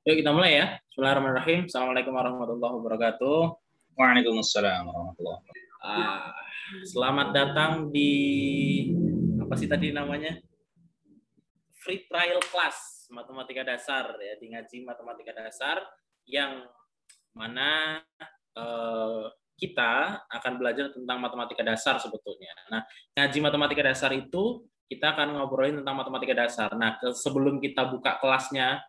Yuk kita mulai ya. Bismillahirrahmanirrahim. Assalamualaikum warahmatullahi wabarakatuh. Waalaikumsalam warahmatullahi wabarakatuh. Selamat datang di apa sih tadi namanya? Free trial class matematika dasar ya, di ngaji matematika dasar yang mana kita akan belajar tentang matematika dasar sebetulnya. Nah, ngaji matematika dasar itu kita akan ngobrolin tentang matematika dasar. Nah, sebelum kita buka kelasnya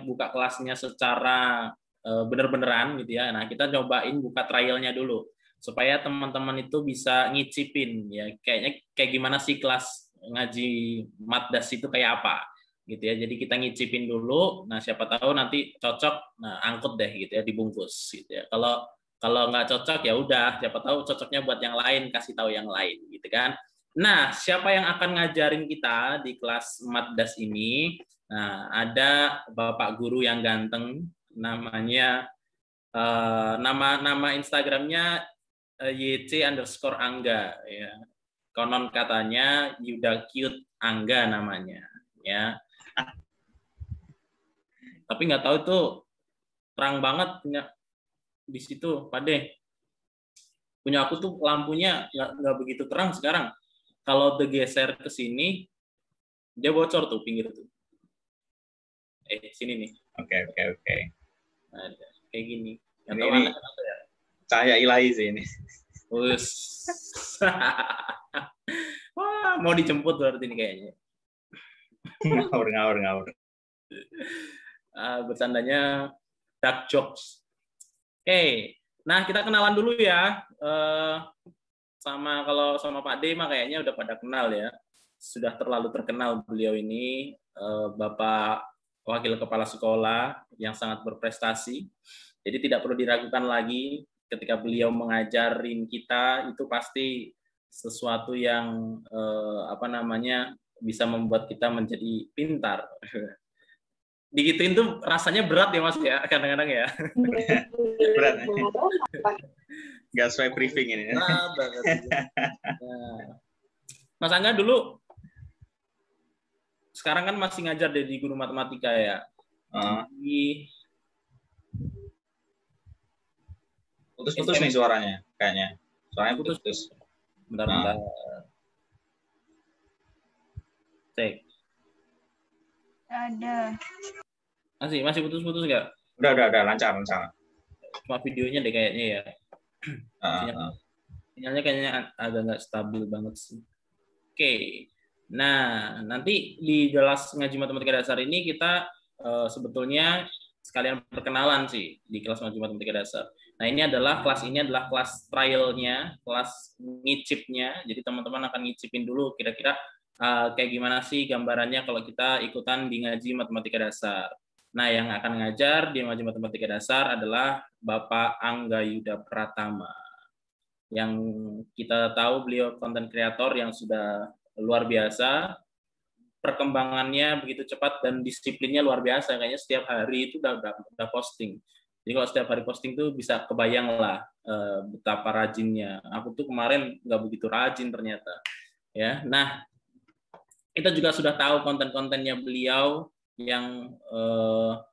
buka kelasnya secara bener-beneran gitu ya. Nah, kita cobain buka trialnya dulu supaya teman-teman itu bisa ngicipin ya kayak gimana sih kelas ngaji matdas itu kayak apa gitu ya. Jadi kita ngicipin dulu. Nah, siapa tahu nanti cocok, nah angkut deh gitu ya, dibungkus gitu ya. Kalau nggak cocok ya udah, siapa tahu cocoknya buat yang lain, kasih tahu yang lain gitu kan. Nah, siapa yang akan ngajarin kita di kelas matdas ini? Nah, ada Bapak Guru yang ganteng, namanya nama Instagramnya YC_Angga ya. Konon katanya Yuda Cute Angga namanya ya. Tapi nggak tahu tuh terang banget punya di situ, Pak De. Punya aku tuh lampunya nggak begitu terang sekarang. Kalau digeser ke sini, dia bocor tuh pinggir tuh. Sini nih. Oke. Nah, kayak gini. Ini ya? Cahaya ilahi sih ini. Wah, mau dijemput berarti ini kayaknya. Ngawur. Bercandanya dark jokes. Nah kita kenalan dulu ya. Kalau sama Pak D mah kayaknya udah pada kenal ya. Sudah terlalu terkenal beliau ini, Bapak Wakil Kepala Sekolah yang sangat berprestasi. Jadi tidak perlu diragukan lagi ketika beliau mengajarin kita itu pasti sesuatu yang bisa membuat kita menjadi pintar. Digituin tuh rasanya berat ya Mas ya, kadang-kadang ya. Berat. Nggak sesuai briefing ini. Nah, Mas Angga dulu sekarang kan masih ngajar di guru matematika ya. Putus-putus nih suaranya kayaknya. Suaranya putus. Bentar. Cek. Ada. Masih putus-putus nggak? Udah lancar. Cuma videonya deh kayaknya ya. Sinyalnya kayaknya agak nggak stabil banget sih. Oke. Nah, nanti di kelas ngaji matematika dasar ini kita sebetulnya sekalian perkenalan sih di kelas ngaji matematika dasar. Nah, kelas ini adalah kelas trialnya, kelas ngicipnya. Jadi teman-teman akan ngicipin dulu kira-kira kayak gimana sih gambarannya kalau kita ikutan di ngaji matematika dasar. Nah, yang akan ngajar di ngaji matematika dasar adalah Bapak Angga Yuda Pratama. Yang kita tahu beliau konten kreator yang sudah luar biasa, perkembangannya begitu cepat dan disiplinnya luar biasa. Kayaknya setiap hari itu udah posting. Jadi kalau setiap hari posting tuh bisa kebayang lah betapa rajinnya. Aku tuh kemarin nggak begitu rajin ternyata. Ya, nah kita juga sudah tahu konten-kontennya beliau yang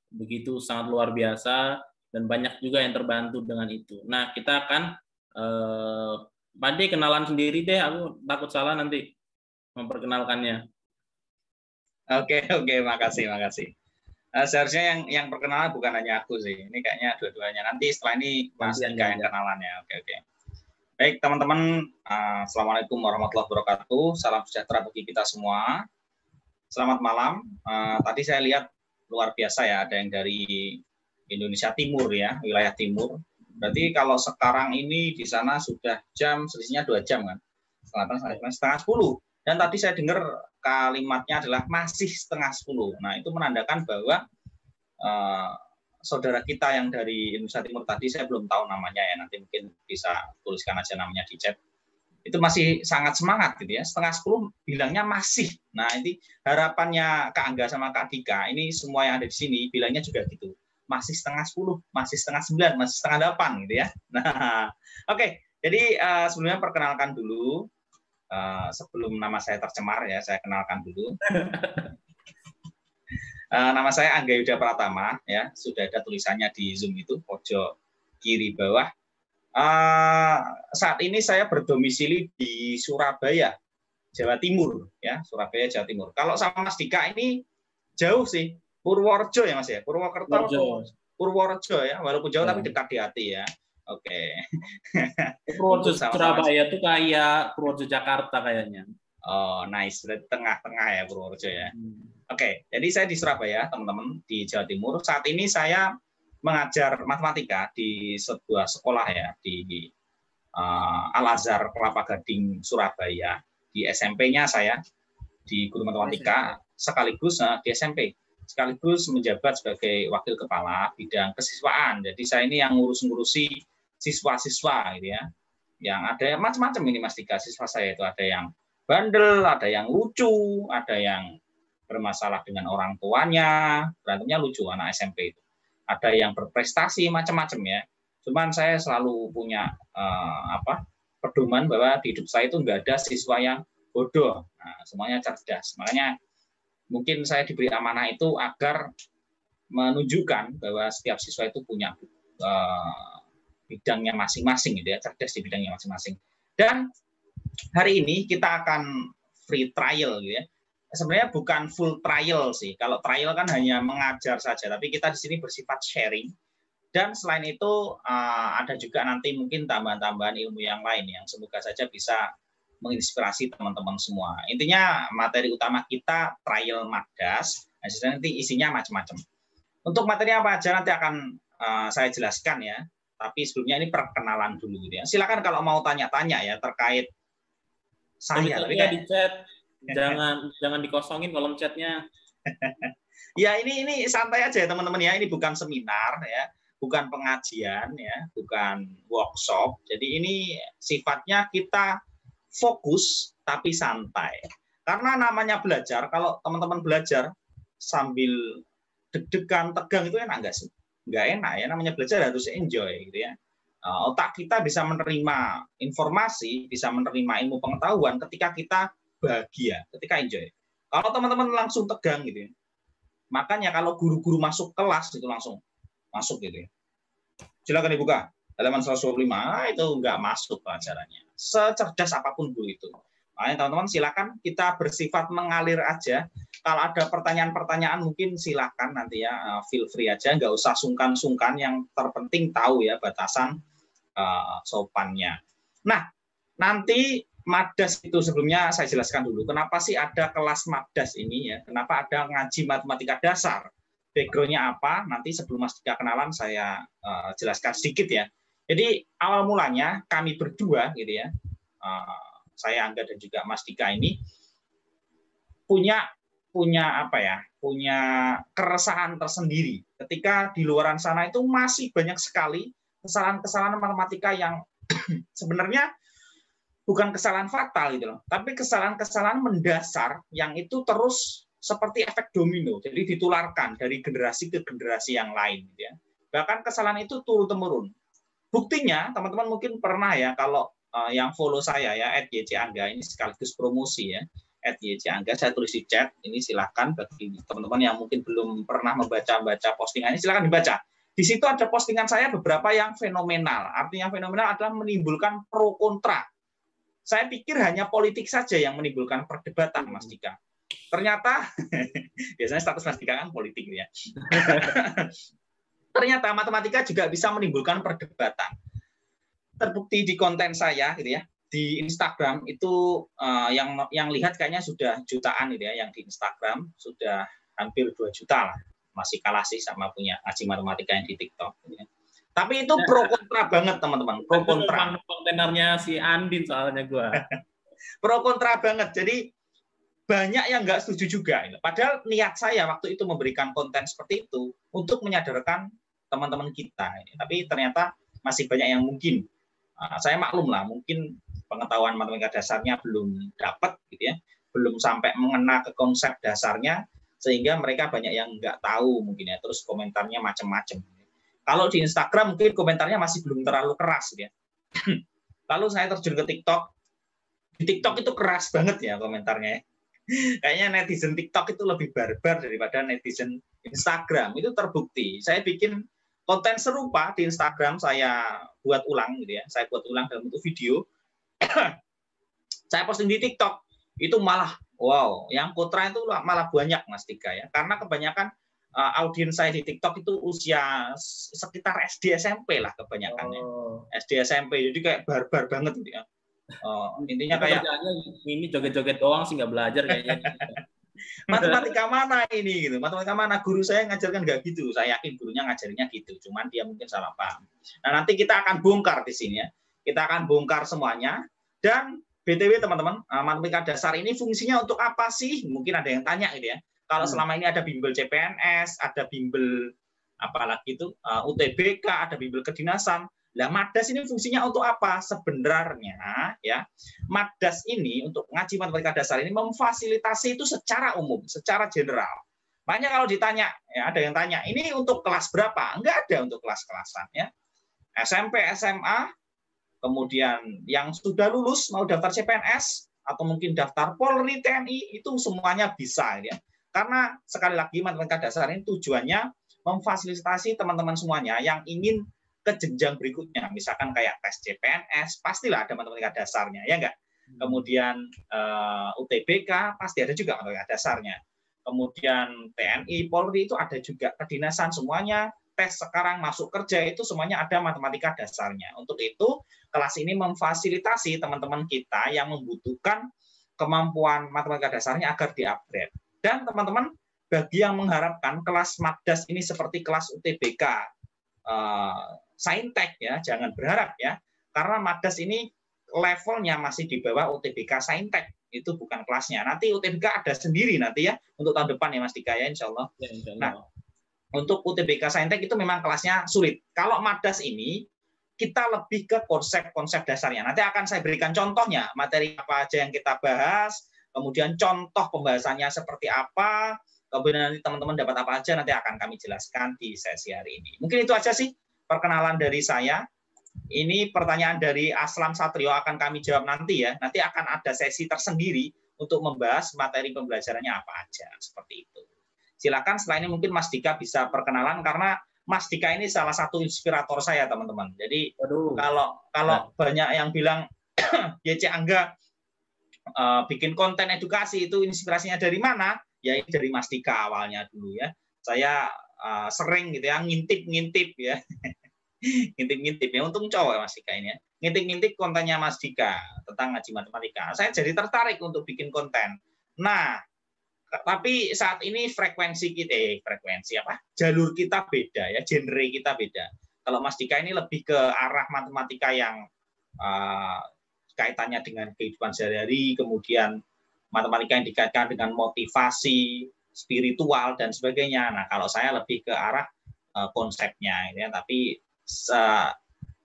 begitu sangat luar biasa dan banyak juga yang terbantu dengan itu. Nah, kita akan Pak D kenalan sendiri deh, aku takut salah nanti memperkenalkannya. Oke, makasih. Seharusnya yang perkenalan bukan hanya aku sih. Ini kayaknya dua-duanya. Nanti setelah ini Mas Ika yang kenalannya. Oke. Baik, teman-teman. Assalamualaikum warahmatullahi wabarakatuh. Salam sejahtera bagi kita semua. Selamat malam. Tadi saya lihat luar biasa ya, ada yang dari Indonesia Timur ya, wilayah timur. Berarti kalau sekarang ini di sana sudah selisihnya 2 jam kan? Setengah 10. Dan tadi saya dengar kalimatnya adalah masih setengah 10. Nah, itu menandakan bahwa saudara kita yang dari Indonesia Timur tadi, saya belum tahu namanya ya, nanti mungkin bisa tuliskan aja namanya di chat. Itu masih sangat semangat gitu ya, setengah 10 bilangnya masih. Nah, ini harapannya Kak Angga sama Kak Dika, ini semua yang ada di sini bilangnya juga gitu. Masih setengah 10, masih setengah 9, masih setengah 8 gitu ya. Nah, oke. Jadi sebelumnya perkenalkan dulu. Sebelum nama saya tercemar ya, saya kenalkan dulu. Nama saya Angga Yuda Pratama, ya, sudah ada tulisannya di Zoom itu, pojok kiri bawah. Saat ini saya berdomisili di Surabaya, Jawa Timur, ya, Surabaya, Jawa Timur. Kalau sama Mas Dika ini jauh sih, Purworejo ya Mas ya, Purwokerto atau Purworejo ya, walaupun jauh tapi dekat di hati ya. Oke. Purworejo Surabaya tuh kayak Purworejo Jakarta kayaknya. Oh, nice. Berarti tengah-tengah ya Purworejo ya. Oke, jadi saya di Surabaya, teman-teman, di Jawa Timur. Saat ini saya mengajar matematika di sebuah sekolah ya, di Al-Azhar Kelapa Gading, Surabaya. Di SMP-nya saya di guru matematika, sekaligus di SMP. Sekaligus menjabat sebagai wakil kepala bidang kesiswaan. Jadi saya ini yang ngurusi siswa-siswa gitu ya. Yang ada macam-macam ini Mas Dika, siswa saya itu ada yang bandel, ada yang lucu, ada yang bermasalah dengan orang tuanya, berantemnya lucu anak SMP itu. Ada yang berprestasi macam-macam ya. Cuman saya selalu punya pedoman bahwa di hidup saya itu nggak ada siswa yang bodoh. Nah, semuanya cerdas. Makanya mungkin saya diberi amanah itu agar menunjukkan bahwa setiap siswa itu punya bidangnya masing-masing gitu ya, cerdas di bidangnya masing-masing. Dan hari ini kita akan free trial gitu ya. Sebenarnya bukan full trial sih. Kalau trial kan hanya mengajar saja, tapi kita di sini bersifat sharing. Dan selain itu ada juga nanti mungkin tambahan-tambahan ilmu yang lain yang semoga saja bisa menginspirasi teman-teman semua. Intinya materi utama kita trial Magdas. Nah, nanti isinya macam-macam. Untuk materi apa aja nanti akan saya jelaskan ya. Tapi sebelumnya ini perkenalan dulu gitu ya. Silakan kalau mau tanya-tanya ya terkait saya. Tapi di chat jangan dikosongin kolom chatnya. Ya ini santai aja ya teman-teman ya. Ini bukan seminar ya, bukan pengajian ya, bukan workshop. Jadi ini sifatnya kita fokus tapi santai. Karena namanya belajar, kalau teman-teman belajar sambil deg-degan, tegang itu enak nggak sih? Nggak enak ya, namanya belajar harus enjoy gitu ya. Otak kita bisa menerima informasi, bisa menerima ilmu pengetahuan ketika kita bahagia, ketika enjoy. Kalau teman-teman langsung tegang gitu ya, makanya kalau guru-guru masuk kelas itu langsung masuk gitu ya. Silakan dibuka halaman 125, itu nggak masuk pelajarannya. Secerdas apapun guru itu. Makanya teman-teman silakan kita bersifat mengalir aja. Kalau ada pertanyaan-pertanyaan mungkin silakan nanti ya, feel free aja, nggak usah sungkan-sungkan. Yang terpenting tahu ya batasan sopannya. Nah, nanti Magdas itu sebelumnya saya jelaskan dulu. Kenapa sih ada kelas Magdas ini ya? Kenapa ada ngaji matematika dasar? Background-nya apa? Nanti sebelum Mas Dika kenalan saya jelaskan sedikit ya. Jadi awal mulanya kami berdua gitu ya. Saya Angga dan juga Mas Dika ini punya apa ya? Punya keresahan tersendiri. Ketika di luaran sana itu masih banyak sekali kesalahan-kesalahan matematika yang sebenarnya bukan kesalahan fatal gitu loh, tapi kesalahan-kesalahan mendasar yang itu terus seperti efek domino, jadi ditularkan dari generasi ke generasi yang lain gitu ya. Bahkan kesalahan itu turun-temurun. Buktinya teman-teman mungkin pernah ya, kalau yang follow saya ya @ycangga, ini sekaligus promosi ya, @ycangga, saya tulis di chat, ini silahkan bagi teman-teman yang mungkin belum pernah membaca postingannya, silahkan dibaca. Di situ ada postingan saya beberapa yang fenomenal. Artinya fenomenal adalah menimbulkan pro kontra. Saya pikir hanya politik saja yang menimbulkan perdebatan, Mas Dika. Ternyata, biasanya status Mas Dika kan politik ya. Ternyata matematika juga bisa menimbulkan perdebatan. Terbukti di konten saya, gitu ya, di Instagram itu yang lihat kayaknya sudah jutaan gitu ya, yang di Instagram sudah hampir 2 juta lah. Masih kalah sih sama punya ngaji matematika yang di TikTok. Gitu ya. Tapi itu pro kontra banget teman-teman, pro kontra. Kontenernya si Andin soalnya gue. Pro kontra banget. Jadi banyak yang nggak setuju juga. Padahal niat saya waktu itu memberikan konten seperti itu untuk menyadarkan teman-teman kita. Tapi ternyata masih banyak yang mungkin. Saya maklum lah, mungkin pengetahuan matematika dasarnya belum dapat, gitu ya, belum sampai mengena ke konsep dasarnya, sehingga mereka banyak yang nggak tahu mungkin ya. Terus komentarnya macam-macam. Kalau di Instagram mungkin komentarnya masih belum terlalu keras, gitu ya. Lalu saya terjun ke TikTok. Di TikTok itu keras banget ya komentarnya. Kayaknya netizen TikTok itu lebih barbar daripada netizen Instagram. Itu terbukti. Saya bikin konten serupa di Instagram, saya buat ulang gitu ya. Saya buat ulang dalam bentuk video. Saya posting di TikTok. Itu malah wow, yang kontra itu malah banyak Mas Dika ya. Karena kebanyakan audiens saya di TikTok itu usia sekitar SD SMP lah kebanyakannya. SD SMP. Jadi kayak barbar banget gitu ya. Intinya kayak ini joget-joget doang sih, nggak belajar kayaknya. Matematika mana ini gitu, matematika mana, guru saya ngajarkan nggak gitu. Saya yakin gurunya ngajarinya gitu, cuman dia mungkin salah paham. Nah, nanti kita akan bongkar di sini ya, kita akan bongkar semuanya. Dan BTW teman-teman, matematika dasar ini fungsinya untuk apa sih, mungkin ada yang tanya gitu ya. Kalau selama ini ada bimbel CPNS, ada bimbel apalagi itu UTBK, ada bimbel kedinasan. Lah Madas ini fungsinya untuk apa? Sebenarnya ya, Madas ini untuk ngaji matematika dasar ini memfasilitasi itu secara umum, secara general. Makanya kalau ditanya, ya ada yang tanya, ini untuk kelas berapa? Enggak ada untuk kelas-kelasan ya. SMP, SMA, kemudian yang sudah lulus mau daftar CPNS atau mungkin daftar Polri, TNI, itu semuanya bisa ya. Karena sekali lagi matematika dasar ini tujuannya memfasilitasi teman-teman semuanya yang ingin ke jenjang berikutnya, misalkan kayak tes CPNS, pastilah ada matematika dasarnya, ya enggak? Kemudian UTBK, pasti ada juga matematika dasarnya. Kemudian TNI, Polri itu ada juga, kedinasan semuanya, tes sekarang masuk kerja itu semuanya ada matematika dasarnya. Untuk itu, kelas ini memfasilitasi teman-teman kita yang membutuhkan kemampuan matematika dasarnya agar di-upgrade. Dan teman-teman, bagi yang mengharapkan kelas Madas ini seperti kelas UTBK, Saintek ya, jangan berharap ya, karena Madas ini levelnya masih di bawah UTBK Saintek, itu bukan kelasnya. Nanti UTBK ada sendiri nanti ya untuk tahun depan ya Mas Dika ya, insya Allah. Ya, insya Allah. Nah, untuk UTBK Saintek itu memang kelasnya sulit. Kalau Madas ini kita lebih ke konsep-konsep dasarnya. Nanti akan saya berikan contohnya, materi apa aja yang kita bahas, kemudian contoh pembahasannya seperti apa, kemudian nanti teman-teman dapat apa aja nanti akan kami jelaskan di sesi hari ini. Mungkin itu aja sih perkenalan dari saya. Ini pertanyaan dari Aslam Satrio akan kami jawab nanti ya. Nanti akan ada sesi tersendiri untuk membahas materi pembelajarannya apa aja. Seperti itu. Silakan setelah ini mungkin Mas Dika bisa perkenalan karena Mas Dika ini salah satu inspirator saya teman-teman. Jadi kalau banyak yang bilang YC Angga bikin konten edukasi itu inspirasinya dari mana? Ya ini dari Mas Dika awalnya dulu ya. Saya sering gitu ya ngintip-ngintip ya. Ngintip-ngintip ya, untung cowok Mas Dika ini ya. Ngintip-ngintip kontennya Mas Dika tentang ngaji matematika. Saya jadi tertarik untuk bikin konten. Nah, tapi saat ini frekuensi kita jalur kita beda ya, genre kita beda. Kalau Mas Dika ini lebih ke arah matematika yang kaitannya dengan kehidupan sehari-hari, kemudian matematika yang dikaitkan dengan motivasi, spiritual dan sebagainya. Nah, kalau saya lebih ke arah konsepnya ya, tapi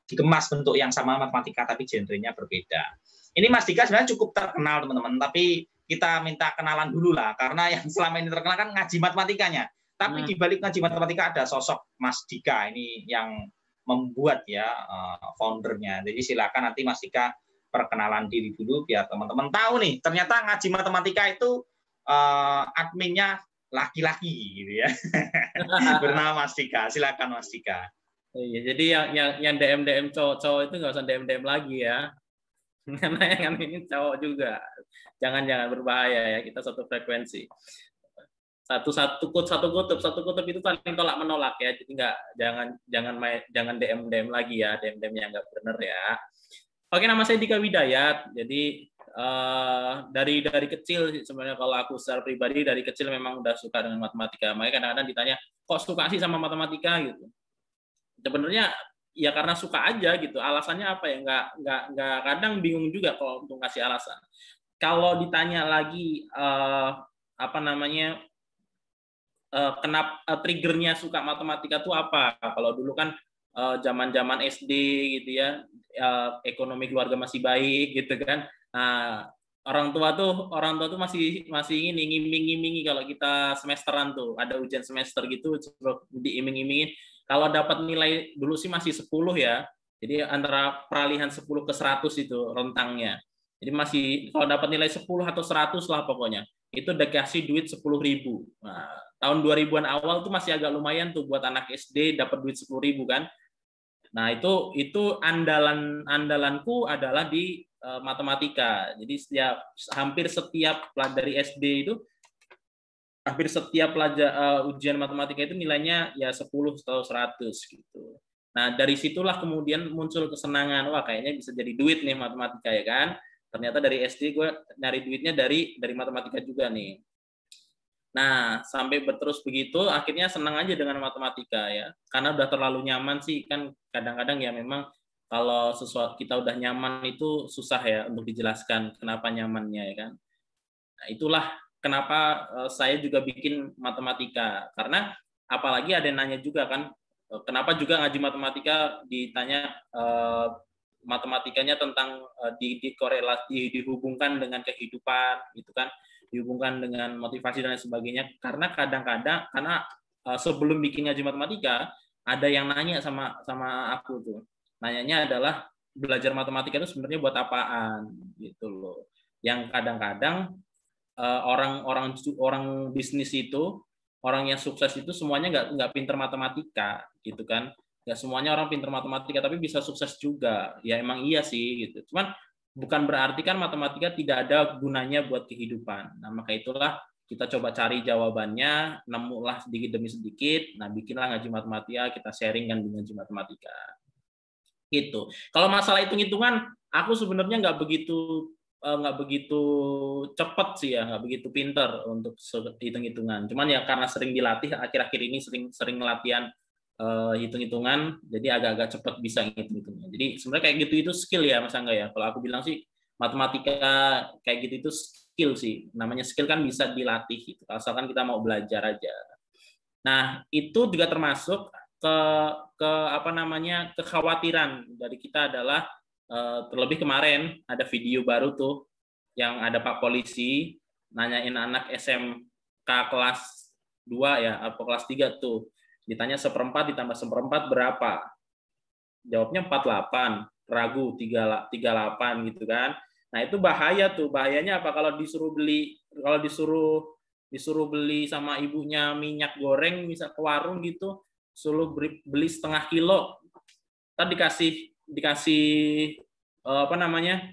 dikemas bentuk yang sama matematika tapi genrenya berbeda. Ini Mas Dika sebenarnya cukup terkenal teman-teman, tapi kita minta kenalan dulu lah karena yang selama ini terkenal kan ngaji matematikanya. Tapi di balik ngaji matematika ada sosok Mas Dika ini yang membuat ya foundernya. Jadi silakan nanti Mas Dika perkenalan diri dulu biar teman-teman tahu nih ternyata ngaji matematika itu adminnya laki-laki gitu ya. Bernama Mas Dika. Silakan Mas Dika. Iya, jadi yang DM cowok-cowok itu nggak usah DM lagi ya. Karena yang ini cowok juga. Jangan berbahaya ya, kita satu frekuensi. Satu kutub itu saling tolak menolak ya. Jadi jangan DM lagi ya, DM yang nggak benar ya. Oke, nama saya Dika Widayat. Jadi dari kecil sebenarnya kalau aku secara pribadi dari kecil memang udah suka dengan matematika. Makanya kadang-kadang ditanya, kok suka sih sama matematika gitu. Sebenarnya ya karena suka aja gitu. Alasannya apa ya? Nggak kadang bingung juga kalau untuk kasih alasan. Kalau ditanya lagi kenapa triggernya suka matematika tuh apa? Kalau dulu kan zaman-zaman SD gitu ya, ekonomi keluarga masih baik gitu kan. Nah, orang tua tuh masih ini ngiming-ngimingi kalau kita semesteran tuh ada ujian semester gitu diiming-imingin kalau dapat nilai dulu sih masih 10 ya. Jadi antara peralihan 10 ke 100 itu rentangnya. Jadi masih kalau dapat nilai 10 atau 100 lah pokoknya. itu dikasih duit 10.000. Nah, tahun 2000-an awal tuh masih agak lumayan tuh buat anak SD dapat duit 10.000 kan. Nah, itu andalanku adalah di matematika. Jadi hampir setiap dari SD itu hampir setiap ujian matematika itu nilainya ya 10 atau 100 gitu. Nah, dari situlah kemudian muncul kesenangan, wah kayaknya bisa jadi duit nih matematika ya kan. Ternyata dari SD gue nyari duitnya dari matematika juga nih. Nah, sampai berterus begitu, akhirnya senang aja dengan matematika ya. Karena udah terlalu nyaman sih, kan kadang-kadang ya memang kalau sesuatu kita udah nyaman itu susah ya untuk dijelaskan kenapa nyamannya ya kan. Nah, itulah kenapa saya juga bikin matematika. Karena apalagi ada yang nanya juga kan, kenapa juga ngaji matematika ditanya matematikanya tentang dihubungkan dengan kehidupan gitu kan, dihubungkan dengan motivasi dan lain sebagainya. Karena kadang-kadang sebelum bikin ngaji matematika ada yang nanya sama aku tuh, nanyanya adalah belajar matematika itu sebenarnya buat apaan gitu loh. Yang kadang-kadang orang bisnis itu, orang yang sukses itu semuanya nggak pinter matematika gitu kan. Nggak semuanya orang pinter matematika tapi bisa sukses juga. Ya emang iya sih gitu. Cuman bukan berarti kan matematika tidak ada gunanya buat kehidupan. Nah, maka itulah kita coba cari jawabannya, nemulah sedikit demi sedikit. Nah, bikinlah ngaji matematika, kita sharing kan di ngaji matematika. Gitu. Kalau masalah hitung-hitungan, aku sebenarnya nggak begitu cepat sih ya, nggak begitu pinter untuk hitung-hitungan. Cuman ya karena sering dilatih, akhir-akhir ini sering latihan hitung-hitungan, jadi agak-agak cepat bisa hitung-hitungnya. Jadi sebenarnya kayak gitu itu skill ya Mas Angga ya. Kalau aku bilang sih matematika kayak gitu itu skill sih. Namanya skill kan bisa dilatih gitu, asalkan kita mau belajar aja. Nah, itu juga termasuk ke apa namanya kekhawatiran dari kita adalah terlebih kemarin ada video baru tuh yang ada Pak Polisi nanyain anak SMK kelas 2 ya atau kelas 3 tuh, ditanya 1/4 ditambah 1/4 berapa, jawabnya 48, ragu 38 gitu kan. Nah itu bahaya tuh, bahayanya apa kalau disuruh beli sama ibunya minyak goreng misal ke warung gitu, suruh beli setengah kilo, tadi dikasih apa namanya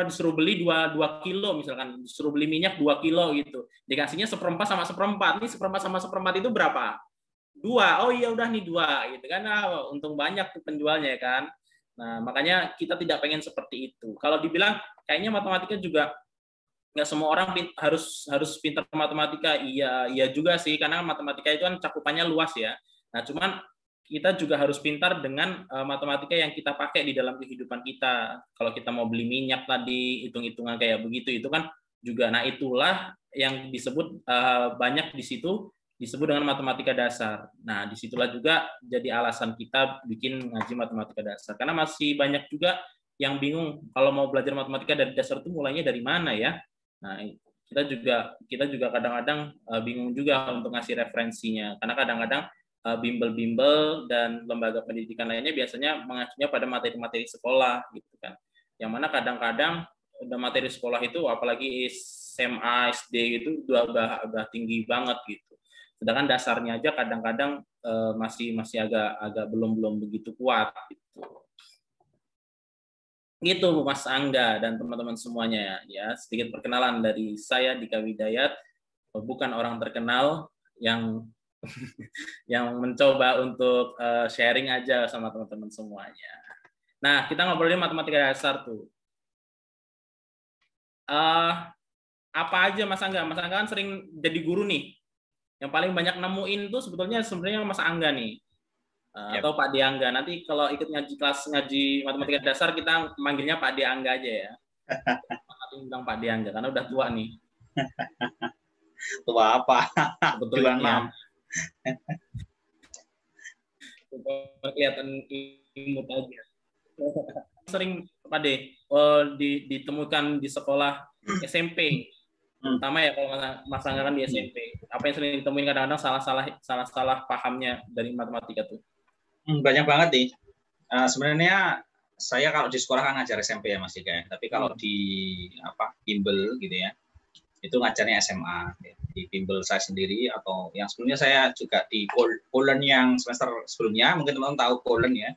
disuruh beli 2 kilo misalkan, disuruh beli minyak 2 kilo gitu, dikasihnya 1/4 sama 1/4, ini 1/4 sama 1/4 itu berapa? 2, oh iya udah nih 2 gitu kan, nah, untung banyak tuh penjualnya kan. Nah makanya kita tidak pengen seperti itu. Kalau dibilang kayaknya matematika juga nggak semua orang harus pintar matematika, iya juga sih, karena matematika itu kan cakupannya luas ya. Nah cuman kita juga harus pintar dengan matematika yang kita pakai di dalam kehidupan kita. Kalau kita mau beli minyak tadi, hitung-hitungan kayak begitu, itu kan juga. Nah itulah yang disebut banyak di situ disebut dengan matematika dasar. Nah disitulah juga jadi alasan kita bikin ngaji matematika dasar. Karena masih banyak juga yang bingung kalau mau belajar matematika dari dasar itu mulainya dari mana ya. Nah kita juga kadang-kadang bingung juga untuk ngasih referensinya. Karena kadang-kadang bimbel-bimbel dan lembaga pendidikan lainnya biasanya mengacunya pada materi-materi sekolah gitu kan. Yang mana kadang-kadang materi sekolah itu apalagi SMA, SD itu udah tinggi banget gitu. Sedangkan dasarnya aja kadang-kadang masih agak belum begitu kuat gitu. Gitu Mas Angga dan teman-teman semuanya ya. Sedikit perkenalan dari saya Dika Widayat, bukan orang terkenal yang yang mencoba untuk sharing aja sama teman-teman semuanya. Nah, kita ngobrolin matematika dasar tuh. Apa aja Mas Angga? Mas Angga kan sering jadi guru nih. Yang paling banyak nemuin tuh sebenarnya Mas Angga nih. Atau Pak Diangga. Nanti kalau ikut ngaji matematika dasar kita manggilnya Pak Diangga aja ya. Nanti bilang Pak Diangga karena udah tua nih. Tua apa? Sebetulnya. Kelihatan imut aja. Sering Pak De ditemukan di sekolah SMP, terutama ya kalau Mas Angga kan di SMP. Apa yang sering ditemuin kadang-kadang salah pahamnya dari matematika tuh? Banyak banget nih. Sebenarnya saya kalau di sekolah kan ngajar SMP ya Mas Dika. Tapi kalau di bimbel gitu ya, Itu ngajarnya SMA di bimbel saya sendiri, atau yang sebelumnya saya juga di Poland yang semester sebelumnya, mungkin teman-teman tahu Poland ya,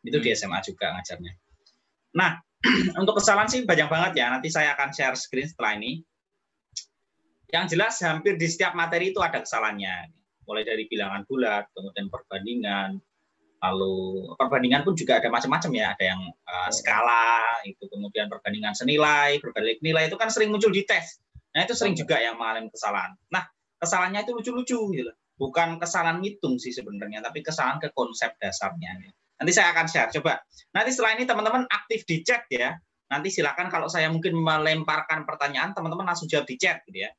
itu di SMA juga ngajarnya. Nah, untuk kesalahan sih banyak banget ya, nanti saya akan share screen setelah ini. Yang jelas hampir di setiap materi itu ada kesalahannya, mulai dari bilangan bulat, kemudian perbandingan, lalu perbandingan pun juga ada macam-macam ya, ada yang skala, itu kemudian perbandingan senilai, berbalik nilai, itu kan sering muncul di tes. Nah, itu sering juga yang mengalami kesalahan. Nah, kesalahannya itu lucu-lucu gitu. Bukan kesalahan ngitung sih sebenarnya, tapi kesalahan ke konsep dasarnya. Nanti saya akan share. Coba. Nanti setelah ini teman-teman aktif di chat ya. Nanti silakan kalau saya mungkin melemparkan pertanyaan, teman-teman langsung jawab di chat gitu ya.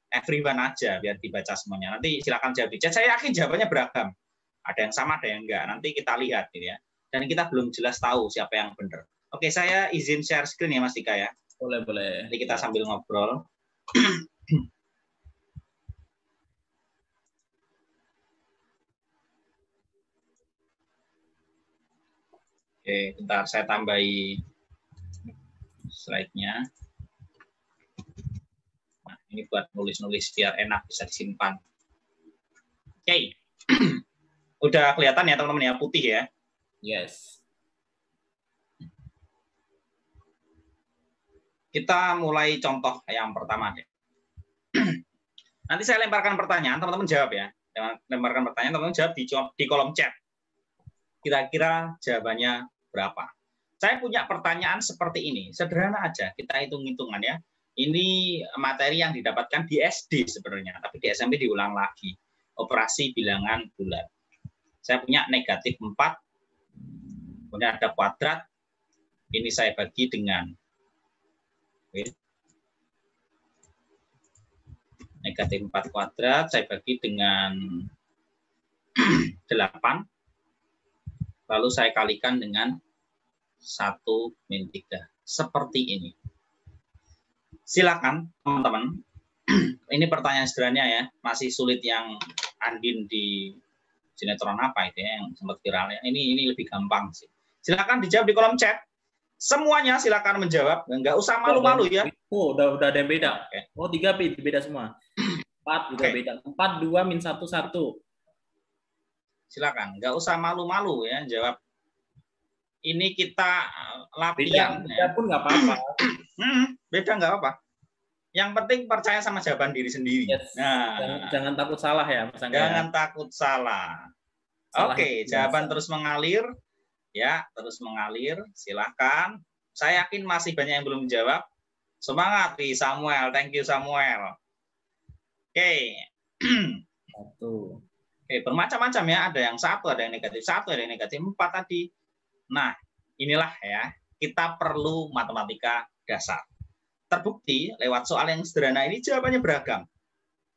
Everyone aja biar dibaca semuanya. Nanti silakan jawab di chat. Saya yakin jawabannya beragam. Ada yang sama, ada yang enggak. Nanti kita lihat gitu ya. Dan kita belum jelas tahu siapa yang benar. Oke, saya izin share screen ya Mas Dika ya. Boleh, boleh. Nanti kita sambil ngobrol. Oke, bentar saya tambahi slide-nya. Nah, ini buat nulis-nulis biar enak bisa disimpan. Oke. Udah kelihatan ya teman-teman ya, putih ya? Yes. Kita mulai contoh yang pertama deh. Nanti saya lemparkan pertanyaan, teman-teman jawab ya. Lemparkan pertanyaan, teman-teman jawab di kolom chat. Kira-kira jawabannya berapa? Saya punya pertanyaan seperti ini. Sederhana aja, kita hitung-hitungan ya. Ini materi yang didapatkan di SD sebenarnya, tapi di SMP diulang lagi. Operasi bilangan bulat. Saya punya negatif 4, kemudian ada kuadrat. Ini saya bagi dengan negatif 4 kuadrat, saya bagi dengan 8, lalu saya kalikan dengan 1-3. Seperti ini. Silakan teman-teman. Ini pertanyaan sederhana ya, masih sulit yang Andin di sinetron apa itu ya, yang sempat viral ya. Ini lebih gampang sih. Silakan dijawab di kolom chat. Semuanya silakan menjawab, nggak usah malu-malu ya. Oh, udah ada yang beda. Okay. Oh, 3 beda semua. 4 juga beda. 4, 2, min 1, 1. Silakan, nggak usah malu-malu ya jawab. Ini kita latihan. Beda pun nggak apa-apa. Beda nggak apa-apa. Yang penting percaya sama jawaban diri sendiri. Yes. Nah, jangan takut salah ya, Mas Angga. Jangan takut salah. Oke, jawaban terus mengalir. Ya, terus mengalir. Silahkan. Saya yakin masih banyak yang belum menjawab. Semangat nih Samuel. Thank you Samuel. Oke. Oke, bermacam-macam ya. Ada yang 1, ada yang negatif 1, ada yang negatif 4 tadi. Nah, inilah ya. Kita perlu matematika dasar. Terbukti lewat soal yang sederhana ini jawabannya beragam.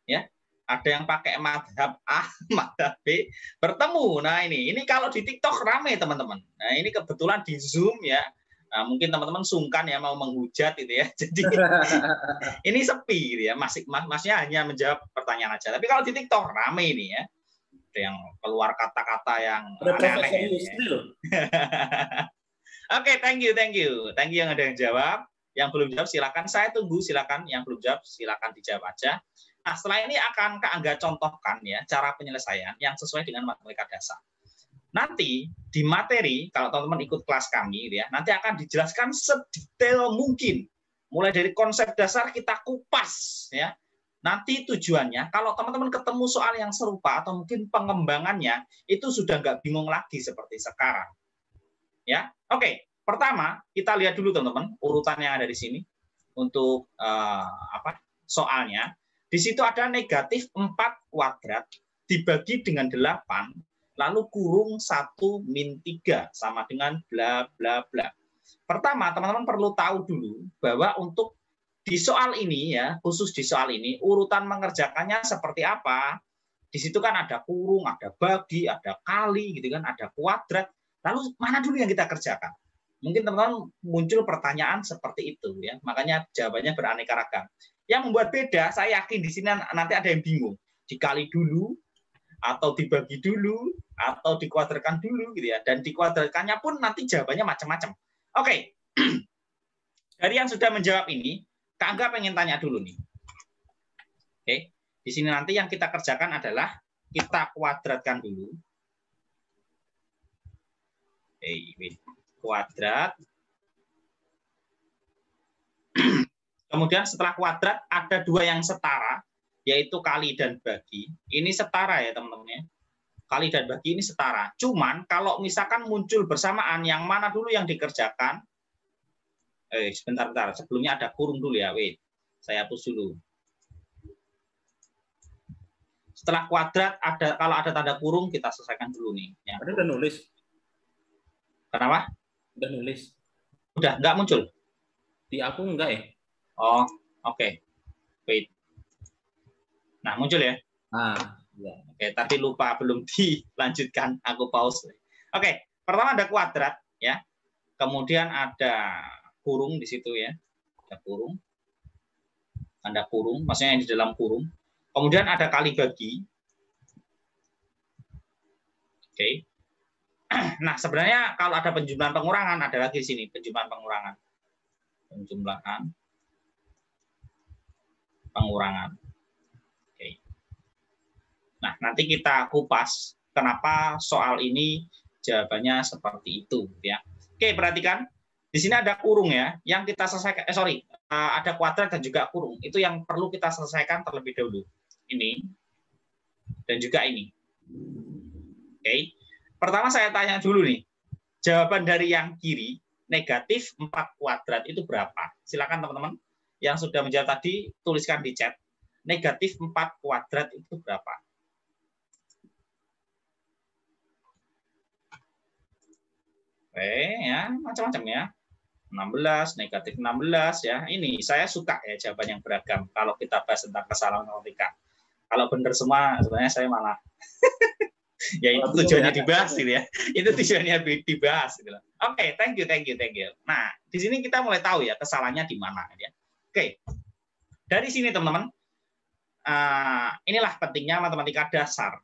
Ya. Ada yang pakai madhab A, madhab B, bertemu. Nah ini kalau di TikTok rame teman-teman. Nah ini kebetulan di Zoom ya. Nah, mungkin teman-teman sungkan ya mau menghujat itu ya. Jadi ini sepi gitu ya. Masnya hanya menjawab pertanyaan aja. Tapi kalau di TikTok rame ini ya. Ada yang keluar kata-kata yang aneh-aneh. Oke, thank you. Thank you yang ada yang jawab. Yang belum jawab silakan, saya tunggu, silakan. Yang belum jawab silakan dijawab aja. Nah, setelah ini akan Kak Angga contohkan ya cara penyelesaian yang sesuai dengan matematika dasar. Nanti di materi, kalau teman-teman ikut kelas kami ya, nanti akan dijelaskan sedetail mungkin. Mulai dari konsep dasar kita kupas ya. Nanti tujuannya kalau teman-teman ketemu soal yang serupa atau mungkin pengembangannya itu sudah nggak bingung lagi seperti sekarang. Ya. Oke, pertama kita lihat dulu teman-teman urutan yang ada di sini untuk soalnya. Di situ ada negatif 4 kuadrat dibagi dengan 8, lalu kurung 1-3 sama dengan bla bla bla. Pertama, teman-teman perlu tahu dulu bahwa untuk di soal ini ya, khusus di soal ini, urutan mengerjakannya seperti apa. Di situ kan ada kurung, ada bagi, ada kali, gitu kan, ada kuadrat. Lalu mana dulu yang kita kerjakan? Mungkin teman-teman muncul pertanyaan seperti itu ya, makanya jawabannya beraneka ragam. Yang membuat beda, saya yakin di sini nanti ada yang bingung. Dikali dulu, atau dibagi dulu, atau dikuadratkan dulu, gitu ya. Dan dikuadratkannya pun nanti jawabannya macam-macam. Oke. Dari yang sudah menjawab ini, Kak Angga pengen tanya dulu nih. Oke. Di sini nanti yang kita kerjakan adalah kita kuadratkan dulu. Oke, kuadrat. Kemudian setelah kuadrat ada dua yang setara, yaitu kali dan bagi. Ini setara ya teman-teman ya. Kali dan bagi ini setara. Cuman kalau misalkan muncul bersamaan, yang mana dulu yang dikerjakan? Sebentar. Sebelumnya ada kurung dulu ya. Wait, saya hapus dulu. Setelah kuadrat ada, kalau ada tanda kurung kita selesaikan dulu nih. Ya. Ada udah nulis. Kenapa? Udah nulis. Udah nggak muncul? Di aku enggak ya? Oh, oke. Wait. Nah, muncul ya? Ya. Oke, tadi lupa belum dilanjutkan, aku pause. Oke, pertama ada kuadrat ya. Kemudian ada kurung di situ ya. Ada kurung. Tanda kurung, maksudnya yang di dalam kurung. Kemudian ada kali bagi. Oke. Nah, sebenarnya kalau ada penjumlahan pengurangan, ada lagi di sini penjumlahan pengurangan. Penjumlahan pengurangan. Oke. Nah, nanti kita kupas kenapa soal ini jawabannya seperti itu ya. Oke, perhatikan. Di sini ada kurung ya, yang kita selesaikan ada kuadrat dan juga kurung. Itu yang perlu kita selesaikan terlebih dahulu. Ini dan juga ini. Oke. Pertama saya tanya dulu nih. Jawaban dari yang kiri, negatif 4 kuadrat itu berapa? Silakan teman-teman yang sudah menjawab tadi tuliskan di chat. Negatif 4 kuadrat itu berapa? Oke, ya, macam-macam ya. 16, negatif 16 ya. Ini saya suka ya jawaban yang beragam kalau kita bahas tentang kesalahan matematika. Kalau benar semua sebenarnya saya malah ya itu tujuannya dibahas gitu ya. Itu tujuannya dibahas gitu. Oke, thank you. Nah, di sini kita mulai tahu ya kesalahannya di mana ya. Oke. Dari sini teman-teman, inilah pentingnya matematika dasar.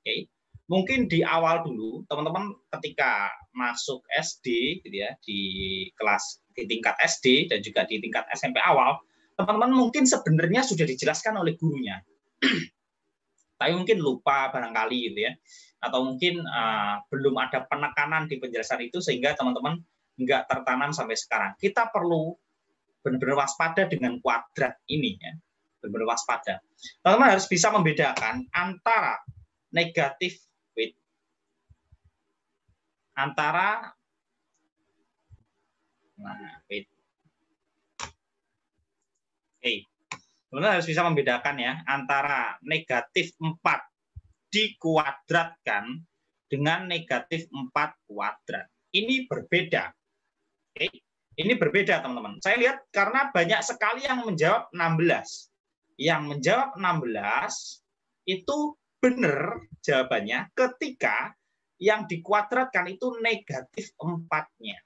Oke. Mungkin di awal dulu teman-teman ketika masuk SD gitu ya, di kelas di tingkat SD dan juga di tingkat SMP awal, teman-teman mungkin sebenarnya sudah dijelaskan oleh gurunya. Tapi mungkin lupa barangkali gitu ya, atau mungkin belum ada penekanan di penjelasan itu sehingga teman-teman nggak tertanam sampai sekarang. Kita perlu benar-benar waspada dengan kuadrat ini ya, benar-benar waspada. Teman-teman harus bisa membedakan antara negatif antara Teman-teman harus bisa membedakan ya antara negatif 4 dikuadratkan dengan negatif 4 kuadrat. Ini berbeda. Oke. Ini berbeda teman-teman. Saya lihat karena banyak sekali yang menjawab 16. Yang menjawab 16 itu benar jawabannya ketika yang dikuadratkan itu negatif 4-nya.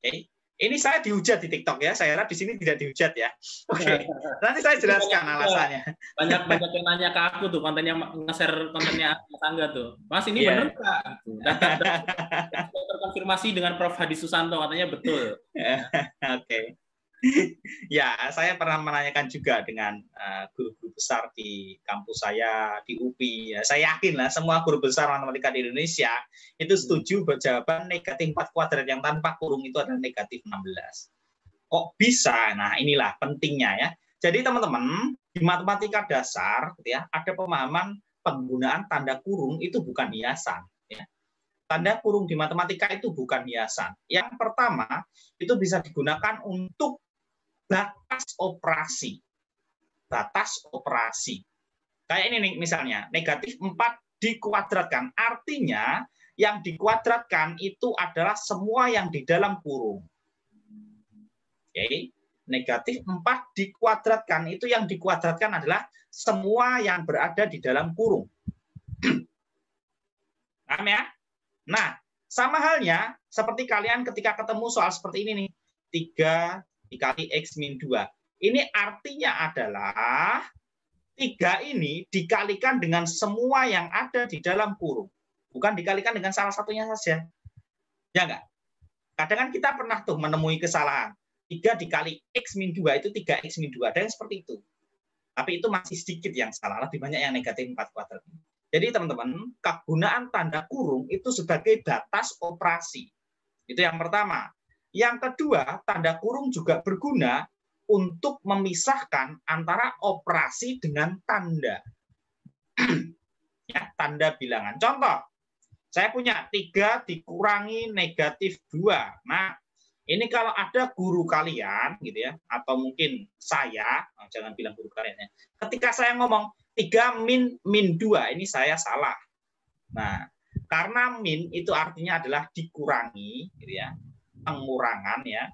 Oke. Ini saya dihujat di TikTok ya. Saya harap di sini tidak dihujat ya. Oke. Nanti saya jelaskan alasannya. Banyak yang nanya ke aku tuh, kontennya nge-share kontennya Angga tuh. Mas ini benar nggak? Dan terkonfirmasi dengan Prof. Hadi Susanto katanya betul. Oke. Ya, saya pernah menanyakan juga dengan guru-guru besar di kampus saya di UPI. Ya, saya yakin lah semua guru besar matematika di Indonesia itu setuju bahwa jawaban negatif 4 kuadrat yang tanpa kurung itu adalah negatif 16. Kok bisa? Nah, inilah pentingnya ya. Jadi teman-teman, di matematika dasar gitu ya, ada pemahaman penggunaan tanda kurung itu bukan hiasan. Ya. Tanda kurung di matematika itu bukan hiasan. Yang pertama, itu bisa digunakan untuk batas operasi. Batas operasi. Kayak ini nih misalnya, negatif 4 dikuadratkan. Artinya yang dikuadratkan itu adalah semua yang di dalam kurung. Oke. Negatif 4 dikuadratkan, itu yang dikuadratkan adalah semua yang berada di dalam kurung. Paham ya? Nah, sama halnya seperti kalian ketika ketemu soal seperti ini nih. 3 dikali X min 2. Ini artinya adalah 3 ini dikalikan dengan semua yang ada di dalam kurung. Bukan dikalikan dengan salah satunya saja. Ya enggak? Kadang kan kita pernah tuh menemui kesalahan. 3 dikali X min 2 itu 3X min 2. Ada yang seperti itu. Tapi itu masih sedikit yang salah, lebih banyak yang negatif 4 kuadrat. Jadi teman-teman, kegunaan tanda kurung itu sebagai batas operasi. Itu yang pertama. Yang kedua, tanda kurung juga berguna untuk memisahkan antara operasi dengan tanda. Ya, tanda bilangan. Contoh, saya punya 3 dikurangi negatif 2. Nah, ini kalau ada guru kalian, gitu ya, atau mungkin saya, jangan bilang guru kalian ya, ketika saya ngomong 3 min 2, ini saya salah. Nah, karena min itu artinya adalah dikurangi, gitu ya, pengurangan ya,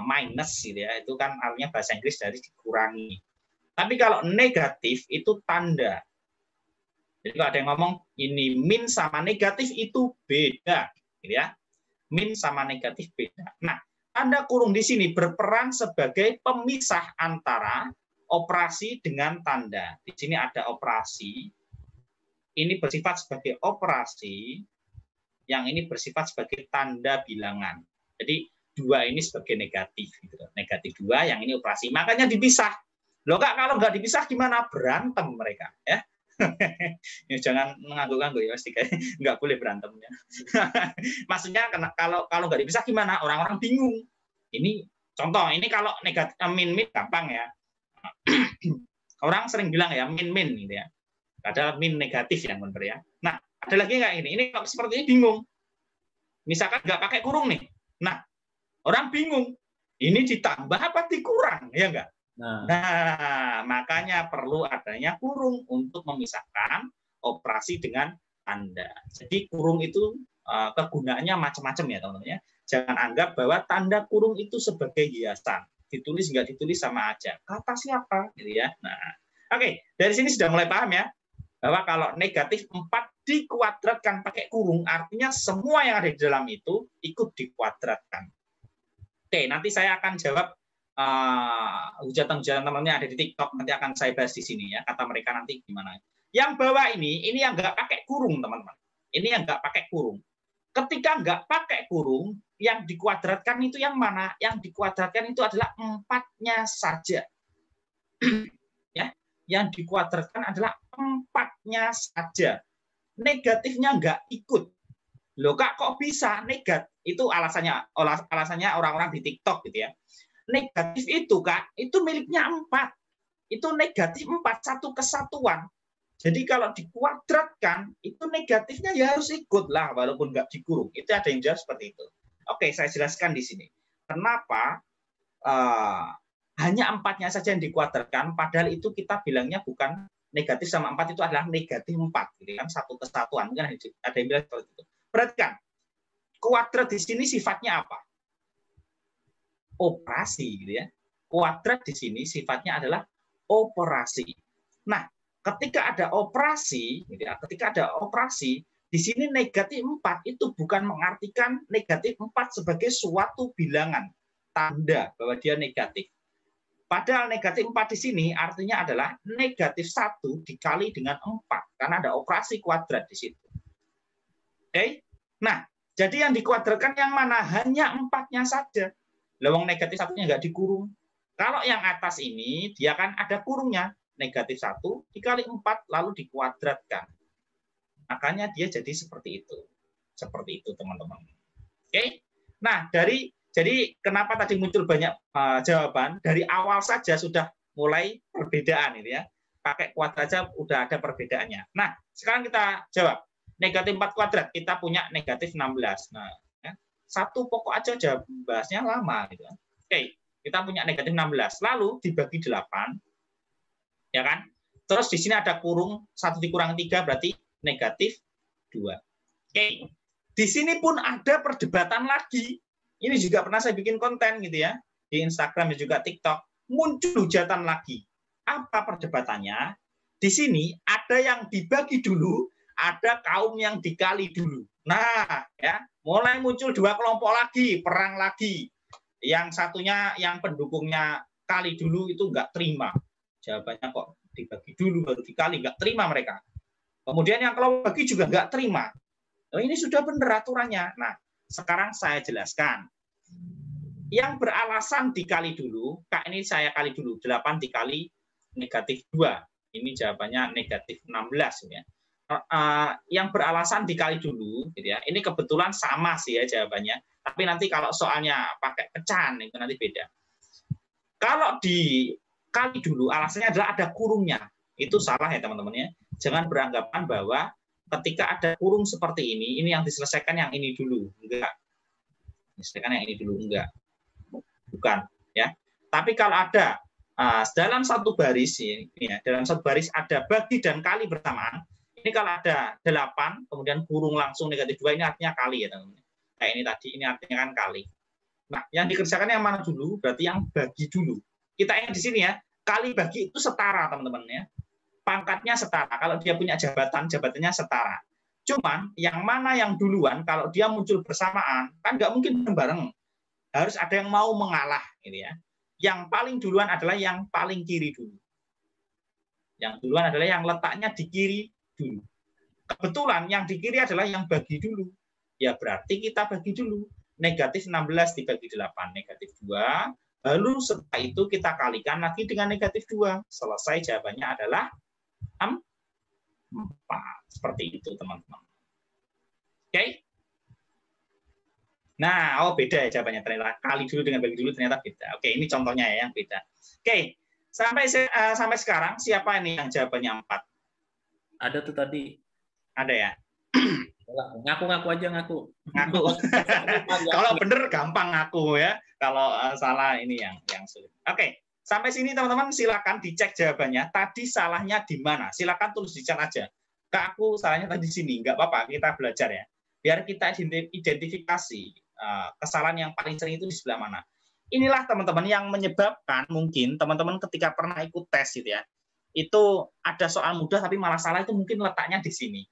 minus gitu ya, itu kan artinya bahasa Inggris dari dikurangi. Tapi kalau negatif itu tanda. Jadi kalau ada yang ngomong ini min sama negatif itu beda, gitu ya. Min sama negatif beda. Nah, tanda kurung di sini berperan sebagai pemisah antara operasi dengan tanda. Di sini ada operasi, ini bersifat sebagai operasi, yang ini bersifat sebagai tanda bilangan. Jadi 2 ini sebagai negatif, gitu. Negatif 2, yang ini operasi. Makanya dipisah. Loh Kak, kalau nggak dipisah gimana? Berantem mereka, ya. Ya, jangan mengangguk-angguk ya, pasti nggak boleh berantemnya. Maksudnya kalau nggak dipisah gimana? Orang-orang bingung. Ini contoh, ini kalau negatif min gampang ya. Orang sering bilang ya min gitu ya. Padahal min negatif yang benar ya. Nah, ada lagi nggak ini? Ini kalau seperti ini bingung. Misalkan nggak pakai kurung nih. Nah, orang bingung. Ini ditambah apa dikurang, ya enggak? Nah, makanya perlu adanya kurung untuk memisahkan operasi dengan tanda. Jadi kurung itu kegunaannya macam-macam ya teman-teman ya. Jangan anggap bahwa tanda kurung itu sebagai hiasan. Ditulis nggak ditulis sama aja. Kata siapa? Gitu ya. Nah, oke. Dari sini sudah mulai paham ya. Bahwa kalau negatif 4 dikuadratkan pakai kurung, artinya semua yang ada di dalam itu ikut dikuadratkan. Oke, nanti saya akan jawab hujatan-hujatan teman-teman ada di TikTok, nanti akan saya bahas di sini ya, kata mereka nanti gimana. Yang bawah ini yang nggak pakai kurung teman-teman. Ini yang nggak pakai kurung. Ketika nggak pakai kurung, yang dikuadratkan itu yang mana? Yang dikuadratkan itu adalah 4-nya saja. Ya, yang dikuadratkan adalah 4-nya saja. Negatifnya nggak ikut. Loh Kak, kok bisa negatif? Itu alasannya orang-orang di TikTok gitu ya. Negatif itu Kak, itu miliknya 4. Itu negatif 4, satu kesatuan. Jadi kalau dikuadratkan, itu negatifnya ya harus ikut lah, walaupun nggak dikurung. Itu ada yang jawab seperti itu. Oke, saya jelaskan di sini. Kenapa hanya 4-nya saja yang dikuadratkan, padahal itu kita bilangnya bukan negatif sama 4, itu adalah negatif 4. Gitu kan, satu kesatuan. Mungkin ada yang bilang seperti itu. Perhatikan, kuadrat di sini sifatnya apa? Operasi, gitu ya. Kuadrat di sini sifatnya adalah operasi. Nah, ketika ada operasi, gitu ya, di sini negatif 4 itu bukan mengartikan negatif 4 sebagai suatu bilangan, tanda bahwa dia negatif. Padahal negatif 4 di sini artinya adalah negatif 1 dikali dengan 4, karena ada operasi kuadrat di situ. Oke? Nah, jadi yang dikuadratkan yang mana? Hanya 4-nya saja. Lewang negatif 1-nya nggak dikurung. Kalau yang atas ini, dia kan ada kurungnya. Negatif 1 dikali 4, lalu dikuadratkan. Makanya dia jadi seperti itu. Seperti itu, teman-teman. Oke? Nah, jadi kenapa tadi muncul banyak jawaban? Dari awal saja sudah mulai perbedaan ini ya. Pakai kuadrat saja udah ada perbedaannya. Nah, sekarang kita jawab. Negatif 4 kuadrat, kita punya negatif 16. Nah, ya, satu pokok aja jawab bahasnya lama gitu. Oke, kita punya negatif 16. Lalu dibagi 8. Ya kan? Terus di sini ada kurung 1 dikurangi 3 berarti negatif 2. Oke. Di sini pun ada perdebatan lagi. Ini juga pernah saya bikin konten gitu ya. Di Instagram dan juga TikTok. Muncul hujatan lagi. Apa perdebatannya? Di sini ada yang dibagi dulu, ada kaum yang dikali dulu. Nah, ya, mulai muncul 2 kelompok lagi, perang lagi. Yang satunya yang pendukungnya kali dulu itu nggak terima. Jawabannya kok dibagi dulu baru dikali, nggak terima mereka. Kemudian yang kelompok bagi juga nggak terima. Oh, ini sudah benar aturannya. Nah, sekarang saya jelaskan. yang beralasan dikali dulu, Kak ini saya kali dulu, 8 dikali negatif 2. Ini jawabannya negatif 16. Ya. Yang beralasan dikali dulu, gitu ya. Ini kebetulan sama sih ya jawabannya. Tapi nanti kalau soalnya pakai pecahan, itu nanti beda. Kalau dikali dulu, alasannya adalah ada kurungnya. Itu salah ya teman-teman ya. Jangan beranggapan bahwa ketika ada kurung seperti ini yang diselesaikan yang ini dulu. Enggak. Diselesaikan yang ini dulu, enggak. Bukan, ya. Tapi kalau ada dalam satu baris ya, dalam satu baris ada bagi dan kali bersamaan. Ini kalau ada 8 kemudian kurung langsung negatif 2 ini artinya kali ya teman-teman. Kayak ini tadi ini artinya kan kali. Nah, yang dikerjakan yang mana dulu? Berarti yang bagi dulu. Kita ingat di sini ya, kali bagi itu setara teman-teman ya. Pangkatnya setara. Kalau dia punya jabatan, jabatannya setara. Cuman yang mana yang duluan kalau dia muncul bersamaan kan nggak mungkin bareng. Harus ada yang mau mengalah, gitu ya. Yang paling duluan adalah yang paling kiri dulu. Yang duluan adalah yang letaknya di kiri dulu. Kebetulan yang di kiri adalah yang bagi dulu. Ya berarti kita bagi dulu. Negatif 16 dibagi 8, negatif 2. Lalu setelah itu kita kalikan lagi dengan negatif 2. Selesai jawabannya adalah 4. Seperti itu teman-teman. Oke? Nah, beda ya jawabannya ternyata. Kali dulu dengan bagi dulu ternyata beda. Oke, ini contohnya ya yang beda. Oke, sampai sekarang siapa ini yang jawabannya 4? Ada tuh tadi. Ada ya? Ngaku-ngaku aja ngaku. Ngaku. Kalau bener gampang ngaku ya. Kalau salah ini yang sulit. Oke, sampai sini teman-teman silakan dicek jawabannya. Tadi salahnya di mana? Silakan tulis di chat aja. Kak, aku salahnya tadi di sini. Nggak apa-apa, kita belajar ya. Biar kita identifikasi kesalahan yang paling sering itu di sebelah mana. Inilah teman-teman yang menyebabkan mungkin teman-teman ketika pernah ikut tes gitu ya, itu ada soal mudah tapi malah salah itu mungkin letaknya di sini.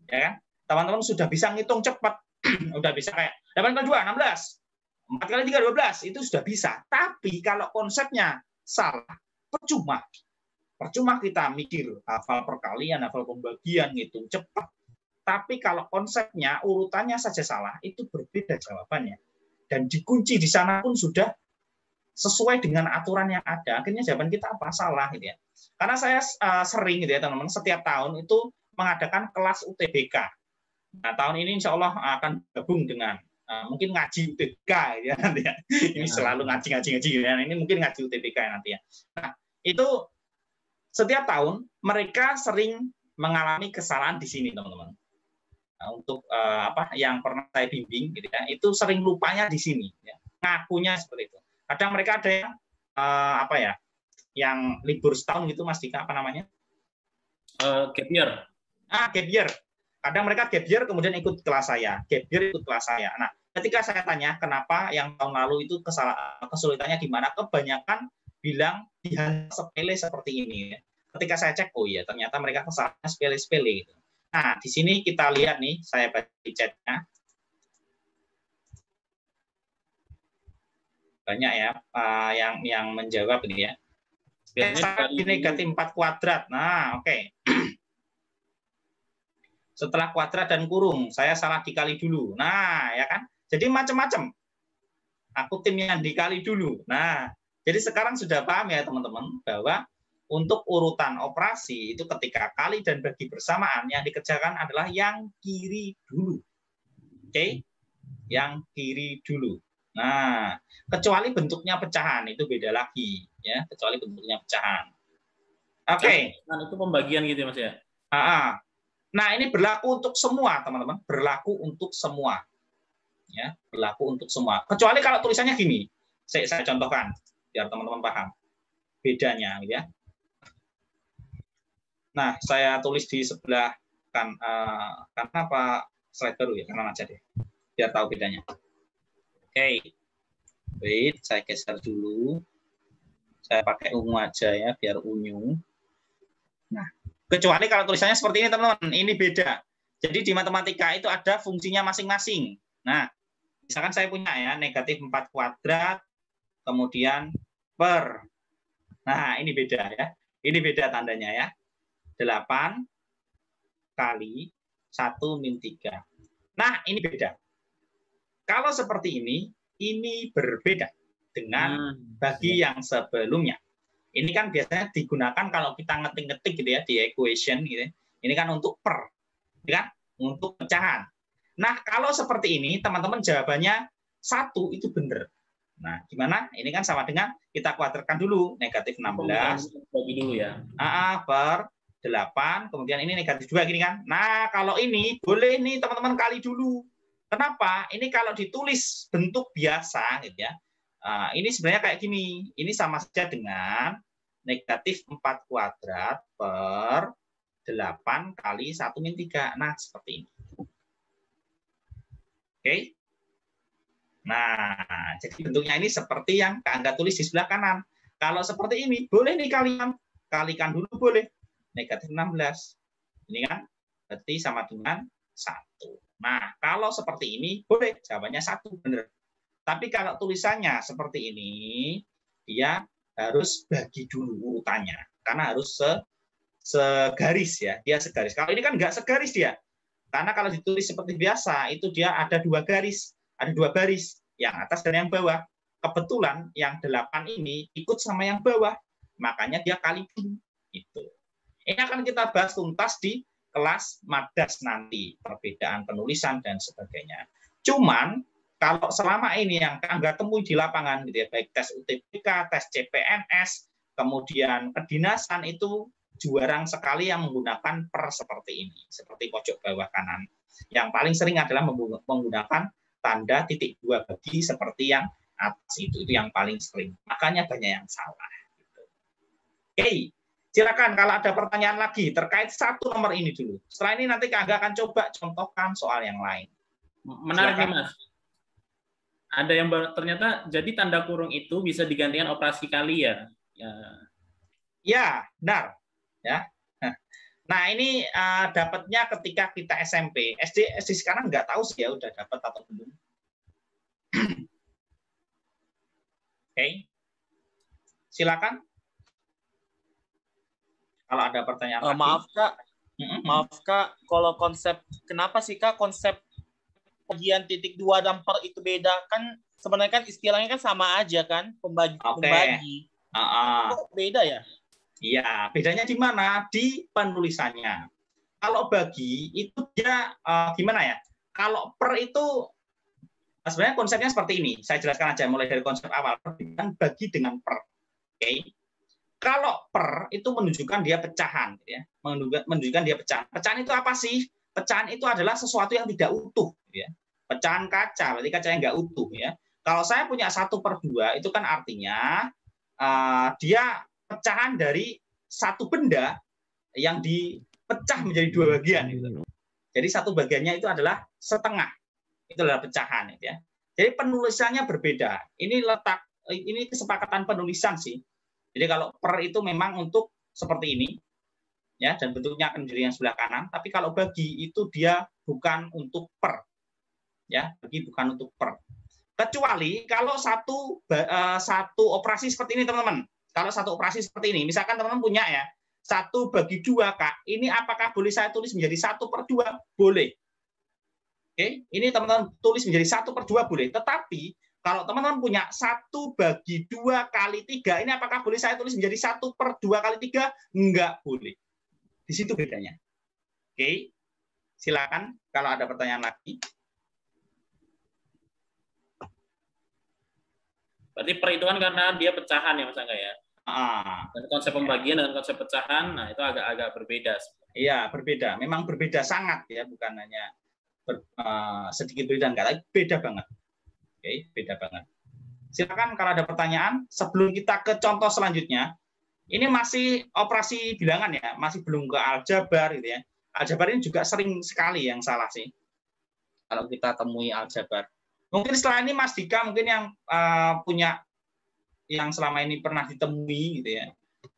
Ya kan? Teman-teman sudah bisa ngitung cepat, udah bisa kayak 8 kali 2 16, 4 kali 3 12, itu sudah bisa. Tapi kalau konsepnya salah, percuma kita mikir hafal perkalian, hafal pembagian, ngitung cepat. Tapi kalau konsepnya, urutannya saja salah, itu berbeda jawabannya. Dan dikunci di sana pun sudah sesuai dengan aturan yang ada. Akhirnya jawaban kita apa? Salah. Gitu ya. Karena saya sering gitu ya teman-teman, setiap tahun itu mengadakan kelas UTBK. Nah, tahun ini insya Allah akan gabung dengan mungkin ngaji UTBK. Ya, nanti ya. Ini selalu ngaji. Ya. Ini mungkin ngaji UTBK ya, nanti ya. Nah, itu setiap tahun mereka sering mengalami kesalahan di sini teman-teman. Untuk yang pernah saya bimbing gitu ya, itu sering lupanya di sini ya. Ngakunya seperti itu. Kadang mereka ada yang yang libur setahun gitu Mas Dika, apa namanya? Gap year. Gap year. Kadang mereka gap year kemudian ikut kelas saya. Gap year ikut kelas saya. Nah, ketika saya tanya kenapa yang tahun lalu itu kesulitannya di mana, kebanyakan bilang di hal sepele seperti ini ya. Ketika saya cek, oh iya ternyata mereka kesalahannya sepele-sepele gitu. Nah, di sini kita lihat nih, saya baca di chatnya. Banyak ya yang menjawab ini ya. Di negatif 4 kuadrat. Nah, oke. Setelah kuadrat dan kurung, saya salah dikali dulu. Nah, ya kan? Jadi macam-macam. Aku tim yang dikali dulu. Nah, jadi sekarang sudah paham ya teman-teman bahwa untuk urutan operasi itu ketika kali dan bagi bersamaan yang dikerjakan adalah yang kiri dulu. Oke? Yang kiri dulu. Nah, kecuali bentuknya pecahan itu beda lagi ya, kecuali bentuknya pecahan. Oke. Nah, itu pembagian gitu ya Mas ya. Nah, ini berlaku untuk semua, teman-teman. Berlaku untuk semua. Ya, berlaku untuk semua. Kecuali kalau tulisannya gini. Saya contohkan biar teman-teman paham bedanya ya. Nah, saya tulis di sebelah karena apa slide baru ya, kanan aja deh, biar tahu bedanya. Oke, wait, saya geser dulu. Saya pakai ungu aja ya, biar unyu. Nah, kecuali kalau tulisannya seperti ini teman-teman, ini beda. Jadi di matematika itu ada fungsinya masing-masing. Nah, misalkan saya punya ya negatif 4 kuadrat, kemudian per. Nah, ini beda ya. Ini beda tandanya ya. 8 kali 1 min 3. Nah, ini beda. Kalau seperti ini, ini berbeda dengan bagi yang sebelumnya. Ini kan biasanya digunakan kalau kita ngetik-ngetik gitu ya di equation gitu. Ini kan untuk per, ya kan? Untuk pecahan. Nah, kalau seperti ini teman-teman jawabannya 1 itu benar. Nah, gimana? Ini kan sama dengan kita kuadratkan dulu negatif 16 bagi dulu ya. Per 8, kemudian ini negatif 2 gini kan. Nah, kalau ini boleh nih teman-teman kali dulu. Kenapa? Ini kalau ditulis bentuk biasa gitu ya. Ini sebenarnya kayak gini. Ini sama saja dengan negatif 4 kuadrat per 8 kali 1 min 3. Nah, seperti ini. Oke. Nah, jadi bentuknya ini seperti yang Anda tulis di sebelah kanan. Kalau seperti ini, boleh nih kalian. Kalikan dulu boleh. Negatif 16. Ini kan berarti sama dengan 1. Nah, kalau seperti ini, boleh. Jawabannya 1, benar. Tapi kalau tulisannya seperti ini, dia harus bagi dulu urutannya. Karena harus segaris ya. Dia segaris. Kalau ini kan nggak segaris dia. Karena kalau ditulis seperti biasa, itu dia ada 2 garis. Ada 2 baris. Yang atas dan yang bawah. Kebetulan yang 8 ini ikut sama yang bawah. Makanya dia kali dulu. Itu. Ini akan kita bahas tuntas di kelas Madas nanti. Perbedaan penulisan dan sebagainya. Cuman, kalau selama ini yang Anda temui di lapangan, gitu ya, baik tes UTBK, tes CPNS, kemudian kedinasan itu jarang sekali yang menggunakan per seperti ini, seperti pojok bawah kanan. Yang paling sering adalah menggunakan tanda titik 2 bagi seperti yang atas itu yang paling sering. Makanya banyak yang salah. Gitu. Oke, silakan kalau ada pertanyaan lagi terkait 1 nomor ini dulu. Setelah ini nanti Anda akan coba contohkan soal yang lain. Menarik nih, Mas. Ada yang ternyata jadi tanda kurung itu bisa digantikan operasi kali ya? Ya, benar. Ya. Nah, ini dapatnya ketika kita SMP. SD sekarang nggak tahu sih ya udah dapat atau belum. Oke. Silakan. Kalau ada pertanyaan lagi. Maaf Kak, kalau konsep kenapa sih Kak konsep bagian titik 2 dan per itu beda? Kan sebenarnya kan istilahnya kan sama aja kan, pembagi. Kok beda ya? Iya, bedanya di mana? Di penulisannya. Kalau bagi itu dia gimana ya? Kalau per itu sebenarnya konsepnya seperti ini. Saya jelaskan aja mulai dari konsep awal. Perbedaan bagi dengan per. Oke. Kalau per itu menunjukkan dia pecahan, ya. Menunjukkan dia pecahan. Pecahan itu apa sih? Pecahan itu adalah sesuatu yang tidak utuh, ya. Pecahan kaca, berarti kacanya nggak utuh, ya. Kalau saya punya 1/2, itu kan artinya dia pecahan dari satu benda yang dipecah menjadi 2 bagian. Gitu. Jadi 1 bagiannya itu adalah setengah. Itu adalah pecahan. Ya. Jadi penulisannya berbeda. Ini kesepakatan penulisan sih. Jadi kalau per itu memang untuk seperti ini, ya, dan bentuknya akan menjadi yang sebelah kanan. Tapi kalau bagi itu dia bukan untuk per, ya, bagi bukan untuk per. Kecuali kalau satu operasi seperti ini teman-teman. Kalau satu operasi seperti ini, misalkan teman-teman punya ya 1/2 Kak, ini apakah boleh saya tulis menjadi 1/2? Boleh. Oke, ini teman-teman tulis menjadi 1/2 boleh. Tetapi kalau teman-teman punya 1/2 kali 3, ini apakah boleh saya tulis menjadi 1/2 kali 3? Enggak boleh. Di situ bedanya. Oke, silakan kalau ada pertanyaan lagi. Berarti perhitungan karena dia pecahan ya Mas Angga ya? Dan konsep pembagian dan konsep pecahan, nah itu agak berbeda. Iya, berbeda. Memang berbeda sangat ya, bukan hanya sedikit beda, enggak, tapi beda banget. Oke, beda banget. Silakan kalau ada pertanyaan. Sebelum kita ke contoh selanjutnya, ini masih operasi bilangan ya, masih belum ke aljabar gitu ya. Aljabar ini juga sering sekali yang salah sih. Kalau kita temui aljabar. Mungkin setelah ini Mas Dika mungkin yang punya yang selama ini pernah ditemui gitu ya.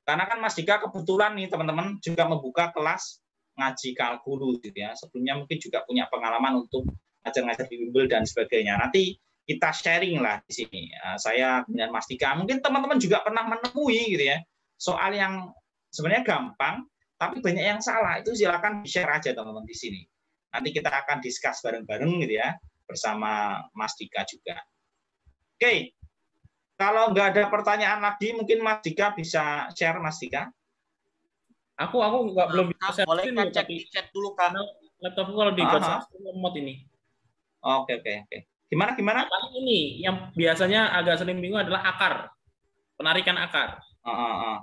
Karena kan Mas Dika kebetulan nih teman-teman juga membuka kelas ngaji kalkulus gitu ya. Sebelumnya mungkin juga punya pengalaman untuk ngajar-ngajar di bimbel dan sebagainya. Nanti kita sharing lah di sini. Saya dengan Mas Dika. Mungkin teman-teman juga pernah menemui gitu ya. Soal yang sebenarnya gampang, tapi banyak yang salah. Itu silakan di-share aja teman-teman di sini. Nanti kita akan discuss bareng-bareng gitu ya bersama Mas Dika juga. Oke. Kalau nggak ada pertanyaan lagi, mungkin Mas Dika bisa share, Mas Dika. Aku nggak belum bisa boleh screen Kak dulu, cek tapi di chat dulu Kak. laptopku kalau di lemot ini. Oke. Gimana? Paling ini yang biasanya agak sering bingung adalah akar, penarikan akar.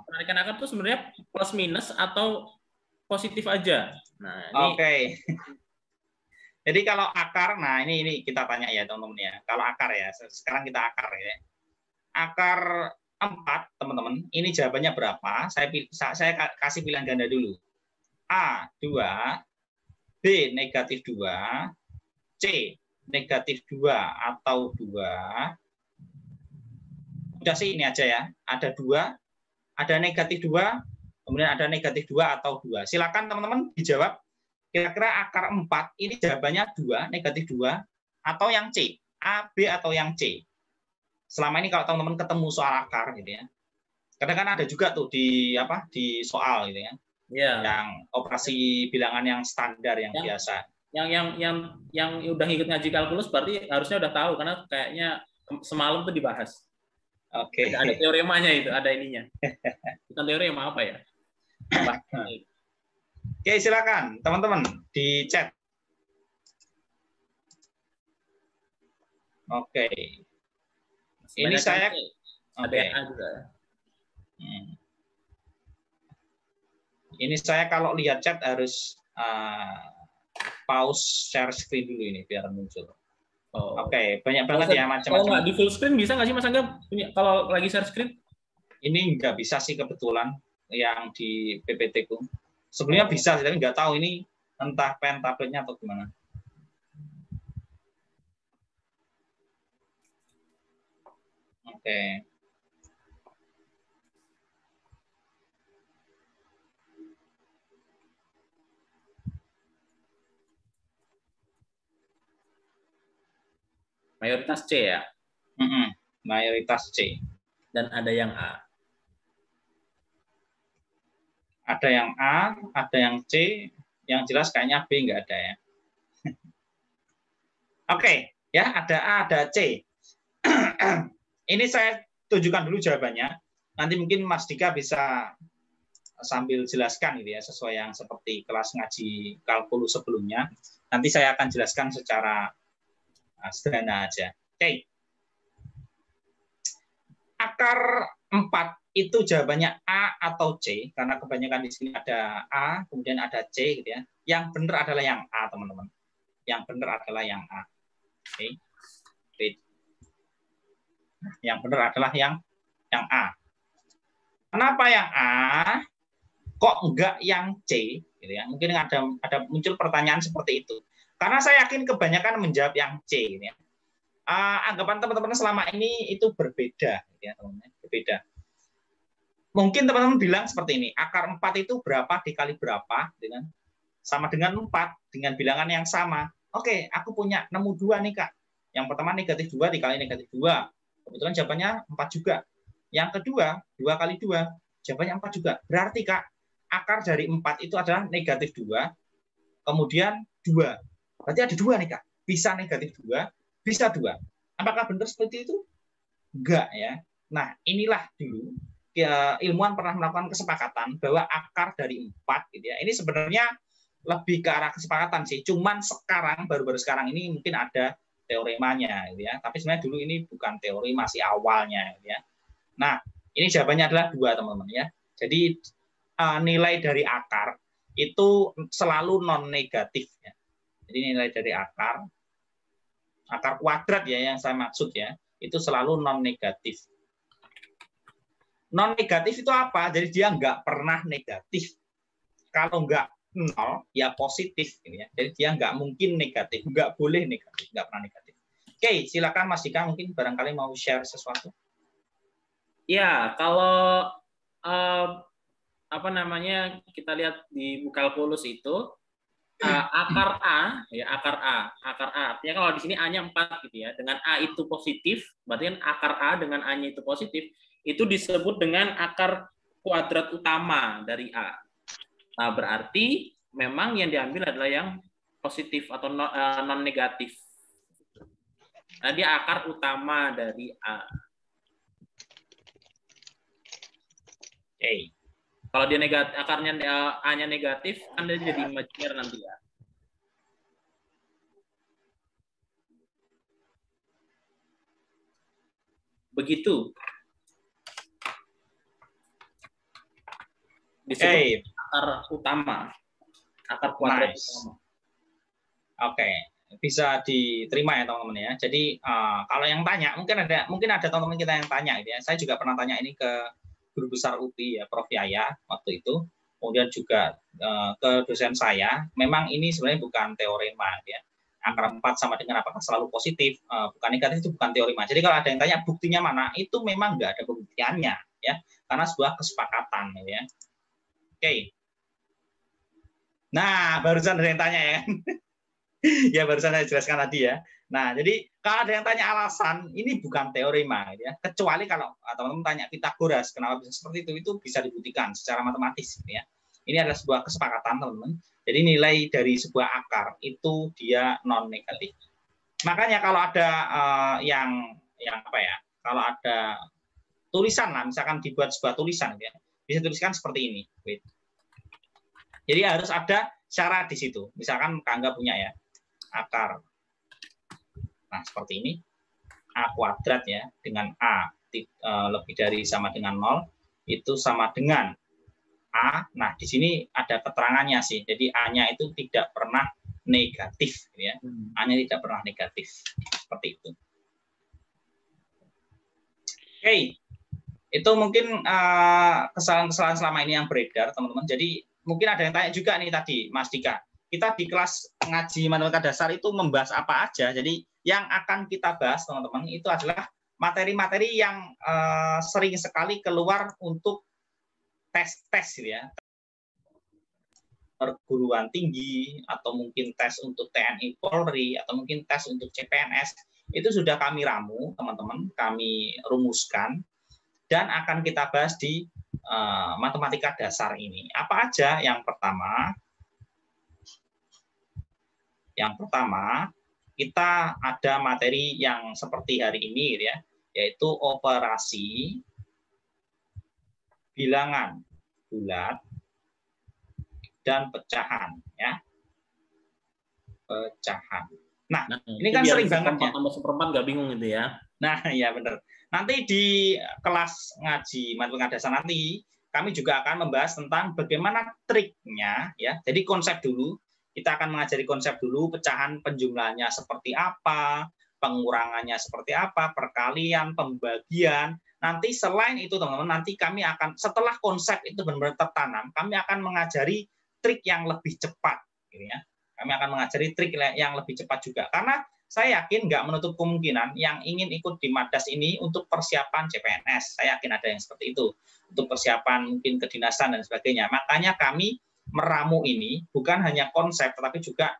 Penarikan akar itu sebenarnya plus minus atau positif aja. Nah, ini Oke. Jadi kalau akar, nah ini kita tanya ya teman-teman ya. Kalau akar ya, sekarang kita akar ya. Akar 4, teman-teman. Ini jawabannya berapa? Saya kasih pilihan ganda dulu. A, 2, B, negatif 2, C, negatif 2 atau 2. Udah sih ini aja ya. Ada 2, ada negatif 2, kemudian ada negatif 2 atau 2. Silakan teman-teman dijawab. Kira-kira akar 4 ini jawabannya 2, negatif 2, atau yang C, A, B, atau yang C. Selama ini kalau teman-teman ketemu soal akar gitu ya. Kadang kan ada juga tuh di soal gitu ya. Ya. Yang operasi bilangan yang standar yang biasa. Yang udah ngikut ngaji kalkulus berarti harusnya udah tahu karena kayaknya semalam tuh dibahas. Oke. Ada teoremanya itu, ada ininya. Bukan teorema apa ya? Oke, silakan teman-teman di chat. Oke. Ini saya ada yang A juga. Ini saya kalau lihat chat harus pause share screen dulu ini biar muncul. Oke, banyak banget ya macam-macam. Kalau nggak di full screen bisa nggak sih Mas Angga? Kalau lagi share screen? Ini nggak bisa sih kebetulan yang di PPT ku. Sebenarnya bisa sih, tapi nggak tahu ini entah pen tabletnya atau gimana. Oke. Mayoritas C ya? Mayoritas C. Dan ada yang A. Ada yang A, ada yang C, yang jelas kayaknya B nggak ada ya. Oke, ya ada A, ada C. Ini saya tunjukkan dulu jawabannya. Nanti mungkin Mas Dika bisa sambil jelaskan gitu ya, sesuai yang seperti kelas ngaji kalkulus sebelumnya. Nanti saya akan jelaskan secara sederhana aja. Oke. Akar 4 itu jawabannya A atau C, karena kebanyakan di sini ada A, kemudian ada C gitu ya. Yang benar adalah yang A, teman-teman. Yang benar adalah yang A. Oke. Yang benar adalah yang A. Kenapa yang A? Kok enggak yang C? Gitu ya. Mungkin ada muncul pertanyaan seperti itu. Karena saya yakin kebanyakan menjawab yang C. Gitu ya. Anggapan teman-teman selama ini itu berbeda, ya teman-teman. Berbeda. Mungkin teman-teman bilang seperti ini, akar 4 itu berapa dikali berapa dengan sama dengan 4 dengan bilangan yang sama. Oke, aku punya nemu 2 nih Kak. Yang pertama negatif 2 dikali negatif 2. Kebetulan jawabannya 4 juga. Yang kedua, 2 kali 2, jawabannya 4 juga. Berarti Kak, akar dari 4 itu adalah negatif 2, kemudian 2. Berarti ada 2 nih Kak. Bisa negatif 2, bisa 2. Apakah benar seperti itu? Enggak ya. Nah, inilah dulu ilmuwan pernah melakukan kesepakatan bahwa akar dari 4 gitu ya. Ini sebenarnya lebih ke arah kesepakatan sih. Cuman sekarang baru-baru sekarang ini mungkin ada teoremanya gitu ya. Tapi sebenarnya dulu ini bukan teori, masih awalnya gitu ya. Nah, ini jawabannya adalah 2 teman-teman ya. Jadi nilai dari akar itu selalu non negatif ya. Jadi nilai dari akar kuadrat ya yang saya maksud ya, itu selalu non negatif. Non negatif itu apa? Jadi dia nggak pernah negatif. Kalau nggak 0, ya positif. Gitu ya. Jadi dia nggak mungkin negatif, nggak boleh negatif, nggak pernah negatif. Oke, silakan Mas Dika, mungkin barangkali mau share sesuatu. Ya, kalau kita lihat di kalkulus itu akar A, ya akar A. Artinya kalau di sini A-nya 4 gitu ya. Dengan A itu positif, berarti kan akar A dengan A-nya itu positif. Itu disebut dengan akar kuadrat utama dari A. Nah, berarti memang yang diambil adalah yang positif atau non negatif. Nah, dia akar utama dari A. Oke. Kalau dia negatif, akarnya A-nya negatif, kan dia jadi imajiner nanti ya. Begitu. Disebut akar utama. Akar kuadrat utama. Oke. Bisa diterima ya teman-teman ya. Jadi kalau yang tanya, mungkin ada teman-teman kita yang tanya gitu ya. Saya juga pernah tanya ini ke Guru Besar UPI ya, Prof Yaya waktu itu. Kemudian juga ke dosen saya. Memang ini sebenarnya bukan teorema ya. Akar 4 sama dengan apakah selalu positif, bukan negatif, itu bukan teorema. Jadi kalau ada yang tanya buktinya mana, itu memang nggak ada pembuktiannya ya, karena sebuah kesepakatan ya. Oke. Nah, barusan ada yang tanya ya. Ya barusan saya jelaskan tadi ya. Nah, jadi kalau ada yang tanya alasan, ini bukan teorema ya. Kecuali kalau teman-teman tanya Pitagoras kenapa bisa seperti itu bisa dibuktikan secara matematis ya. Ini adalah sebuah kesepakatan teman-teman. Jadi nilai dari sebuah akar itu dia non negatif. Makanya kalau ada yang apa ya? Kalau ada tulisan lah, misalkan dibuat sebuah tulisan ya, bisa tuliskan seperti ini. Jadi harus ada syarat di situ. Misalkan Kak punya ya akar. Nah, seperti ini. A kuadrat ya, dengan A lebih dari sama dengan 0, itu sama dengan A. Nah, di sini ada keterangannya sih. Jadi A-nya itu tidak pernah negatif ya. A-nya tidak pernah negatif. Seperti itu. Oke. Itu mungkin kesalahan-kesalahan selama ini yang beredar, teman-teman. Jadi mungkin ada yang tanya juga nih tadi, Mas Dika. Kita di kelas ngaji matematika dasar itu membahas apa aja. Jadi yang akan kita bahas, teman-teman, itu adalah materi-materi yang sering sekali keluar untuk tes-tes ya. Perguruan tinggi, atau mungkin tes untuk TNI Polri, atau mungkin tes untuk CPNS. Itu sudah kami ramu, teman-teman. Kami rumuskan. Dan akan kita bahas di matematika dasar ini. Apa aja? Yang pertama, kita ada materi yang seperti hari ini ya, yaitu operasi bilangan bulat dan pecahan ya. Pecahan. Nah, ini kan sering banget ya. Tambah seperempat nggak bingung gitu ya. Nah, ya benar. Nanti di kelas ngaji matematika dasar nanti kami juga akan membahas tentang bagaimana triknya ya. Jadi konsep dulu, kita akan mengajari konsep dulu, pecahan penjumlahannya seperti apa, pengurangannya seperti apa, perkalian, pembagian. Nanti selain itu teman-teman, nanti kami akan setelah konsep itu benar-benar tertanam, kami akan mengajari trik yang lebih cepat gitu ya. Kami akan mengajari trik yang lebih cepat juga karena saya yakin nggak menutup kemungkinan yang ingin ikut di Madas ini untuk persiapan CPNS. Saya yakin ada yang seperti itu. Untuk persiapan mungkin kedinasan dan sebagainya. Makanya kami meramu ini bukan hanya konsep, tetapi juga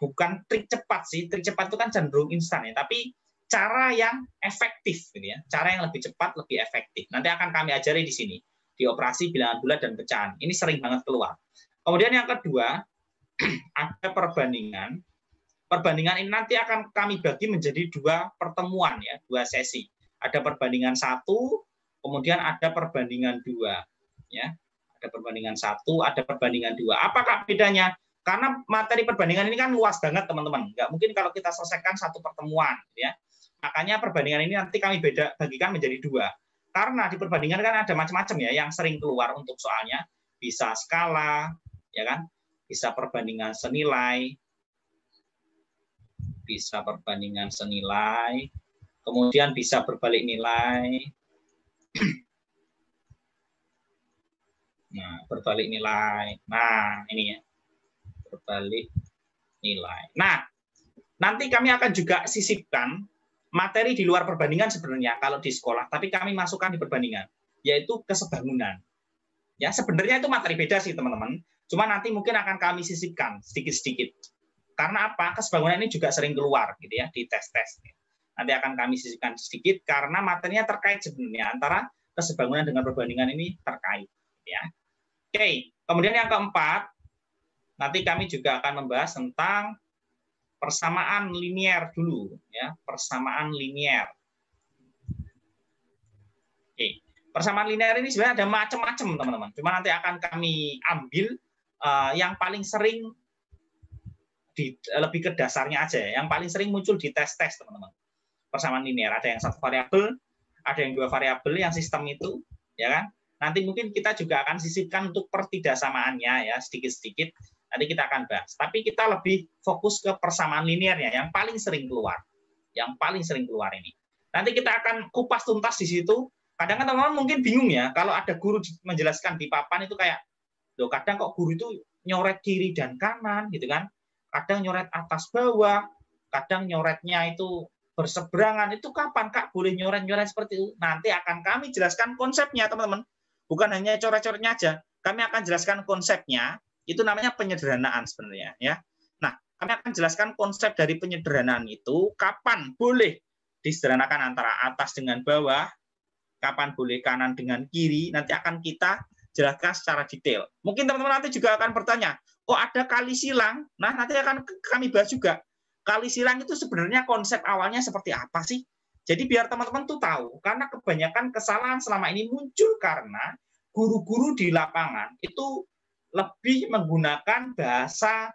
bukan trik cepat sih. Trik cepat itu kan cenderung instan ya. Tapi cara yang efektif, gitu ya. Cara yang lebih cepat, lebih efektif. Nanti akan kami ajari di sini. Di operasi bilangan bulat dan pecahan. Ini sering banget keluar. Kemudian yang kedua, ada perbandingan. Perbandingan ini nanti akan kami bagi menjadi 2 pertemuan ya, 2 sesi. Ada perbandingan 1, kemudian ada perbandingan 2 ya. Ada perbandingan 1, ada perbandingan 2. Apakah bedanya? Karena materi perbandingan ini kan luas banget, teman-teman. Nggak mungkin kalau kita selesaikan 1 pertemuan ya. Makanya perbandingan ini nanti kami bagikan menjadi 2. Karena di perbandingan kan ada macam-macam ya yang sering keluar untuk soalnya. Bisa skala ya kan? Bisa perbandingan senilai, bisa perbandingan senilai, kemudian bisa berbalik nilai. Nah, berbalik nilai. Nah, ini ya. Berbalik nilai. Nah, nanti kami akan juga sisipkan materi di luar perbandingan sebenarnya kalau di sekolah, tapi kami masukkan di perbandingan, yaitu kesebangunan. Ya, sebenarnya itu materi beda sih, teman-teman. Cuma nanti mungkin akan kami sisipkan sedikit-sedikit. Karena apa? Kesebangunan ini juga sering keluar gitu ya di tes-tes. Nanti akan kami sisipkan sedikit karena materinya terkait sebenarnya antara kesebangunan dengan perbandingan ini terkait ya. Oke, kemudian yang keempat, nanti kami juga akan membahas tentang persamaan linier dulu ya, persamaan linier. Oke. Persamaan linier ini sebenarnya ada macam-macam teman-teman. Cuma nanti akan kami ambil yang paling sering lebih ke dasarnya aja ya. Yang paling sering muncul di tes-tes teman-teman. Persamaan linier ada yang satu variabel, ada yang dua variabel yang sistem itu, ya kan? Nanti mungkin kita juga akan sisipkan untuk pertidakssamaannya ya sedikit-sedikit. Nanti kita akan bahas. Tapi kita lebih fokus ke persamaan liniernya yang paling sering keluar. Yang paling sering keluar ini. Nanti kita akan kupas tuntas di situ. Kadang kan teman-teman mungkin bingung ya, kalau ada guru menjelaskan di papan itu kayak, loh kadang kok guru itu nyoret kiri dan kanan gitu kan. Kadang nyoret atas bawah, kadang nyoretnya itu berseberangan. Itu kapan Kak boleh nyoret-nyoret seperti itu? Nanti akan kami jelaskan konsepnya teman-teman. Bukan hanya coret-coretnya aja. Kami akan jelaskan konsepnya. Itu namanya penyederhanaan sebenarnya ya. Nah, kami akan jelaskan konsep dari penyederhanaan itu kapan boleh disederhanakan antara atas dengan bawah, kapan boleh kanan dengan kiri, nanti akan kita jelaskan secara detail. Mungkin teman-teman nanti juga akan bertanya, kok ada kali silang? Nah, nanti akan kami bahas juga. Kali silang itu sebenarnya konsep awalnya seperti apa sih? Jadi biar teman-teman tuh tahu, karena kebanyakan kesalahan selama ini muncul karena guru-guru di lapangan itu lebih menggunakan bahasa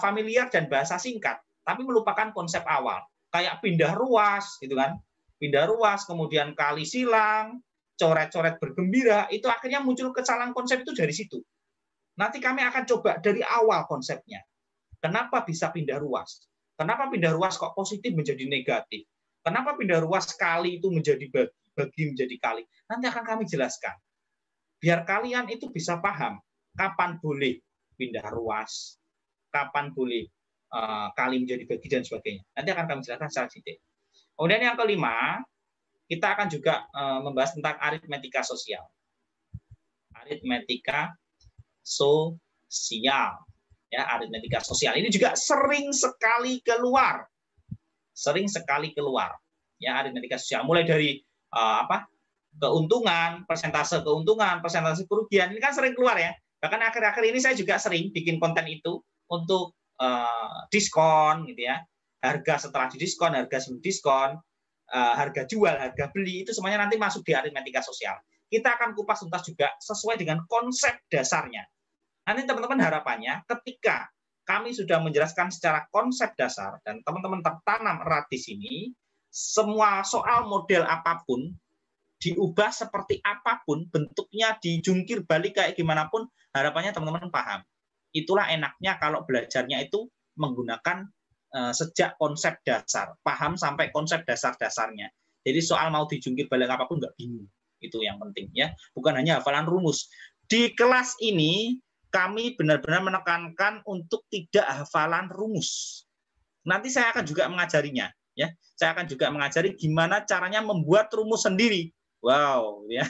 familiar dan bahasa singkat, tapi melupakan konsep awal. Kayak pindah ruas, gitu kan? Pindah ruas, kemudian kali silang, coret-coret bergembira, itu akhirnya muncul kesalahan konsep itu dari situ. Nanti kami akan coba dari awal konsepnya. Kenapa bisa pindah ruas? Kenapa pindah ruas kok positif menjadi negatif? Kenapa pindah ruas kali itu menjadi bagi menjadi kali? Nanti akan kami jelaskan. Biar kalian itu bisa paham kapan boleh pindah ruas, kapan boleh kali menjadi bagi dan sebagainya. Nanti akan kami jelaskan secara detail. Kemudian yang kelima, kita akan juga membahas tentang aritmetika sosial. Aritmetika sosial. Ya, aritmetika sosial ini juga sering sekali keluar. Sering sekali keluar. Ya, aritmetika sosial mulai dari keuntungan, persentase kerugian, ini kan sering keluar ya. Bahkan akhir-akhir ini saya juga sering bikin konten itu untuk diskon gitu ya. Harga setelah didiskon, harga sebelum diskon, harga jual, harga beli, itu semuanya nanti masuk di aritmetika sosial. Kita akan kupas tuntas juga sesuai dengan konsep dasarnya. Nanti teman-teman harapannya ketika kami sudah menjelaskan secara konsep dasar dan teman-teman tertanam erat di sini, semua soal model apapun, diubah seperti apapun, bentuknya dijungkir balik kayak gimana pun, harapannya teman-teman paham. Itulah enaknya kalau belajarnya itu menggunakan sejak konsep dasar, paham sampai konsep dasar-dasarnya. Jadi soal mau dijungkir balik apapun nggak bingung. Itu yang penting ya, bukan hanya hafalan rumus. Di kelas ini kami benar-benar menekankan untuk tidak hafalan rumus. Nanti saya akan juga mengajarinya ya. Saya akan juga mengajari gimana caranya membuat rumus sendiri. Wow, ya.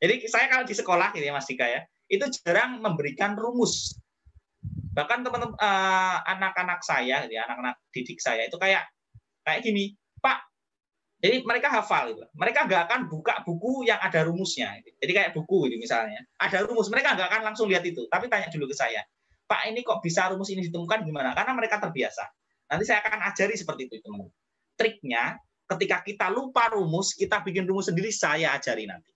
Jadi saya kalau di sekolah gitu ya Mas Dika ya, itu jarang memberikan rumus. Bahkan teman-teman anak-anak saya, ya, anak-anak didik saya itu kayak gini, Pak. Jadi mereka hafal gitu. Mereka nggak akan buka buku yang ada rumusnya. Jadi kayak buku gitu misalnya, ada rumus, mereka nggak akan langsung lihat itu, tapi tanya dulu ke saya, Pak ini kok bisa rumus ini ditemukan gimana? Karena mereka terbiasa. Nanti saya akan ajari seperti itu teman-teman. Triknya ketika kita lupa rumus, kita bikin rumus sendiri, saya ajari nanti.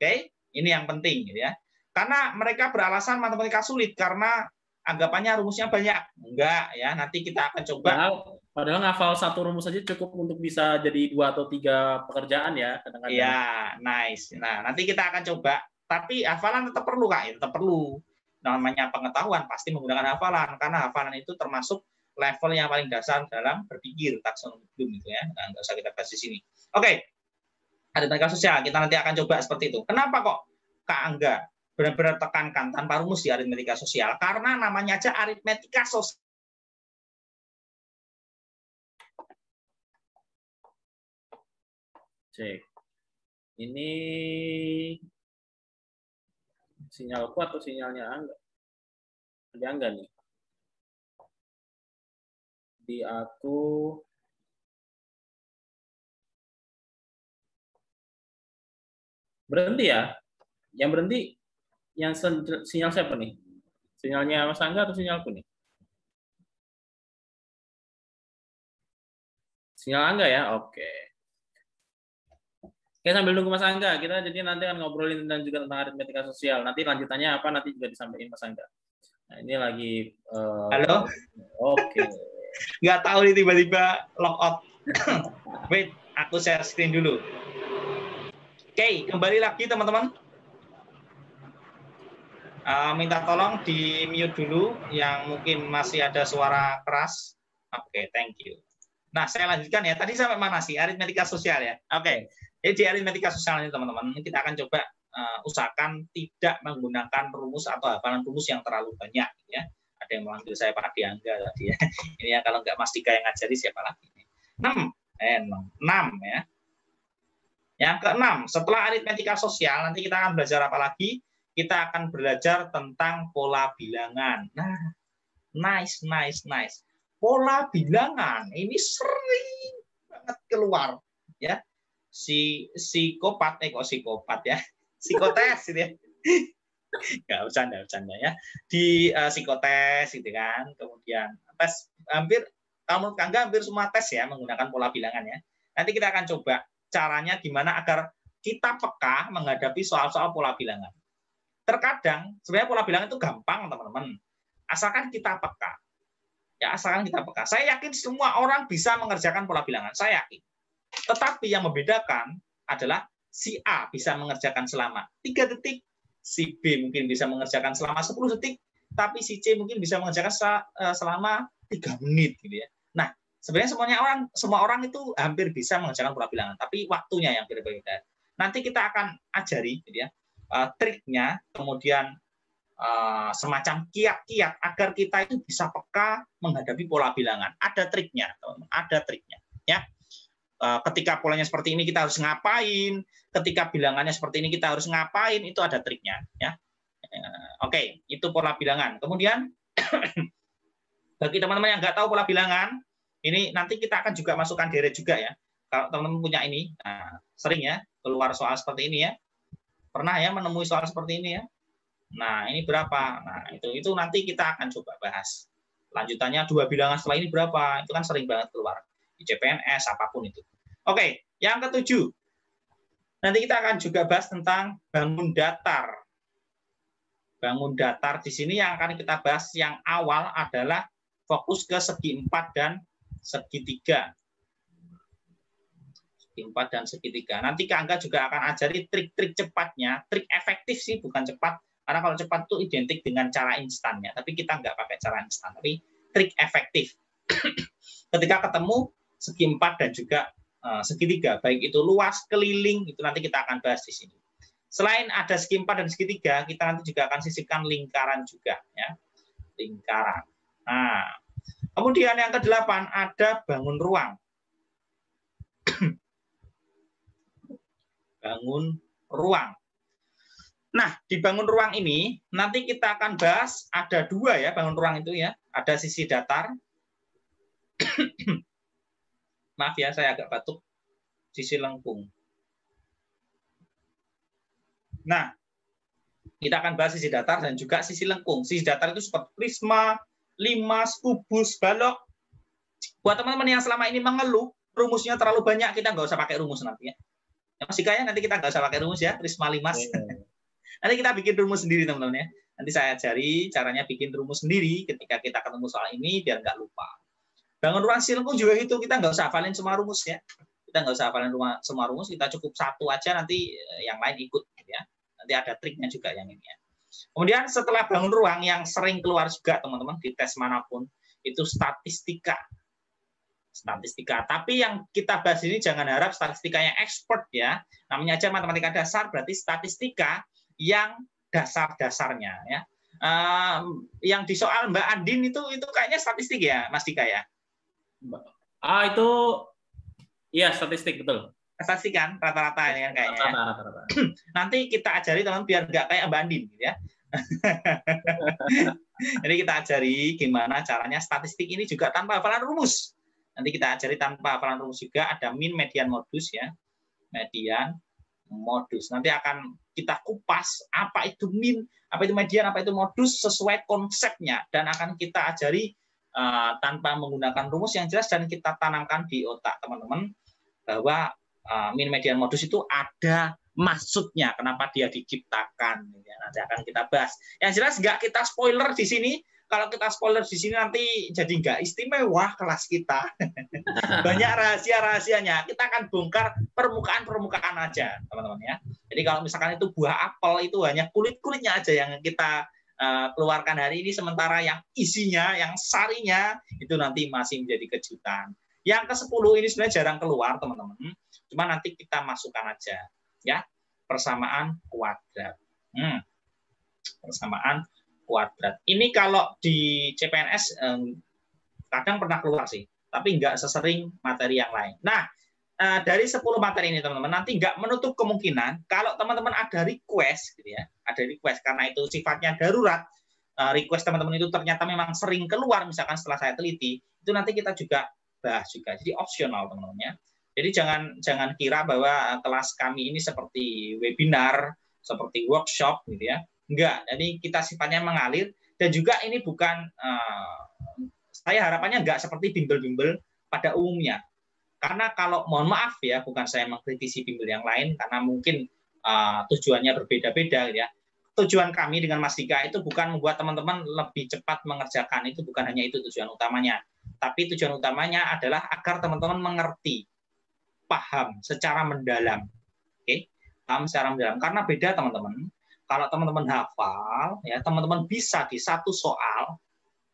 Oke, ini yang penting gitu ya. Karena mereka beralasan matematika sulit karena anggapannya rumusnya banyak. Enggak ya, nanti kita akan coba. Padahal ngafal satu rumus saja cukup untuk bisa jadi 2 atau 3 pekerjaan ya kadang-kadang. Iya, nice. Nah, nanti kita akan coba. Tapi hafalan tetap perlu Kak, ya, tetap perlu. Namanya pengetahuan pasti menggunakan hafalan karena hafalan itu termasuk level yang paling dasar dalam berpikir, taksonomi Bloom gitu ya. Nah, nggak usah kita bahas di sini. Oke. Aritmetika sosial kita nanti akan coba seperti itu. Kenapa kok Kak Angga benar-benar tekankan tanpa rumus di aritmetika sosial? Karena namanya aja aritmetika sosial. Cek. Ini sinyalku atau sinyalnya Angga? Ada Angga nih. Di aku berhenti ya. Yang berhenti yang sinyal siapa nih? Sinyalnya Mas Angga atau sinyalku nih? Sinyal Angga ya, oke. Oke, sambil nunggu Mas Angga, kita jadi nanti akan ngobrolin juga tentang aritmetika sosial. Nanti lanjutannya apa nanti juga disampaikan Mas Angga. Nah, ini lagi Halo. Oke. Nggak tahu nih tiba-tiba log out. Wait, aku share screen dulu. Oke, kembali lagi teman-teman. Minta tolong di mute dulu yang mungkin masih ada suara keras. Oke, thank you. Nah, saya lanjutkan ya. Tadi sampai mana sih? Aritmetika sosial ya. Oke. Jadi di aritmetika sosial ini teman-teman, kita akan coba usahakan tidak menggunakan rumus atau hafalan rumus yang terlalu banyak ya. Ada yang memanggil saya Pak Diangga tadi ya. Ini ya kalau nggak Mas Dika yang ngajari siapa lagi? 6 ya. Yang keenam, setelah aritmetika sosial nanti kita akan belajar apa lagi? Kita akan belajar tentang pola bilangan. Nah, nice. Pola bilangan ini sering banget keluar ya. Psikopat ya. Psikotes gitu ya. Nggak bercanda ya. Di psikotes gitu kan. Kemudian tes menurut Angga hampir semua tes ya menggunakan pola bilangan ya. Nanti kita akan coba caranya gimana agar kita peka menghadapi soal-soal pola bilangan. Terkadang sebenarnya pola bilangan itu gampang teman-teman. Asalkan kita peka. Ya, asalkan kita peka. Saya yakin semua orang bisa mengerjakan pola bilangan. Saya yakin. Tetapi yang membedakan adalah si A bisa mengerjakan selama 3 detik, si B mungkin bisa mengerjakan selama 10 detik, tapi si C mungkin bisa mengerjakan selama 3 menit gitu ya. Nah, sebenarnya semua orang itu hampir bisa mengerjakan pola bilangan, tapi waktunya yang berbeda. Nanti kita akan ajari gitu ya, triknya, kemudian semacam kiat-kiat agar kita itu bisa peka menghadapi pola bilangan. Ada triknya, teman-teman. Ada triknya ya. Ketika polanya seperti ini kita harus ngapain, ketika bilangannya seperti ini kita harus ngapain, itu ada triknya ya. Oke, itu pola bilangan. Kemudian bagi teman-teman yang nggak tahu pola bilangan, ini nanti kita akan juga masukkan deret juga ya. Kalau teman-teman punya ini, nah, sering ya keluar soal seperti ini ya. Pernah ya menemui soal seperti ini ya. Nah, ini berapa? Nah, itu nanti kita akan coba bahas. Lanjutannya 2 bilangan setelah ini berapa? Itu kan sering banget keluar. Di CPNS, apapun itu. Oke, yang ke-7. Nanti kita akan juga bahas tentang bangun datar. Bangun datar di sini yang akan kita bahas yang awal adalah fokus ke segi 4 dan segitiga. Segi 4 dan segitiga. Nanti Kak Angga juga akan ajari trik-trik cepatnya, trik efektif sih, bukan cepat. Karena kalau cepat itu identik dengan cara instannya, tapi kita nggak pakai cara instan, tapi trik efektif. Ketika ketemu segi 4 dan juga segitiga, baik itu luas, keliling, itu nanti kita akan bahas di sini. Selain ada segi 4 dan segitiga, kita nanti juga akan sisipkan lingkaran juga, ya, lingkaran. Nah, kemudian yang ke-8 ada bangun ruang. Bangun ruang. Nah, di bangun ruang ini nanti kita akan bahas ada 2 ya bangun ruang itu ya. Ada sisi datar. Maaf ya, saya agak batuk. Sisi lengkung. Nah, kita akan bahas sisi datar dan juga sisi lengkung. Sisi datar itu seperti prisma, limas, kubus, balok. Buat teman-teman yang selama ini mengeluh, rumusnya terlalu banyak, kita nggak usah pakai rumus nanti ya. Masih kaya nanti kita nggak usah pakai rumus ya, prisma, limas. Nanti kita bikin rumus sendiri teman-teman ya. Nanti saya ajari caranya bikin rumus sendiri ketika kita ketemu soal ini biar nggak lupa. Bangun ruang silengkung juga itu, kita nggak usah hafalin semua rumus ya. Kita nggak usah hafalin semua rumus, kita cukup 1 aja, nanti yang lain ikut ya. Nanti ada triknya juga yang ini ya. Kemudian setelah bangun ruang yang sering keluar juga teman-teman di tes manapun, itu statistika. Statistika. Tapi yang kita bahas ini jangan harap statistikanya expert ya. Namanya aja matematika dasar, berarti statistika yang dasar-dasarnya ya. Yang di soal Mbak Andin itu kayaknya statistik ya, Mas Dika ya? Itu iya statistik betul. Statistik kan rata-rata ya kayaknya. Rata-rata. Nanti kita ajari teman biar nggak kayak Mbak Andin gitu ya. Jadi kita ajari gimana caranya statistik ini juga tanpa hafalan rumus. Nanti kita ajari tanpa hafalan rumus juga, ada min, median, modus ya. Median, modus. Nanti akan kita kupas apa itu min, apa itu median, apa itu modus sesuai konsepnya, dan akan kita ajari tanpa menggunakan rumus yang jelas dan kita tanamkan di otak teman-teman bahwa min median modus itu ada maksudnya, kenapa dia diciptakan. Nanti akan kita bahas. Yang jelas nggak kita spoiler di sini. Kalau kita spoiler di sini nanti jadi nggak istimewa kelas kita. Banyak rahasia-rahasianya. Kita akan bongkar permukaan-permukaan aja, teman-teman ya. Jadi kalau misalkan itu buah apel itu hanya kulit-kulitnya aja yang kita keluarkan hari ini, sementara yang isinya, yang sarinya itu nanti masih menjadi kejutan. Yang ke-10 ini sebenarnya jarang keluar, teman-teman. Cuma nanti kita masukkan aja, ya. Persamaan kuadrat. Persamaan kuadrat. Ini kalau di CPNS kadang pernah keluar sih, tapi nggak sesering materi yang lain. Nah, dari 10 materi ini teman-teman, nanti nggak menutup kemungkinan kalau teman-teman ada request, gitu ya, ada request karena itu sifatnya darurat, request teman-teman itu ternyata memang sering keluar, misalkan setelah saya teliti, itu nanti kita juga bahas juga. Jadi opsional teman-teman ya. Jadi jangan kira bahwa kelas kami ini seperti webinar, seperti workshop, gitu ya. Enggak, jadi kita sifatnya mengalir dan juga ini bukan saya harapannya enggak seperti bimbel-bimbel pada umumnya. Karena kalau mohon maaf ya, bukan saya mengkritisi bimbel yang lain karena mungkin tujuannya berbeda-beda ya. Tujuan kami dengan Mas Dika itu bukan membuat teman-teman lebih cepat mengerjakan, itu bukan hanya itu tujuan utamanya. Tapi tujuan utamanya adalah agar teman-teman mengerti, paham secara mendalam. Oke? Paham secara mendalam karena beda teman-teman. Kalau teman-teman hafal, ya teman-teman bisa di satu soal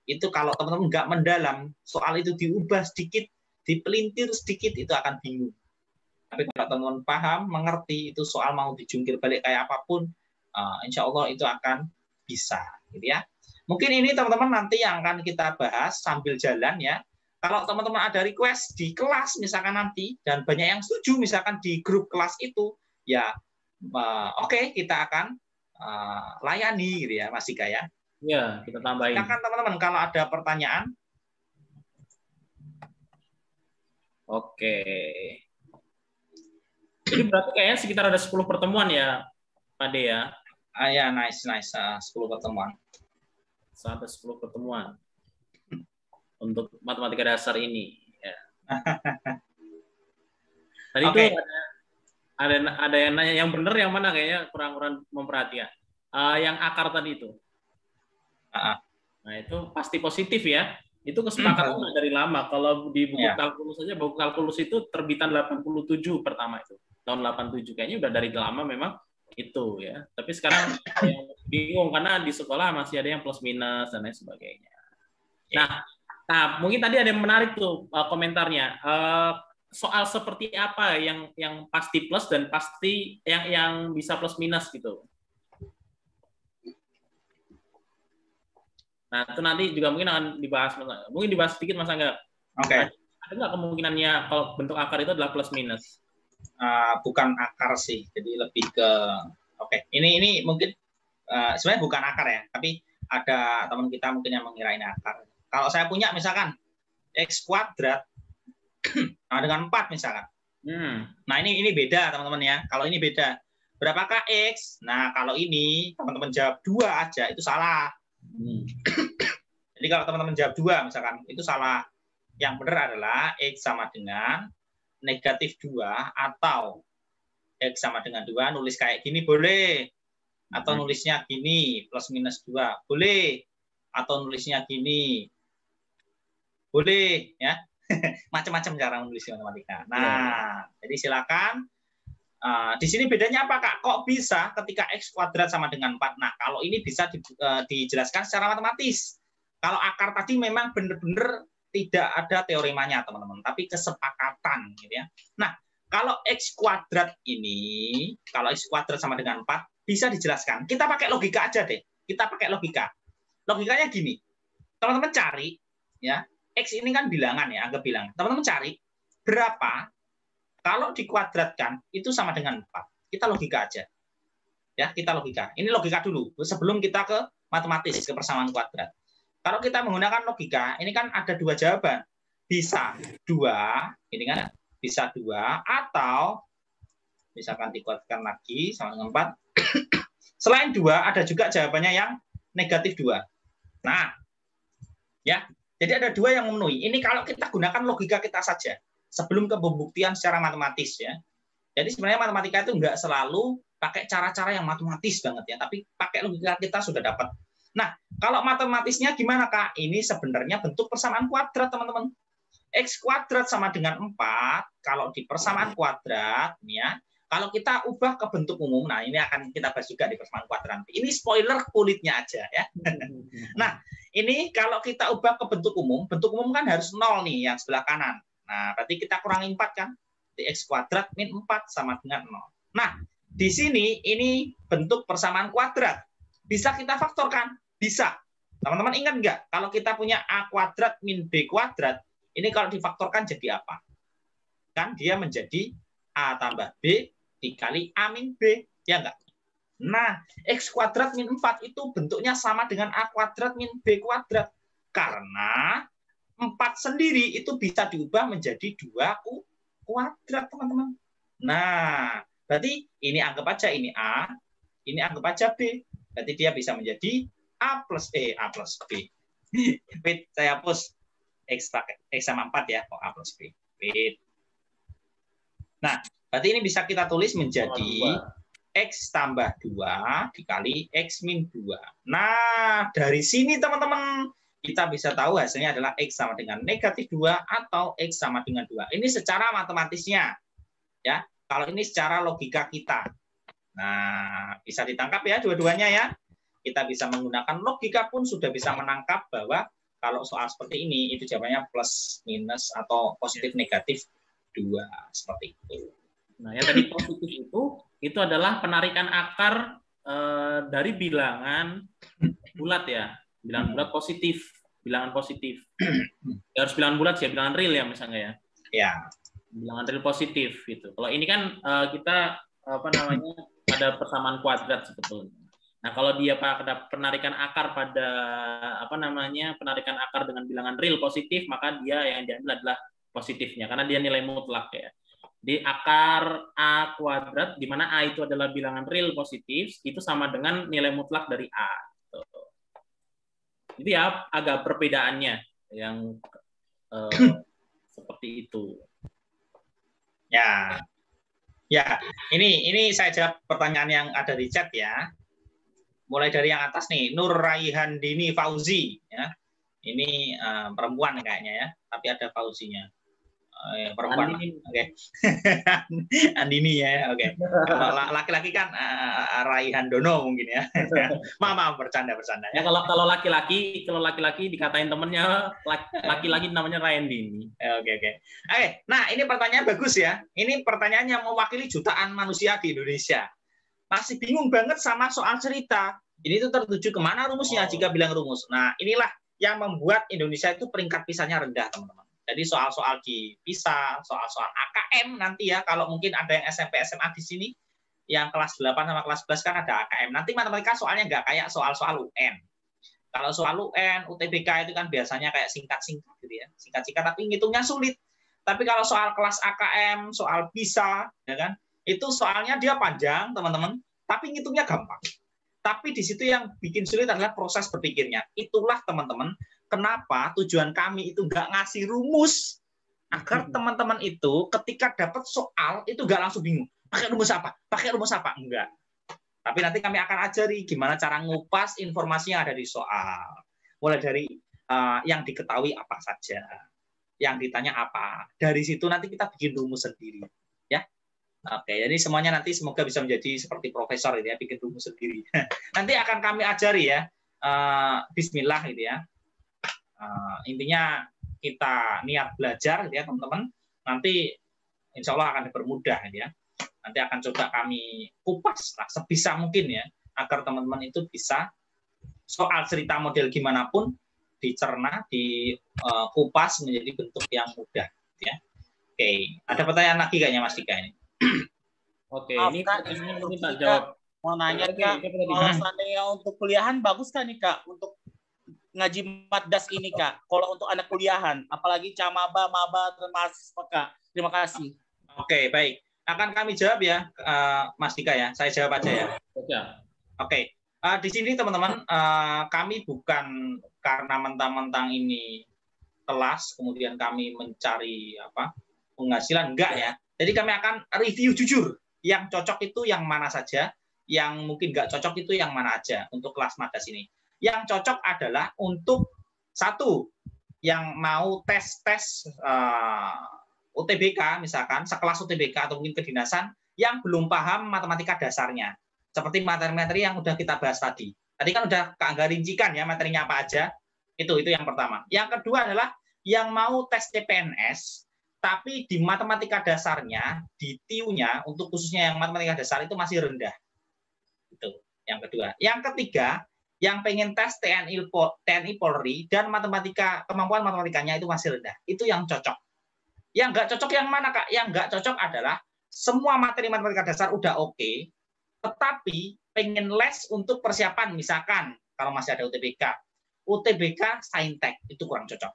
itu kalau teman-teman nggak mendalam, soal itu diubah sedikit, dipelintir sedikit, itu akan bingung. Tapi kalau teman-teman paham, mengerti itu soal mau dijungkir balik kayak apapun, insya Allah itu akan bisa, gitu ya. Mungkin ini teman-teman nanti yang akan kita bahas sambil jalan ya. Kalau teman-teman ada request di kelas misalkan nanti dan banyak yang setuju misalkan di grup kelas itu, ya oke, kita akan layani gitu ya Mas Dika ya. Ya, kita tambahin. Silakan teman-teman kalau ada pertanyaan. Oke. Jadi berarti kayaknya sekitar ada 10 pertemuan ya, Pak De ya? Ya, nice. 10 pertemuan. Sampai 10 pertemuan untuk matematika dasar ini. Ya. Tadi itu ada yang nanya yang benar yang mana kayaknya kurang memperhatikan. Yang akar tadi itu. Nah itu pasti positif ya. Itu kesepakatan dari lama. Kalau di buku kalkulus saja, buku kalkulus itu terbitan 87 pertama itu. Tahun 87 kayaknya udah dari lama memang itu ya. Tapi sekarang bingung karena di sekolah masih ada yang plus minus dan lain sebagainya. Nah, mungkin tadi ada yang menarik tuh komentarnya. Soal seperti apa yang pasti plus dan pasti yang bisa plus minus gitu. Nah, itu nanti juga mungkin akan dibahas. Mungkin dibahas sedikit Mas Angga. Oke. Ada nggak kemungkinannya kalau bentuk akar itu adalah plus minus? Bukan akar sih, jadi lebih ke ini mungkin sebenarnya bukan akar ya, tapi ada teman kita mungkin yang mengira ini akar. Kalau saya punya misalkan x kuadrat dengan 4 misalkan. Nah ini beda teman-teman ya. Kalau ini beda. Berapakah x? Nah kalau ini teman-teman jawab 2 aja itu salah. Jadi kalau teman-teman jawab 2 misalkan itu salah. Yang benar adalah x sama dengan negatif 2 atau x sama dengan 2 nulis kayak gini boleh. Atau nulisnya gini plus minus 2 boleh. Atau nulisnya gini boleh ya. Macam-macam cara menulis matematika. Nah, jadi silakan. Di sini bedanya apa Kak? Kok bisa ketika x kuadrat sama dengan 4? Nah, kalau ini bisa dijelaskan secara matematis. Kalau akar tadi memang benar-benar tidak ada teoremanya, teman-teman, tapi kesepakatan gitu ya. Nah, kalau x kuadrat ini, kalau x kuadrat sama dengan 4 bisa dijelaskan. Kita pakai logika aja deh. Kita pakai logika. Logikanya gini. Teman-teman cari ya. X ini kan bilangan ya, anggap bilangan. Teman-teman cari berapa kalau dikuadratkan itu sama dengan 4. Kita logika aja. Ya, kita logika. Ini logika dulu sebelum kita ke matematis, ke persamaan kuadrat. Kalau kita menggunakan logika, ini kan ada 2 jawaban. Bisa 2, ini kan bisa 2 atau misalkan dikuadratkan lagi sama dengan 4. Selain 2 ada juga jawabannya yang negatif 2. Nah, ya. Jadi ada dua yang memenuhi. Ini kalau kita gunakan logika kita saja sebelum ke pembuktian secara matematis ya. Jadi sebenarnya matematika itu nggak selalu pakai cara-cara yang matematis banget ya, tapi pakai logika kita sudah dapat. Nah, kalau matematisnya gimana Kak? Ini sebenarnya bentuk persamaan kuadrat teman-teman. X kuadrat sama dengan 4, kalau di persamaan kuadrat, ya, kalau kita ubah ke bentuk umum, nah ini akan kita bahas juga di persamaan kuadrat. Ini spoiler kulitnya aja ya. Nah, ini kalau kita ubah ke bentuk umum kan harus 0 nih yang sebelah kanan. Nah, berarti kita kurangi 4 kan? Di X kuadrat min 4 sama dengan 0. Nah, di sini ini bentuk persamaan kuadrat. Bisa kita faktorkan? Bisa. Teman-teman ingat nggak? Kalau kita punya A kuadrat min B kuadrat, ini kalau difaktorkan jadi apa? Kan dia menjadi A tambah B dikali A min B. Ya nggak? Nah, X kuadrat min 4 itu bentuknya sama dengan A kuadrat min B kuadrat. Karena 4 sendiri itu bisa diubah menjadi 2 kuadrat, teman-teman. Nah, berarti ini anggap aja ini A, ini anggap aja B. Berarti dia bisa menjadi A plus B. Wait, saya hapus X sama 4 ya, A plus B. Wait. Nah, berarti ini bisa kita tulis menjadi X tambah 2 dikali X min 2. Nah, dari sini teman-teman, kita bisa tahu hasilnya adalah X sama dengan negatif 2 atau X sama dengan 2. Ini secara matematisnya. Ya, kalau ini secara logika kita. Nah, bisa ditangkap ya dua-duanya ya. Kita bisa menggunakan logika pun sudah bisa menangkap bahwa kalau soal seperti ini, itu jawabannya plus, minus, atau positif, negatif 2. Seperti itu. Nah, yang tadi positif itu adalah penarikan akar dari bilangan bulat ya. Bilangan bulat positif, bilangan positif. Ya, harus bilangan bulat sih, bilangan real ya misalnya ya. Ya. Bilangan real positif gitu. Kalau ini kan kita ada persamaan kuadrat sebetulnya. Nah, kalau dia pada penarikan akar pada penarikan akar dengan bilangan real positif, maka dia yang diambil adalah positifnya karena dia nilai mutlak ya. Di akar A kuadrat di mana A itu adalah bilangan real positif, itu sama dengan nilai mutlak dari A. Itu ya agak perbedaannya yang seperti itu. Ya, ya. Ini saya jawab pertanyaan yang ada di chat ya. Mulai dari yang atas nih, Nur Raihandini Fauzi. Ya. Ini perempuan kayaknya ya, tapi ada Fauzinya. Perempuan. Oke. Andini ya, oke. Laki-laki kan Raihandono mungkin ya. Maaf bercanda ya. Kalau laki-laki dikatain temennya laki-laki namanya Raihandini. Oke. Nah, ini pertanyaan bagus ya. Ini pertanyaan yang mewakili jutaan manusia di Indonesia. Masih bingung banget sama soal cerita. Ini tuh tertuju kemana rumusnya jika bilang rumus. Nah, inilah yang membuat Indonesia itu peringkat PISA-nya rendah, teman-teman. Jadi soal-soal di PISA, soal-soal AKM nanti ya, kalau mungkin ada yang SMP, SMA di sini, yang kelas 8 sama kelas 11 kan ada AKM. Nanti matematika soalnya nggak kayak soal-soal UN. Kalau soal UN, UTBK itu kan biasanya kayak singkat-singkat gitu ya. Singkat-singkat tapi ngitungnya sulit. Tapi kalau soal kelas AKM, soal PISA, ya kan, itu soalnya dia panjang, teman-teman, tapi ngitungnya gampang. Tapi di situ yang bikin sulit adalah proses berpikirnya. Itulah teman-teman, kenapa tujuan kami itu nggak ngasih rumus agar teman-teman itu ketika dapat soal itu nggak langsung bingung. Pakai rumus apa? Enggak. Tapi nanti kami akan ajari gimana cara ngupas informasi yang ada di soal. Mulai dari yang diketahui apa saja, yang ditanya apa. Dari situ nanti kita bikin rumus sendiri. Ya. Oke, jadi semuanya nanti semoga bisa menjadi seperti profesor gitu ya, bikin rumus sendiri. Nanti akan kami ajari ya. Bismillah gitu ya. Intinya kita niat belajar gitu ya teman-teman. Nanti insya Allah akan dipermudah gitu ya. Nanti akan coba kami kupas lah sebisa mungkin ya, agar teman-teman itu bisa soal cerita model gimana pun dicerna, dikupas menjadi bentuk yang mudah gitu ya. Oke, ada pertanyaan lagi kayaknya Mas Dika ini. Oke, ini Pak jawab. Mau nanya Kak, kalau seandainya untuk kuliahan bagus kan nih Kak untuk ngaji Maddas ini Kak. Kalau untuk anak kuliahan, apalagi camaba, maba, dan mahasiswa Kak. Terima kasih. Oke, baik. Akan kami jawab ya, Mas Dika ya. Saya jawab aja ya. Oke. Di sini teman-teman, kami bukan karena mentang-mentang ini kelas, kemudian kami mencari penghasilan, enggak ya. Jadi kami akan review jujur, yang cocok itu yang mana saja, yang mungkin nggak cocok itu yang mana aja untuk kelas Madas ini. Yang cocok adalah untuk satu, yang mau tes UTBK misalkan, sekelas UTBK atau mungkin kedinasan yang belum paham matematika dasarnya. Seperti materi-materi yang udah kita bahas tadi. Tadi kan udah Kak rincikan ya materinya apa aja. Itu yang pertama. Yang kedua adalah yang mau tes CPNS tapi di matematika dasarnya, di TIU-nya untuk khususnya yang matematika dasar itu masih rendah. Itu yang kedua. Yang ketiga, yang pengen tes TNI Polri dan kemampuan matematikanya itu masih rendah. Itu yang cocok. Yang nggak cocok yang mana, Kak? Yang nggak cocok adalah semua materi matematika dasar udah oke, tetapi pengen les untuk persiapan, misalkan kalau masih ada UTBK Saintek itu kurang cocok.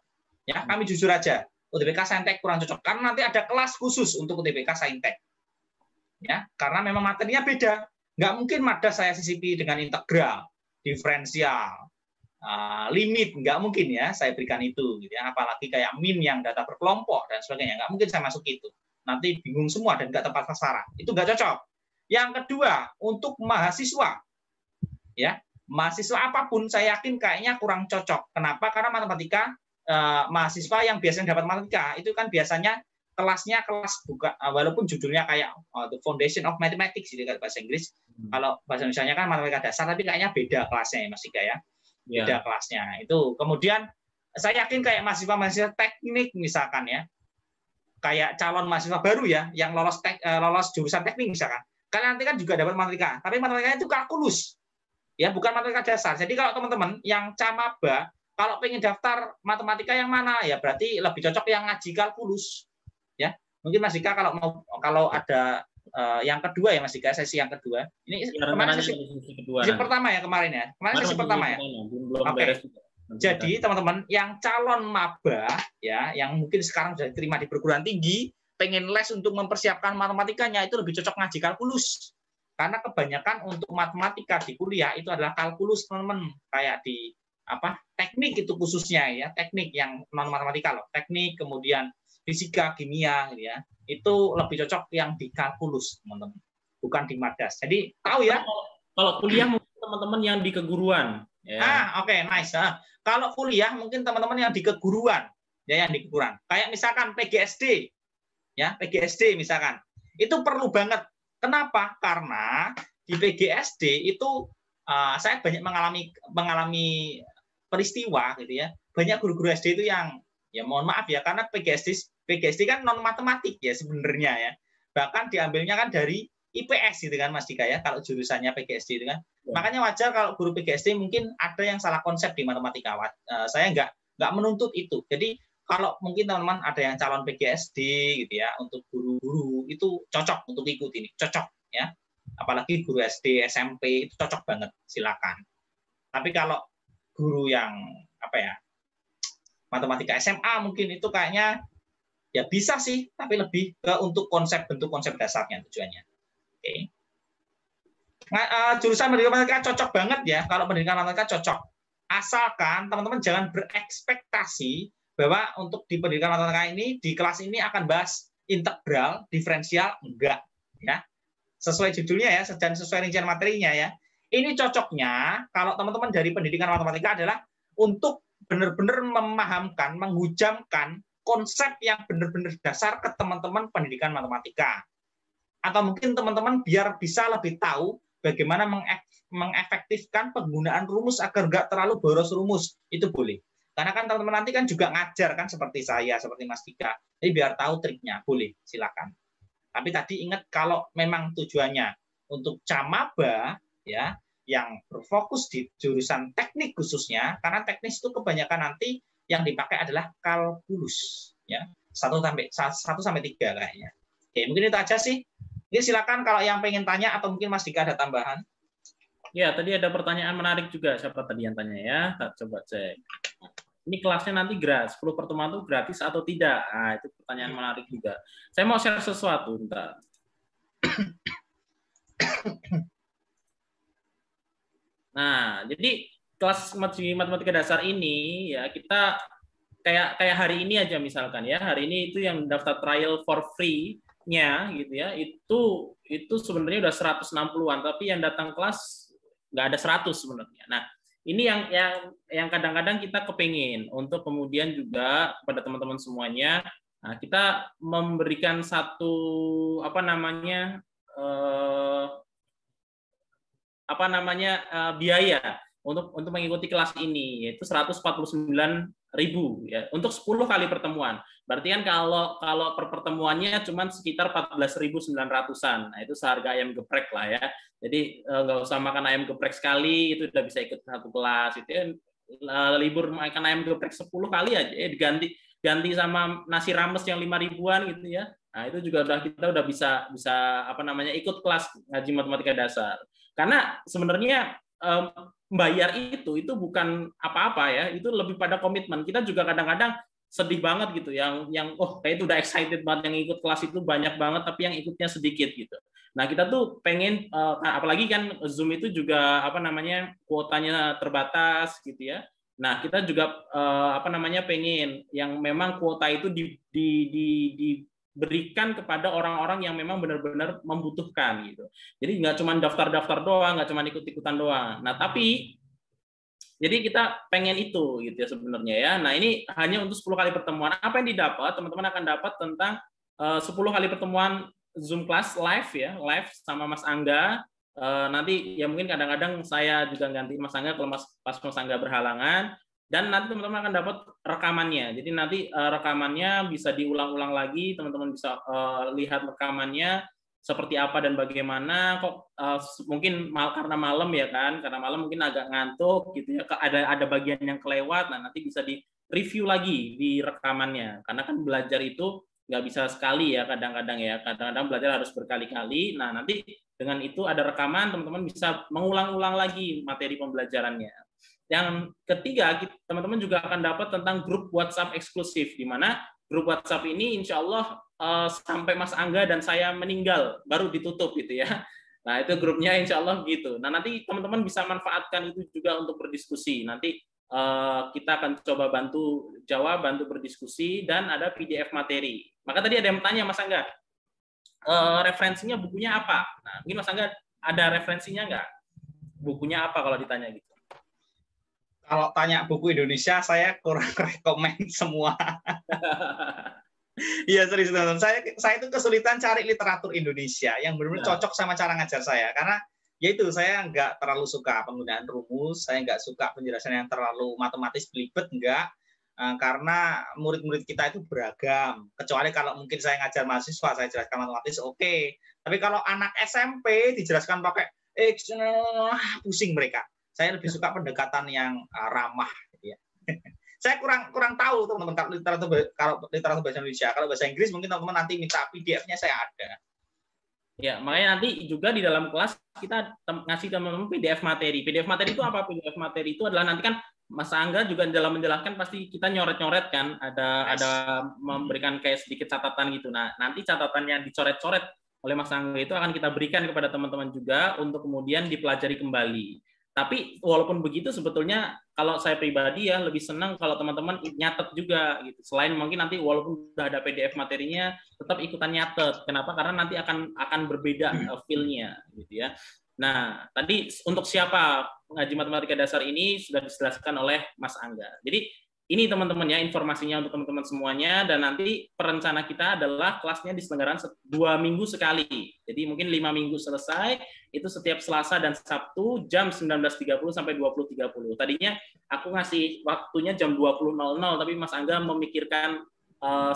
Ya, kami jujur aja, UTBK Saintek kurang cocok karena nanti ada kelas khusus untuk UTBK Saintek. Ya, karena memang materinya beda. Nggak mungkin Madas saya sisipi dengan integral, diferensial, limit, nggak mungkin ya saya berikan itu, gitu ya. Apalagi kayak min yang data berkelompok dan sebagainya, nggak mungkin saya masuk itu. Nanti bingung semua dan nggak tepat sasaran. Itu nggak cocok. Yang kedua, untuk mahasiswa, ya mahasiswa apapun saya yakin kayaknya kurang cocok. Kenapa? Karena matematika, mahasiswa yang biasanya dapat matematika itu kan biasanya kelasnya kelas buka, walaupun judulnya kayak The Foundation of Mathematics gitu bahasa Inggris. Kalau bahasa Indonesia kan matematika dasar, tapi kayaknya beda kelasnya ya Mas Dika ya. Beda kelasnya itu. Kemudian saya yakin kayak mahasiswa teknik misalkan ya, kayak calon mahasiswa baru ya yang lolos jurusan teknik misalkan, kalian nanti kan juga dapat matematika, tapi matematikanya itu kalkulus ya, bukan matematika dasar. Jadi kalau teman-teman yang camaba kalau pengen daftar matematika yang mana ya, berarti lebih cocok yang ngaji kalkulus ya. Mungkin Mas Dika kalau ada yang kedua ya Mas Dika, sesi yang kedua. Ini kemarin sesi pertama ya kemarin ya. Kemarin sesi pertama ya. Oke. Jadi teman-teman yang calon maba ya, yang mungkin sekarang sudah diterima di perguruan tinggi, pengen les untuk mempersiapkan matematikanya itu lebih cocok ngaji kalkulus. Karena kebanyakan untuk matematika di kuliah itu adalah kalkulus teman-teman. Kayak di teknik itu khususnya ya, teknik yang non matematika loh. Teknik kemudian fisika, kimia gitu ya. Itu lebih cocok yang di kalkulus, teman-teman. Bukan di Madas. Jadi tahu ya. Kalau kuliah mungkin teman-teman yang di keguruan. Ya. Oke, nice. Kalau kuliah mungkin teman-teman yang di keguruan, ya yang di keguruan. Kayak misalkan PGSD, ya PGSD misalkan. Itu perlu banget. Kenapa? Karena di PGSD itu saya banyak mengalami peristiwa gitu ya. Banyak guru-guru SD itu yang ya mohon maaf ya, karena PGSD kan non matematik ya sebenarnya ya. Bahkan diambilnya kan dari IPS gitu kan Mas Dika ya, kalau jurusannya PGSD itu kan. Ya. Makanya wajar kalau guru PGSD mungkin ada yang salah konsep di matematika. Saya nggak menuntut itu. Jadi kalau mungkin teman-teman ada yang calon PGSD gitu ya, untuk guru-guru itu cocok untuk ikut ini, cocok ya. Apalagi guru SD, SMP itu cocok banget, silakan. Tapi kalau guru yang matematika SMA mungkin itu kayaknya ya bisa sih, tapi lebih ke untuk bentuk konsep dasarnya tujuannya. Oke. Nah, jurusan pendidikan matematika cocok banget ya. Kalau pendidikan matematika cocok. Asalkan teman-teman jangan berekspektasi bahwa untuk di pendidikan matematika ini di kelas ini akan bahas integral, diferensial, enggak ya. Sesuai judulnya ya, dan sesuai rincian materinya ya. Ini cocoknya kalau teman-teman dari pendidikan matematika adalah untuk benar-benar memahamkan, menghujamkan konsep yang benar-benar dasar ke teman-teman pendidikan matematika. Atau mungkin teman-teman biar bisa lebih tahu bagaimana mengefektifkan penggunaan rumus agar nggak terlalu boros rumus, itu boleh. Karena kan teman-teman nanti kan juga ngajar kan seperti saya, seperti Mas Dika. Jadi biar tahu triknya, boleh, silakan. Tapi tadi ingat kalau memang tujuannya untuk camaba ya, yang berfokus di jurusan teknik khususnya, karena teknis itu kebanyakan nanti yang dipakai adalah kalkulus ya. 1 sampai 3 kayaknya. Oke, mungkin itu aja sih. Ini silakan kalau yang pengen tanya atau mungkin Mas Dika ada tambahan. Ya, tadi ada pertanyaan menarik juga. Siapa tadi yang tanya ya? Coba cek. Ini kelasnya nanti 10 pertemuan itu gratis atau tidak? Nah, itu pertanyaan menarik juga. Saya mau share sesuatu, bentar. Nah, jadi kelas matematika dasar ini ya kita kayak hari ini aja misalkan ya, hari ini itu yang daftar trial for free-nya gitu ya, itu sebenarnya udah 160-an, tapi yang datang kelas nggak ada 100 sebenarnya. Nah, ini yang kadang-kadang kita kepingin untuk kemudian juga kepada teman-teman semuanya, nah, kita memberikan satu biaya untuk mengikuti kelas ini, yaitu 149.000 ya untuk 10 kali pertemuan. Berarti kan kalau per pertemuannya cuma sekitar 14.900-an. Nah, itu seharga ayam geprek lah ya. Jadi nggak usah makan ayam geprek sekali, itu udah bisa ikut satu kelas. Itu ya, libur makan ayam geprek 10 kali aja ya, ganti sama nasi rames yang 5.000-an gitu ya. Nah, itu juga kita udah bisa ikut kelas ngaji matematika dasar. Karena sebenarnya bayar itu bukan apa-apa ya, itu lebih pada komitmen. Kita juga kadang-kadang sedih banget gitu, yang kayak itu udah excited banget, yang ikut kelas itu banyak banget tapi yang ikutnya sedikit gitu. Nah, kita tuh pengen apalagi kan Zoom itu juga kuotanya terbatas gitu ya. Nah, kita juga pengen yang memang kuota itu diberikan kepada orang-orang yang memang benar-benar membutuhkan gitu. Jadi nggak cuma daftar-daftar doang, nggak cuma ikut-ikutan doang. Nah, tapi jadi kita pengen itu gitu ya sebenarnya ya. Nah, ini hanya untuk 10 kali pertemuan. Apa yang didapat? Teman-teman akan dapat tentang 10 kali pertemuan Zoom class live ya, live sama Mas Angga. Nanti ya mungkin kadang-kadang saya juga ganti Mas Angga kalau pas Mas Angga berhalangan. Dan nanti teman-teman akan dapat rekamannya. Jadi nanti rekamannya bisa diulang-ulang lagi, teman-teman bisa lihat rekamannya seperti apa dan bagaimana. Kok mungkin karena malam ya kan, karena malam mungkin agak ngantuk gitu ya. Ada bagian yang kelewat, nah nanti bisa di review lagi di rekamannya. Karena kan belajar itu nggak bisa sekali ya kadang-kadang ya. Kadang-kadang belajar harus berkali-kali. Nah nanti dengan itu ada rekaman, teman-teman bisa mengulang-ulang lagi materi pembelajarannya. Yang ketiga, teman-teman juga akan dapat tentang grup WhatsApp eksklusif, di mana grup WhatsApp ini insya Allah sampai Mas Angga dan saya meninggal baru ditutup gitu ya. Nah, itu grupnya insya Allah gitu. Nah, nanti teman-teman bisa manfaatkan itu juga untuk berdiskusi. Nanti kita akan coba bantu jawab, bantu berdiskusi, dan ada PDF materi. Maka tadi ada yang bertanya, Mas Angga, referensinya bukunya apa? Nah, mungkin Mas Angga ada referensinya nggak? Bukunya apa kalau ditanya gitu? Kalau tanya buku Indonesia, saya kurang rekomen semua. Iya, serius teman-teman. Saya itu kesulitan cari literatur Indonesia yang benar-benar cocok sama cara ngajar saya. Karena yaitu saya nggak terlalu suka penggunaan rumus, saya nggak suka penjelasan yang terlalu matematis belibet, nggak. Karena murid-murid kita itu beragam. Kecuali kalau mungkin saya ngajar mahasiswa, saya jelaskan matematis, oke. Tapi kalau anak SMP dijelaskan pakai X, pusing mereka. Saya lebih suka pendekatan yang ramah, gitu ya. Saya kurang tahu teman-teman kalau literatur bahasa Indonesia. Kalau bahasa Inggris mungkin teman-teman nanti minta PDF-nya, saya ada. Ya, makanya nanti juga di dalam kelas kita ngasih teman-teman PDF materi. PDF materi itu apa? PDF materi itu adalah nanti kan Mas Angga juga dalam menjelaskan pasti kita nyoret-nyoret kan, ada memberikan kayak sedikit catatan gitu. Nah, nanti catatannya dicoret-coret oleh Mas Angga itu akan kita berikan kepada teman-teman juga untuk kemudian dipelajari kembali. Tapi walaupun begitu sebetulnya kalau saya pribadi ya lebih senang kalau teman-teman nyatet juga gitu. Selain mungkin nanti walaupun sudah ada PDF materinya tetap ikutan nyatet. Kenapa? Karena nanti akan berbeda feel-nya gitu ya. Nah, tadi untuk siapa ngaji matematika dasar ini sudah dijelaskan oleh Mas Angga. Jadi ini teman-teman ya informasinya untuk teman-teman semuanya, dan nanti perencana kita adalah kelasnya diselenggarakan 2 minggu sekali. Jadi mungkin 5 minggu selesai, itu setiap Selasa dan Sabtu jam 19.30 sampai 20.30. Tadinya aku ngasih waktunya jam 20.00, tapi Mas Angga memikirkan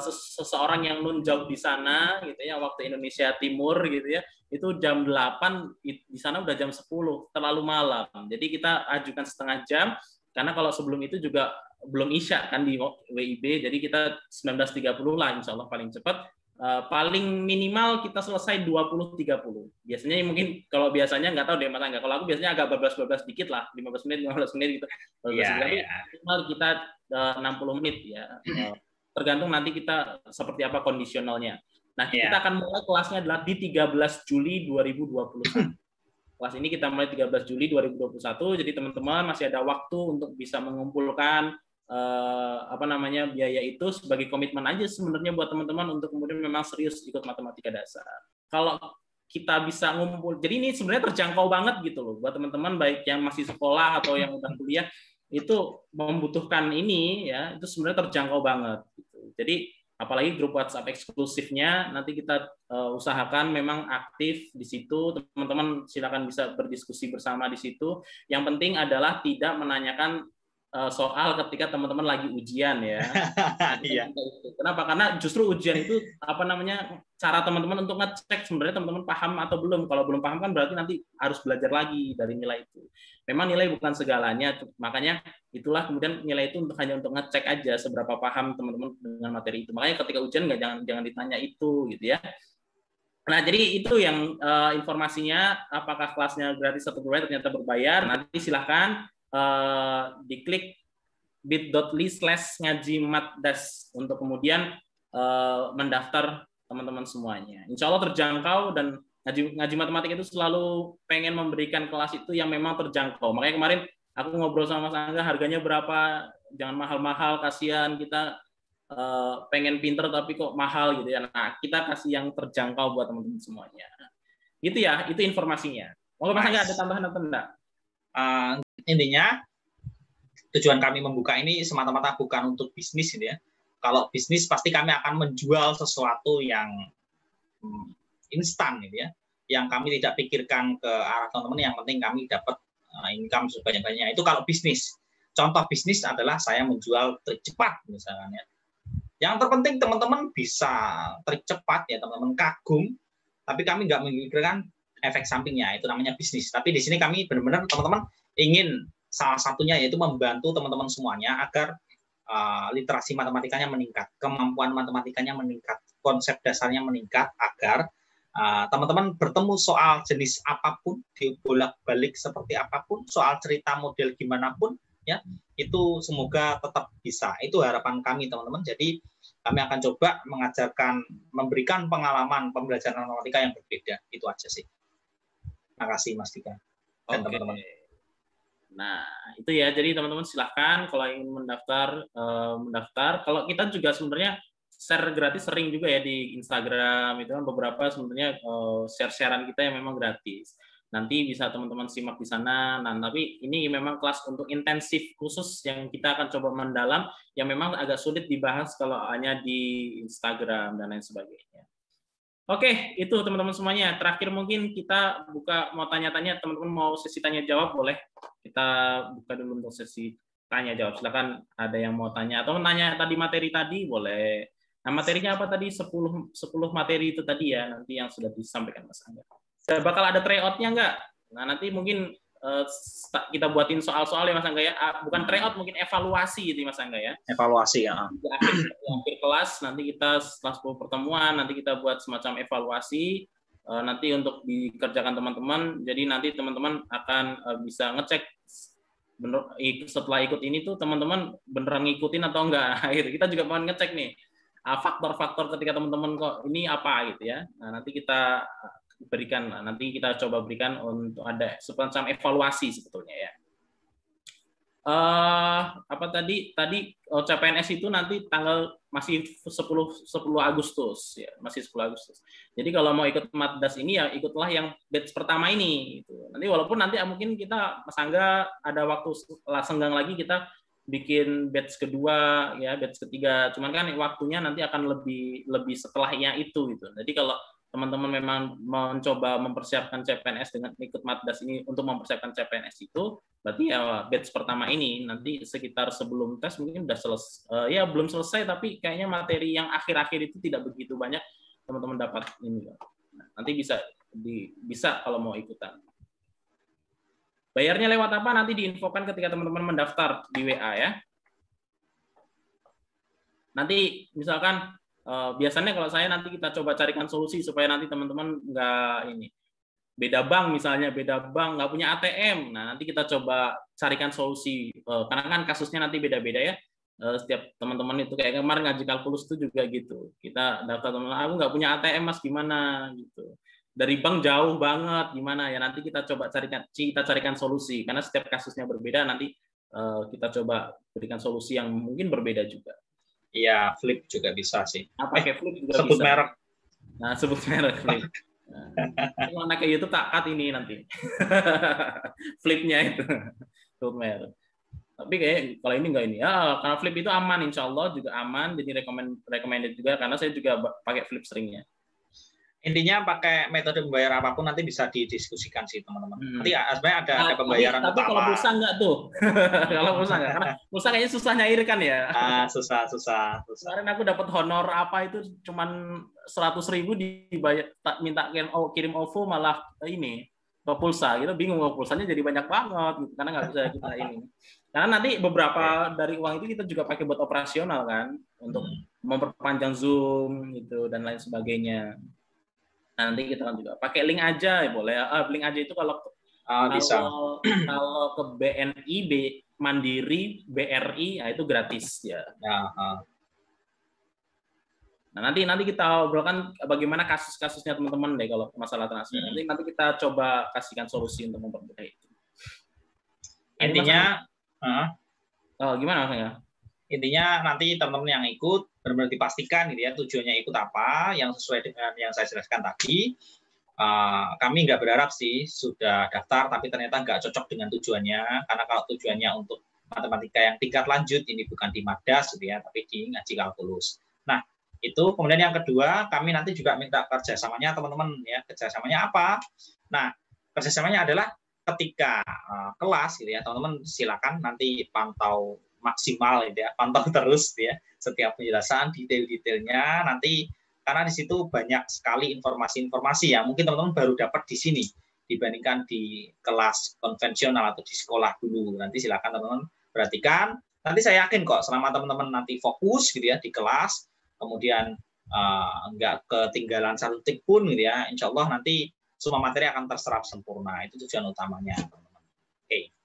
seseorang yang nun jauh di sana gitu ya, waktu Indonesia Timur gitu ya, itu jam 8, di sana udah jam 10, terlalu malam. Jadi kita ajukan setengah jam, karena kalau sebelum itu juga belum isya kan di WIB, jadi kita 19.30 lah insya Allah paling cepat. Paling minimal kita selesai 20.30. Biasanya mungkin kalau biasanya nggak tahu deh Mas Angga, kalau aku biasanya agak bablas-bablas dikit lah, 15 menit gitu. Minimal kita 60 menit ya. Tergantung nanti kita seperti apa kondisionalnya. Nah, kita akan mulai kelasnya adalah di 13 Juli 2021. Kelas ini kita mulai 13 Juli 2021, jadi teman-teman masih ada waktu untuk bisa mengumpulkan biaya itu sebagai komitmen aja sebenarnya buat teman-teman untuk kemudian memang serius ikut matematika dasar. Kalau kita bisa ngumpul, jadi ini sebenarnya terjangkau banget gitu loh buat teman-teman baik yang masih sekolah atau yang udah kuliah, itu membutuhkan ini ya, itu sebenarnya terjangkau banget gitu. Jadi apalagi grup WhatsApp eksklusifnya nanti kita usahakan memang aktif di situ, teman-teman silakan bisa berdiskusi bersama di situ. Yang penting adalah tidak menanyakan soal ketika teman-teman lagi ujian ya. Iya. Kenapa? Karena justru ujian itu cara teman-teman untuk ngecek sebenarnya teman-teman paham atau belum. Kalau belum paham kan berarti nanti harus belajar lagi dari nilai itu. Memang nilai bukan segalanya, makanya itulah kemudian nilai itu hanya untuk ngecek aja seberapa paham teman-teman dengan materi itu. Makanya ketika ujian jangan ditanya itu gitu ya. Nah, jadi itu yang informasinya, apakah kelasnya gratis atau berbayar, ternyata berbayar. Nanti silahkan diklik bit.ly/ngajimatdas untuk kemudian mendaftar teman-teman semuanya. Insya Allah terjangkau, dan ngaji matematika itu selalu pengen memberikan kelas itu yang memang terjangkau. Makanya kemarin aku ngobrol sama Mas Angga, harganya berapa, jangan mahal-mahal, kasihan kita pengen pinter tapi kok mahal gitu ya. Nah, kita kasih yang terjangkau buat teman-teman semuanya. Gitu ya, itu informasinya. Monggo Mas Angga ada tambahan atau enggak? Intinya tujuan kami membuka ini semata-mata bukan untuk bisnis gitu ya. Kalau bisnis pasti kami akan menjual sesuatu yang instan gitu ya, yang kami tidak pikirkan ke arah teman-teman, yang penting kami dapat income sebanyak-banyaknya. Itu kalau bisnis. Contoh bisnis adalah saya menjual trik cepat misalnya. Yang terpenting teman-teman bisa trik cepat ya, teman-teman kagum, tapi kami nggak memikirkan efek sampingnya, itu namanya bisnis. Tapi di sini kami benar-benar teman-teman ingin salah satunya yaitu membantu teman-teman semuanya agar literasi matematikanya meningkat, kemampuan matematikanya meningkat, konsep dasarnya meningkat, agar teman-teman bertemu soal jenis apapun, dibolak-balik seperti apapun, soal cerita model gimana pun, ya itu semoga tetap bisa. Itu harapan kami teman-teman. Jadi kami akan coba mengajarkan, memberikan pengalaman pembelajaran matematika yang berbeda. Itu aja sih. Terima kasih Mas Dika dan teman-teman. Nah, itu ya. Jadi teman-teman silahkan kalau ingin mendaftar, mendaftar. Kalau kita juga sebenarnya share gratis sering juga ya di Instagram, itu kan beberapa sebenarnya share-sharean kita yang memang gratis. Nanti bisa teman-teman simak di sana. Nah, tapi ini memang kelas untuk intensif khusus yang kita akan coba mendalam, yang memang agak sulit dibahas kalau hanya di Instagram dan lain sebagainya. Oke, itu teman-teman semuanya. Terakhir mungkin kita buka, mau tanya-tanya, teman-teman mau sesi tanya-jawab, boleh. Kita buka dulu untuk sesi tanya-jawab. Silakan ada yang mau tanya. Atau nanya tadi materi tadi, boleh. Nah, materinya apa tadi? 10 materi itu tadi ya, nanti yang sudah disampaikan Mas Angga. Bakal ada tryout-nya nggak? Nah, nanti mungkin kita buatin soal-soal ya Mas Angga ya. Bukan tryout, mungkin evaluasi gitu Mas Angga ya. Evaluasi ya. Di akhir kelas nanti kita setelah 10 pertemuan nanti kita buat semacam evaluasi nanti untuk dikerjakan teman-teman. Jadi nanti teman-teman akan bisa ngecek bener, setelah ikut ini tuh teman-teman beneran ngikutin atau enggak. Gitu. Kita juga mau ngecek nih faktor-faktor ketika teman-teman kok ini apa gitu ya. Nah, nanti kita berikan, nanti kita coba berikan untuk ada semacam evaluasi sebetulnya ya. Apa tadi CPNS itu nanti tanggal masih 10 Agustus ya, masih 10 Agustus. Jadi kalau mau ikut Matdas ini ya ikutlah yang batch pertama ini gitu. Nanti walaupun nanti mungkin kita Mas Angga ada waktu senggang lagi kita bikin batch kedua ya, batch ketiga. Cuman kan waktunya nanti akan lebih setelahnya itu gitu. Jadi kalau teman-teman memang mencoba mempersiapkan CPNS dengan ikut Matdas ini untuk mempersiapkan CPNS itu, berarti ya batch pertama ini nanti sekitar sebelum tes mungkin udah selesai, ya belum selesai tapi kayaknya materi yang akhir-akhir itu tidak begitu banyak teman-teman dapat ini. Nah, nanti bisa kalau mau ikutan. Bayarnya lewat apa nanti diinfokan ketika teman-teman mendaftar di WA ya. Nanti misalkan biasanya kalau saya nanti kita coba carikan solusi supaya nanti teman-teman nggak ini beda bank misalnya, beda bank nggak punya ATM. Nah nanti kita coba carikan solusi karena kan kasusnya nanti beda-beda ya. Setiap teman-teman itu kayak kemarin ngaji kalkulus itu juga gitu. Kita daftar teman-teman, aku nggak punya ATM Mas gimana gitu. Dari bank jauh banget gimana ya, nanti kita coba carikan solusi karena setiap kasusnya berbeda, nanti kita coba berikan solusi yang mungkin berbeda juga. Iya, Flip juga bisa sih. Pakai Flip juga sebut bisa. Merek. Nah, sebut merek Flip. Kalau anak ke YouTube tak cut ini nanti. Flipnya itu. Sebut merek. Tapi kayak kalau ini enggak ini. Ya, karena Flip itu aman, insya Allah juga aman. Jadi recommended juga karena saya juga pakai Flip seringnya. Intinya pakai metode membayar apapun nanti bisa didiskusikan sih teman-teman. Nanti sebenarnya ada pembayaran tapi kalau pulsa enggak tuh. Kalau pulsa enggak, karena pulsa kayaknya susah nyairkan ya. Susah. Kemarin aku dapat honor apa itu cuman 100.000 dibayar, tak minta kirim OVO malah ini ke pulsa gitu, bingung pulsanya jadi banyak banget gitu, karena nggak bisa kita ini. Karena nanti beberapa dari uang itu kita juga pakai buat operasional kan, untuk memperpanjang Zoom gitu dan lain sebagainya. Nanti kita kan juga pakai link aja ya boleh. Link aja itu kalau bisa. Kalau ke BNI, Mandiri, BRI, itu gratis ya. Nah, nanti kita obrolkan bagaimana kasus-kasusnya teman-teman deh kalau masalah transfer. Nanti kita coba kasihkan solusi untuk mempermudah itu. Intinya, gimana maksudnya? Intinya nanti teman-teman yang ikut benar-benar dipastikan gitu ya tujuannya ikut apa yang sesuai dengan yang saya jelaskan tadi. Kami nggak berharap sih sudah daftar tapi ternyata nggak cocok dengan tujuannya, karena kalau tujuannya untuk matematika yang tingkat lanjut ini bukan di Madas gitu ya, tapi di ngaji kalkulus. Nah itu kemudian yang kedua, kami nanti juga minta kerjasamanya teman-teman ya. Kerjasamanya apa? Nah kerjasamanya adalah ketika kelas gitu ya, teman-teman silakan nanti pantau maksimal gitu ya, pantau terus gitu ya setiap penjelasan detail-detailnya nanti, karena di situ banyak sekali informasi-informasi yang mungkin teman-teman baru dapat di sini dibandingkan di kelas konvensional atau di sekolah dulu. Nanti silakan teman-teman perhatikan. Nanti saya yakin kok selama teman-teman nanti fokus gitu ya di kelas, kemudian nggak ketinggalan satu detik pun gitu ya, insya Allah nanti semua materi akan terserap sempurna. Itu tujuan utamanya teman-teman. Oke.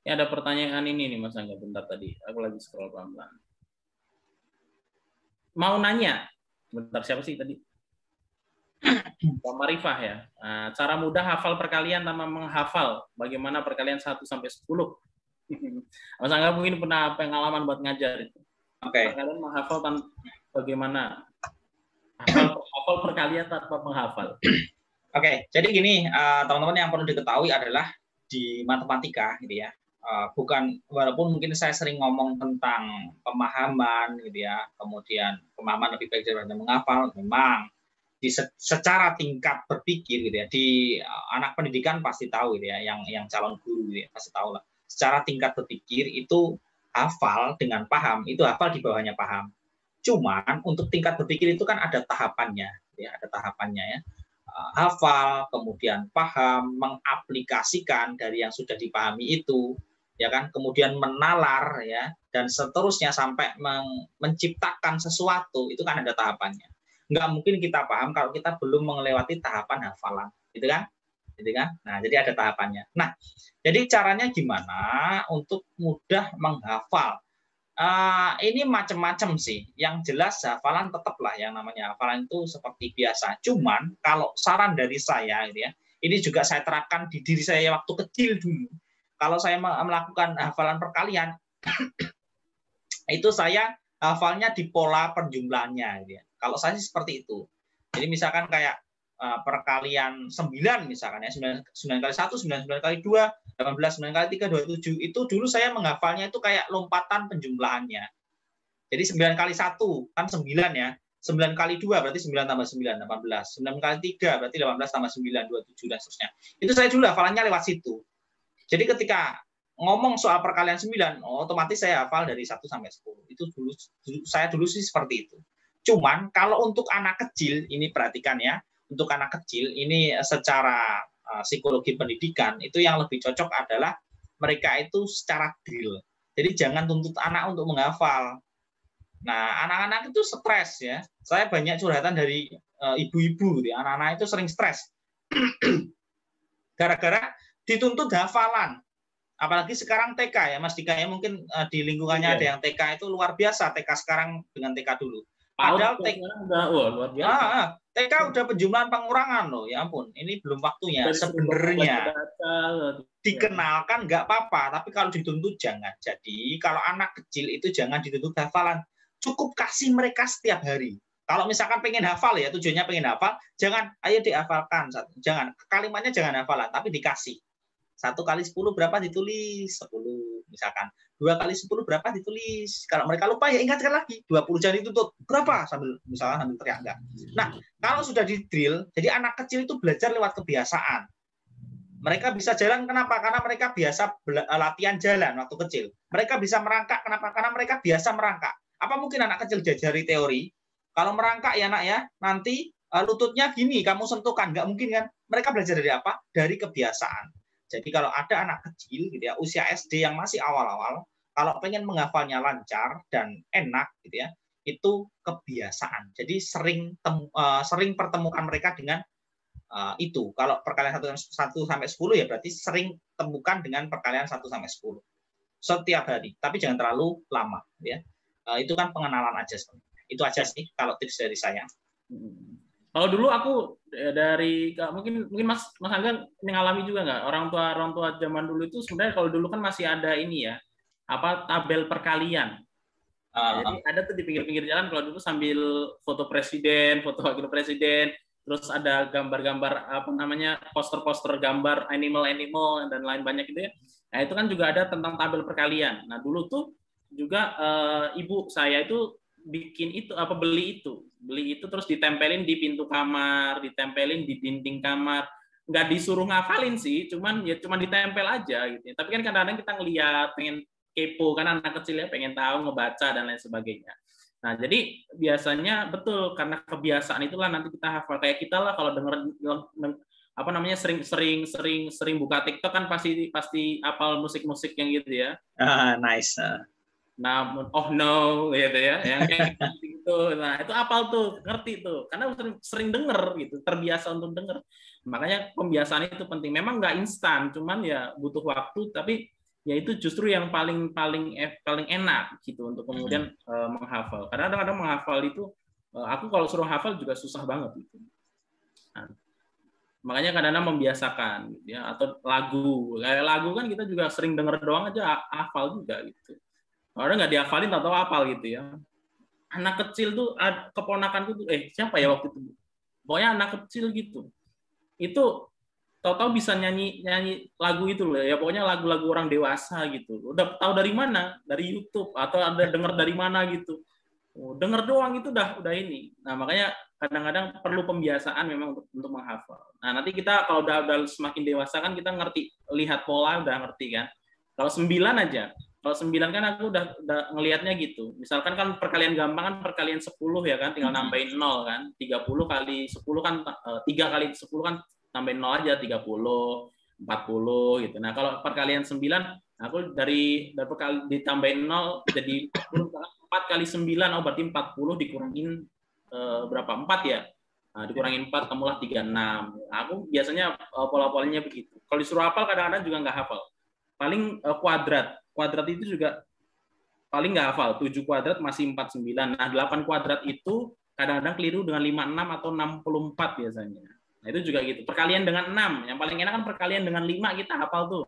Ya, ada pertanyaan ini nih Mas Angga, bentar tadi. Aku lagi scroll pelan-pelan. Mau nanya, bentar siapa sih tadi? Pak Marifah ya. Cara mudah hafal perkalian tanpa menghafal. Bagaimana perkalian 1 sampai 10? Mas Angga mungkin pernah pengalaman buat ngajar itu. Oke. Perkalian menghafal bagaimana? Hafal perkalian tanpa menghafal. Oke, jadi gini, teman-teman yang perlu diketahui adalah di matematika gitu ya. Walaupun mungkin saya sering ngomong tentang pemahaman gitu ya, kemudian pemahaman lebih baik daripada menghafal, memang secara tingkat berpikir gitu ya, di anak pendidikan pasti tahu gitu ya, yang calon guru gitu ya, pasti tahu lah. Secara tingkat berpikir itu hafal dengan paham, itu hafal di bawahnya paham. Cuman untuk tingkat berpikir itu kan ada tahapannya, ya, ada tahapannya ya. Hafal, kemudian paham, mengaplikasikan dari yang sudah dipahami itu, ya kan, kemudian menalar ya, dan seterusnya sampai menciptakan sesuatu, itu kan ada tahapannya. Nggak mungkin kita paham kalau kita belum melewati tahapan hafalan, gitu kan? Nah, jadi ada tahapannya. Nah, jadi caranya gimana untuk mudah menghafal? Ini macam-macam sih. Yang jelas hafalan tetaplah yang namanya hafalan itu seperti biasa. Cuman kalau saran dari saya, gitu ya, ini juga saya terapkan di diri saya waktu kecil dulu. Kalau saya melakukan hafalan perkalian, itu saya hafalnya di pola perjumlahannya. Gitu ya. Kalau saya sih seperti itu. Jadi misalkan kayak perkalian 9 misalkan ya, 9 kali 1, 9 kali 2, 18, 9 kali 3, 27. Itu dulu saya menghafalnya itu kayak lompatan penjumlahannya. Jadi 9 kali 1 kan 9 ya. 9 kali 2 berarti 9 tambah 9, 18. 9 kali 3 berarti 18 tambah 9, 27 dan seterusnya. Itu saya dulu hafalannya lewat situ. Jadi ketika ngomong soal perkalian 9, otomatis saya hafal dari 1 sampai 10. Itu saya dulu sih seperti itu. Cuman kalau untuk anak kecil, ini perhatikan ya, untuk anak kecil ini secara psikologi pendidikan itu yang lebih cocok adalah mereka itu secara drill. Jadi jangan tuntut anak untuk menghafal. Nah, anak-anak itu stres ya. Saya banyak curhatan dari ibu-ibu, anak-anak itu sering stres. Gara-gara dituntut hafalan. Apalagi sekarang TK ya, Mas Dika ya, mungkin di lingkungannya ada yang TK itu luar biasa TK sekarang dengan TK dulu. Padahal udah luar biasa. TK udah penjumlahan pengurangan loh, ya ampun. Ini belum waktunya. Sebenarnya dikenalkan nggak apa-apa, tapi kalau dituntut jangan. Jadi kalau anak kecil itu jangan dituntut hafalan. Cukup kasih mereka setiap hari. Kalau misalkan pengen hafal ya, tujuannya pengen hafal, jangan ayo dihafalkan. Jangan, kalimatnya jangan hafalan, tapi dikasih. 1 kali 10 berapa ditulis? 10 misalkan. 2 kali 10 berapa ditulis? Kalau mereka lupa ya ingatkan lagi. 20 jangan dituntut. Berapa? Sambil teriak enggak. Nah, kalau sudah di drill, jadi anak kecil itu belajar lewat kebiasaan. Mereka bisa jalan kenapa? Karena mereka biasa latihan jalan waktu kecil. Mereka bisa merangkak kenapa? Karena mereka biasa merangkak. Apa mungkin anak kecil diajari teori? Kalau merangkak ya nak ya, nanti lututnya gini, kamu sentuhkan. Nggak mungkin kan? Mereka belajar dari apa? Dari kebiasaan. Jadi kalau ada anak kecil gitu ya, usia SD yang masih awal-awal, kalau pengen menghafalnya lancar dan enak gitu ya, itu kebiasaan. Jadi sering pertemukan mereka dengan itu. Kalau perkalian 1 sampai 10 ya berarti sering temukan dengan perkalian 1 sampai 10. Setiap hari, tapi jangan terlalu lama ya. Itu kan pengenalan aja sebenarnya. Itu aja sih kalau tips dari saya. Kalau dulu aku dari mungkin Mas Angga mengalami juga nggak orang tua zaman dulu itu sebenarnya kalau dulu kan masih ada ini ya tabel perkalian. Jadi ada tuh di pinggir-pinggir jalan kalau dulu sambil foto presiden, foto wakil presiden, terus ada gambar-gambar poster-poster gambar animal dan lain banyak gitu ya. Nah itu kan juga ada tentang tabel perkalian. Nah dulu tuh juga ibu saya itu bikin itu beli itu terus ditempelin di pintu kamar, ditempelin di dinding kamar. Nggak disuruh ngafalin sih, cuma ditempel aja gitu. Tapi kan kadang-kadang kita ngeliat, pengen kepo kan anak kecil ya, pengen tahu, ngebaca dan lain sebagainya. Nah, jadi biasanya betul karena kebiasaan itulah nanti kita hafal. Kayak kita lah kalau denger sering buka TikTok kan pasti hafal musik-musik yang gitu ya. Nice. Nah, oh no gitu ya, yang kayak gitu. Nah, itu apal tuh, ngerti tuh. Karena sering denger gitu, terbiasa untuk denger. Makanya pembiasaan itu penting. Memang nggak instan, cuman ya butuh waktu, tapi ya itu justru yang paling enak gitu untuk kemudian menghafal. Karena kadang-kadang menghafal itu aku kalau suruh hafal juga susah banget gitu. Nah, makanya kadang-kadang membiasakan ya, atau lagu. Kayak lagu kan kita juga sering denger doang aja hafal juga gitu. Orang nggak dihafalin atau hafal gitu ya. Anak kecil tuh keponakanku tuh siapa ya waktu itu? Pokoknya anak kecil gitu. Itu tahu-tahu bisa nyanyi lagu itu loh ya, pokoknya lagu-lagu orang dewasa gitu. Udah tahu dari mana? Dari YouTube atau ada denger dari mana gitu. Denger doang itu udah ini. Nah, makanya kadang-kadang perlu pembiasaan memang untuk menghafal. Nah, nanti kita kalau udah semakin dewasa kan kita ngerti, lihat pola udah ngerti kan. Kalau 9 aja. Kalau 9 kan aku udah ngelihatnya gitu. Misalkan kan perkalian gampang kan perkalian 10 ya kan, tinggal nambahin 0 kan. 30 kali 10 kan 3 kali 10 kan tambahin 0 aja, 30, 40 gitu. Nah, kalau perkalian 9 aku dari perkali ditambahin 0 jadi 4 kali 9 berarti 40 dikurangin berapa? 4 ya. Nah, dikurangin 4 temulah 36. Aku biasanya pola-polanya begitu. Kalau disuruh hafal kadang-kadang juga nggak hafal. Paling kuadrat itu juga paling nggak hafal. 7 kuadrat masih 49. Nah, 8 kuadrat itu kadang-kadang keliru dengan 56 atau 64 biasanya. Nah, itu juga gitu. Perkalian dengan 6. Yang paling enak kan perkalian dengan 5 kita hafal tuh.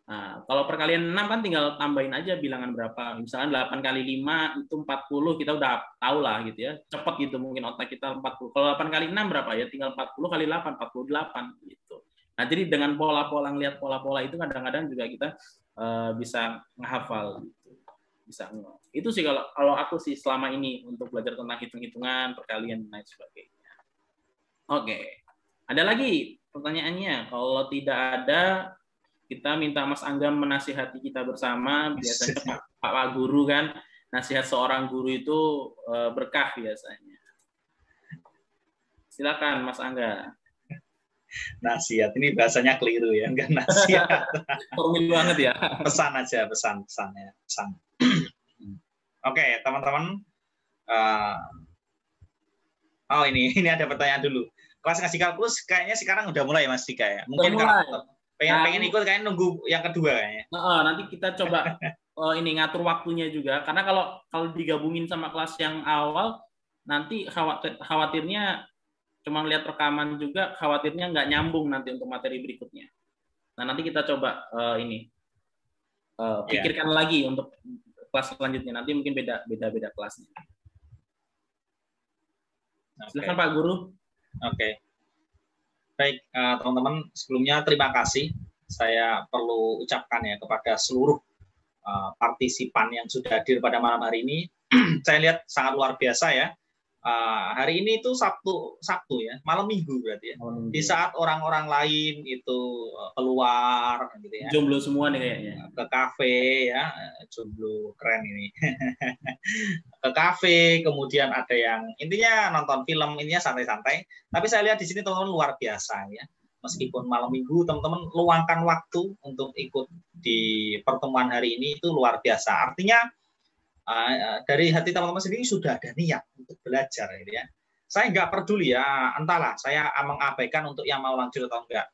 Nah, kalau perkalian 6 kan tinggal tambahin aja bilangan berapa. Misalnya 8 kali 5 itu 40, kita udah tahu lah gitu ya. Cepat gitu mungkin otak kita 40. Kalau 8 kali 6 berapa ya? Tinggal 40 kali 8, 48 gitu. Nah, jadi dengan pola-pola, ngelihat pola-pola itu kadang-kadang juga kita bisa menghafal gitu. Bisa. Itu sih kalau aku sih selama ini untuk belajar tentang hitung-hitungan, perkalian dan lain sebagainya. Oke. Ada lagi pertanyaannya? Kalau tidak ada, kita minta Mas Angga menasihati kita bersama. Biasanya Pak Guru kan, nasihat seorang guru itu berkah biasanya. Silakan Mas Angga. Nasihat ini bahasanya keliru ya, enggak nasihat. Formil banget ya. Pesan aja, pesan. Oke, teman-teman. Ini ada pertanyaan dulu. Kelas ngaji kalkulus kayaknya sekarang udah mulai Mas Dika ya. Mungkin kalau pengen ikut kayaknya nunggu yang kedua kayaknya. Nanti kita coba ini ngatur waktunya juga karena kalau digabungin sama kelas yang awal nanti khawatirnya cuma lihat rekaman juga, khawatirnya nggak nyambung nanti untuk materi berikutnya. Nah, nanti kita coba pikirkan lagi untuk kelas selanjutnya. Nanti mungkin beda kelasnya. Silakan Pak Guru. Oke. Baik, teman-teman, sebelumnya terima kasih. Saya perlu ucapkan ya kepada seluruh partisipan yang sudah hadir pada malam hari ini. Saya lihat sangat luar biasa ya. Hari ini itu Sabtu ya, malam Minggu berarti ya. Di saat orang-orang lain itu keluar gitu ya. Jomblo semua nih kayaknya. Ke kafe ya, jomblo keren ini. Ke kafe, kemudian ada yang intinya nonton film, intinya santai-santai. Tapi saya lihat di sini teman-teman luar biasa ya. Meskipun malam Minggu, teman-teman luangkan waktu untuk ikut di pertemuan hari ini itu luar biasa. Artinya dari hati teman-teman sendiri sudah ada niat untuk belajar, gitu ya. Saya nggak peduli ya, entahlah saya mengabaikan untuk yang mau lanjut atau enggak.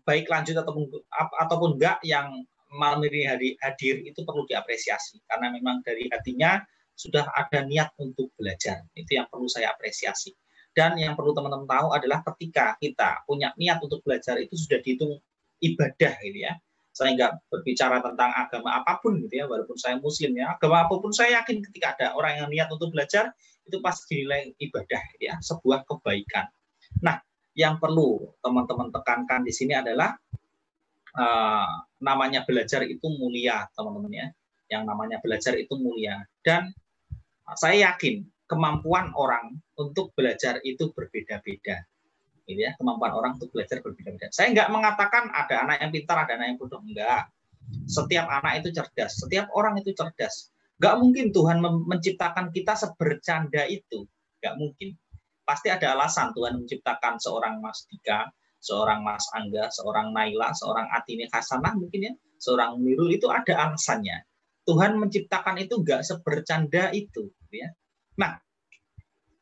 Baik lanjut ataupun enggak, yang malam ini hadir itu perlu diapresiasi karena memang dari hatinya sudah ada niat untuk belajar. Itu yang perlu saya apresiasi. Dan yang perlu teman-teman tahu adalah ketika kita punya niat untuk belajar itu sudah dihitung ibadah, gitu ya. Saya nggak berbicara tentang agama apapun gitu ya, walaupun saya muslim ya, agama apapun saya yakin ketika ada orang yang niat untuk belajar itu pasti dinilai ibadah gitu ya, sebuah kebaikan. Nah, yang perlu teman-teman tekankan di sini adalah namanya belajar itu mulia, teman-teman ya. Yang namanya belajar itu mulia, dan saya yakin kemampuan orang untuk belajar itu berbeda-beda. Gitu ya, kemampuan orang untuk belajar berbeda-beda. Saya nggak mengatakan ada anak yang pintar, ada anak yang bodoh, enggak. Setiap anak itu cerdas, setiap orang itu cerdas. Nggak mungkin Tuhan menciptakan kita sebercanda itu, nggak mungkin. Pasti ada alasan Tuhan menciptakan seorang Mas Dika, seorang Mas Angga, seorang Naila, seorang Atini Hasanah mungkin ya, seorang Nirul, itu ada alasannya. Tuhan menciptakan itu nggak sebercanda itu, ya. Nah,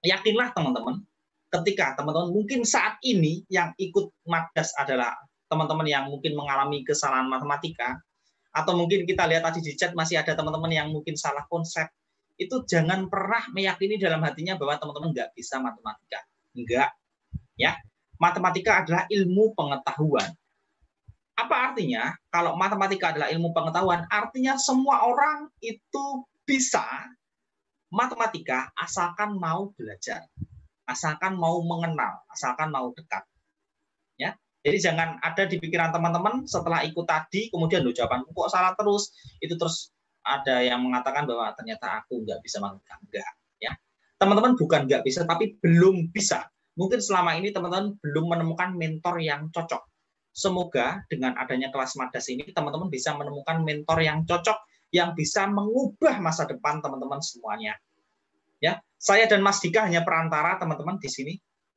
yakinlah teman-teman, ketika teman-teman mungkin saat ini yang ikut Madas adalah teman-teman yang mungkin mengalami kesalahan matematika, atau mungkin kita lihat tadi di chat masih ada teman-teman yang mungkin salah konsep, itu jangan pernah meyakini dalam hatinya bahwa teman-teman nggak bisa matematika. Enggak. Ya, matematika adalah ilmu pengetahuan. Apa artinya? Kalau matematika adalah ilmu pengetahuan, artinya semua orang itu bisa matematika asalkan mau belajar, asalkan mau mengenal, asalkan mau dekat. Ya, jadi jangan ada di pikiran teman-teman setelah ikut tadi, kemudian lo jawabanku kok salah terus, itu terus ada yang mengatakan bahwa ternyata aku nggak bisa matematika. Enggak. Ya, teman-teman bukan nggak bisa, tapi belum bisa. Mungkin selama ini teman-teman belum menemukan mentor yang cocok. Semoga dengan adanya kelas Madas ini, teman-teman bisa menemukan mentor yang cocok, yang bisa mengubah masa depan teman-teman semuanya. Ya, saya dan Mas Dika hanya perantara, teman-teman di sini.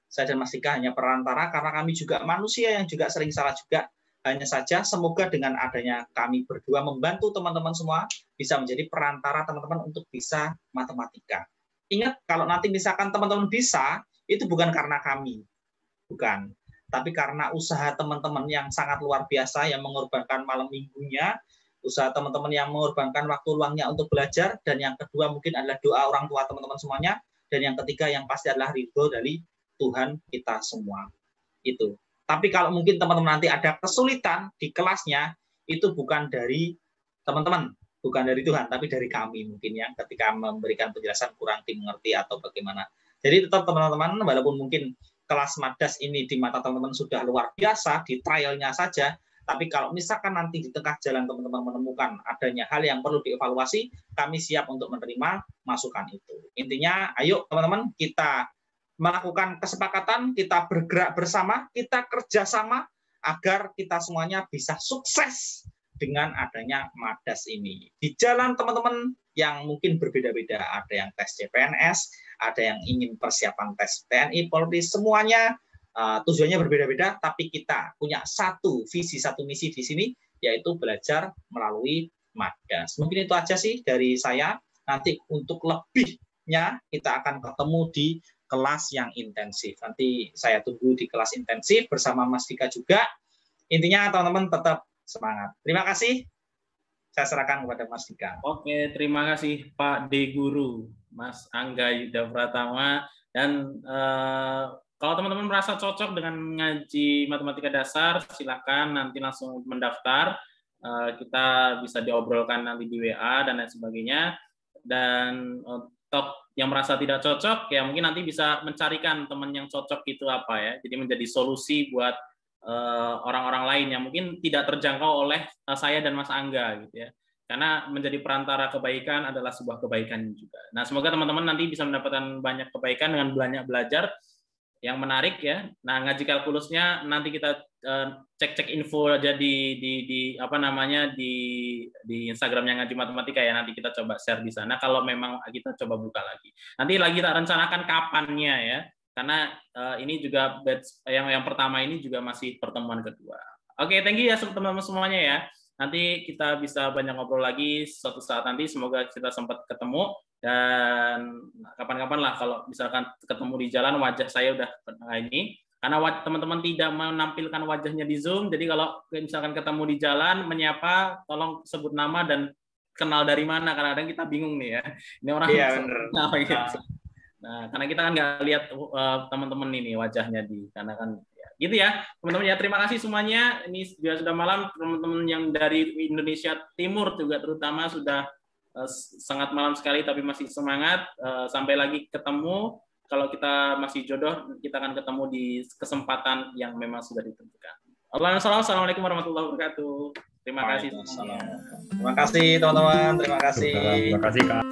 Saya dan Mas Dika hanya perantara karena kami juga manusia yang juga sering salah juga. Hanya saja semoga dengan adanya kami berdua membantu teman-teman semua bisa menjadi perantara teman-teman untuk bisa matematika. Ingat, kalau nanti misalkan teman-teman bisa, itu bukan karena kami. Bukan. Tapi karena usaha teman-teman yang sangat luar biasa yang mengorbankan malam minggunya, usaha teman-teman yang mengorbankan waktu luangnya untuk belajar, dan yang kedua mungkin adalah doa orang tua teman-teman semuanya, dan yang ketiga yang pasti adalah ridho dari Tuhan kita semua. Itu. Tapi kalau mungkin teman-teman nanti ada kesulitan di kelasnya, itu bukan dari teman-teman, bukan dari Tuhan, tapi dari kami mungkin ya, ketika memberikan penjelasan kurang dimengerti atau bagaimana. Jadi tetap teman-teman, walaupun mungkin kelas Madas ini di mata teman-teman sudah luar biasa, di trialnya saja, tapi kalau misalkan nanti di tengah jalan teman-teman menemukan adanya hal yang perlu dievaluasi, kami siap untuk menerima masukan itu. Intinya, ayo teman-teman, kita melakukan kesepakatan, kita bergerak bersama, kita kerjasama, agar kita semuanya bisa sukses dengan adanya Madas ini. Di jalan teman-teman yang mungkin berbeda-beda, ada yang tes CPNS, ada yang ingin persiapan tes TNI, Polri, semuanya tujuannya berbeda-beda, tapi kita punya satu visi, satu misi di sini, yaitu belajar melalui Madas. Mungkin itu aja sih dari saya. Nanti untuk lebihnya kita akan ketemu di kelas yang intensif. Nanti saya tunggu di kelas intensif bersama Mas Dika juga. Intinya teman-teman tetap semangat. Terima kasih. Saya serahkan kepada Mas Dika. Oke, terima kasih Pak D. Guru. Mas Angga Yuda Pratama. Dan kalau teman-teman merasa cocok dengan ngaji matematika dasar, silakan nanti langsung mendaftar. Kita bisa diobrolkan nanti di WA dan lain sebagainya. Dan untuk yang merasa tidak cocok, ya mungkin nanti bisa mencarikan teman yang cocok itu apa ya. Jadi menjadi solusi buat orang-orang lain yang mungkin tidak terjangkau oleh saya dan Mas Angga gitu ya. Karena menjadi perantara kebaikan adalah sebuah kebaikan juga. Nah, semoga teman-teman nanti bisa mendapatkan banyak kebaikan dengan banyak belajar yang menarik ya. Nah, ngaji kalkulusnya nanti kita cek-cek info aja di apa namanya di Instagramnya Ngaji Matematika ya. Nanti kita coba share di sana kalau memang kita coba buka lagi. Nanti lagi tak rencanakan kapannya ya. Karena ini juga batch yang pertama ini juga masih pertemuan kedua. Oke, thank you ya teman-teman semuanya ya. Nanti kita bisa banyak ngobrol lagi suatu saat nanti. Semoga kita sempat ketemu dan kapan-kapan lah kalau misalkan ketemu di jalan wajah saya udah ini. Karena teman-teman tidak menampilkan wajahnya di Zoom, jadi kalau misalkan ketemu di jalan menyapa, tolong sebut nama dan kenal dari mana. Kadang-kadang kita bingung nih ya. Ini orang. Iya benar. Nah, karena kita kan nggak lihat teman-teman ini wajahnya karena kan ya, gitu ya teman-teman ya. Terima kasih semuanya. Ini sudah malam, teman-teman yang dari Indonesia Timur juga terutama sudah sangat malam sekali tapi masih semangat. Sampai lagi ketemu. Kalau kita masih jodoh, kita akan ketemu di kesempatan yang memang sudah ditentukan. Assalamualaikum warahmatullahi wabarakatuh. Terima kasih. Terima kasih teman-teman. Terima kasih. Terima kasih Kak.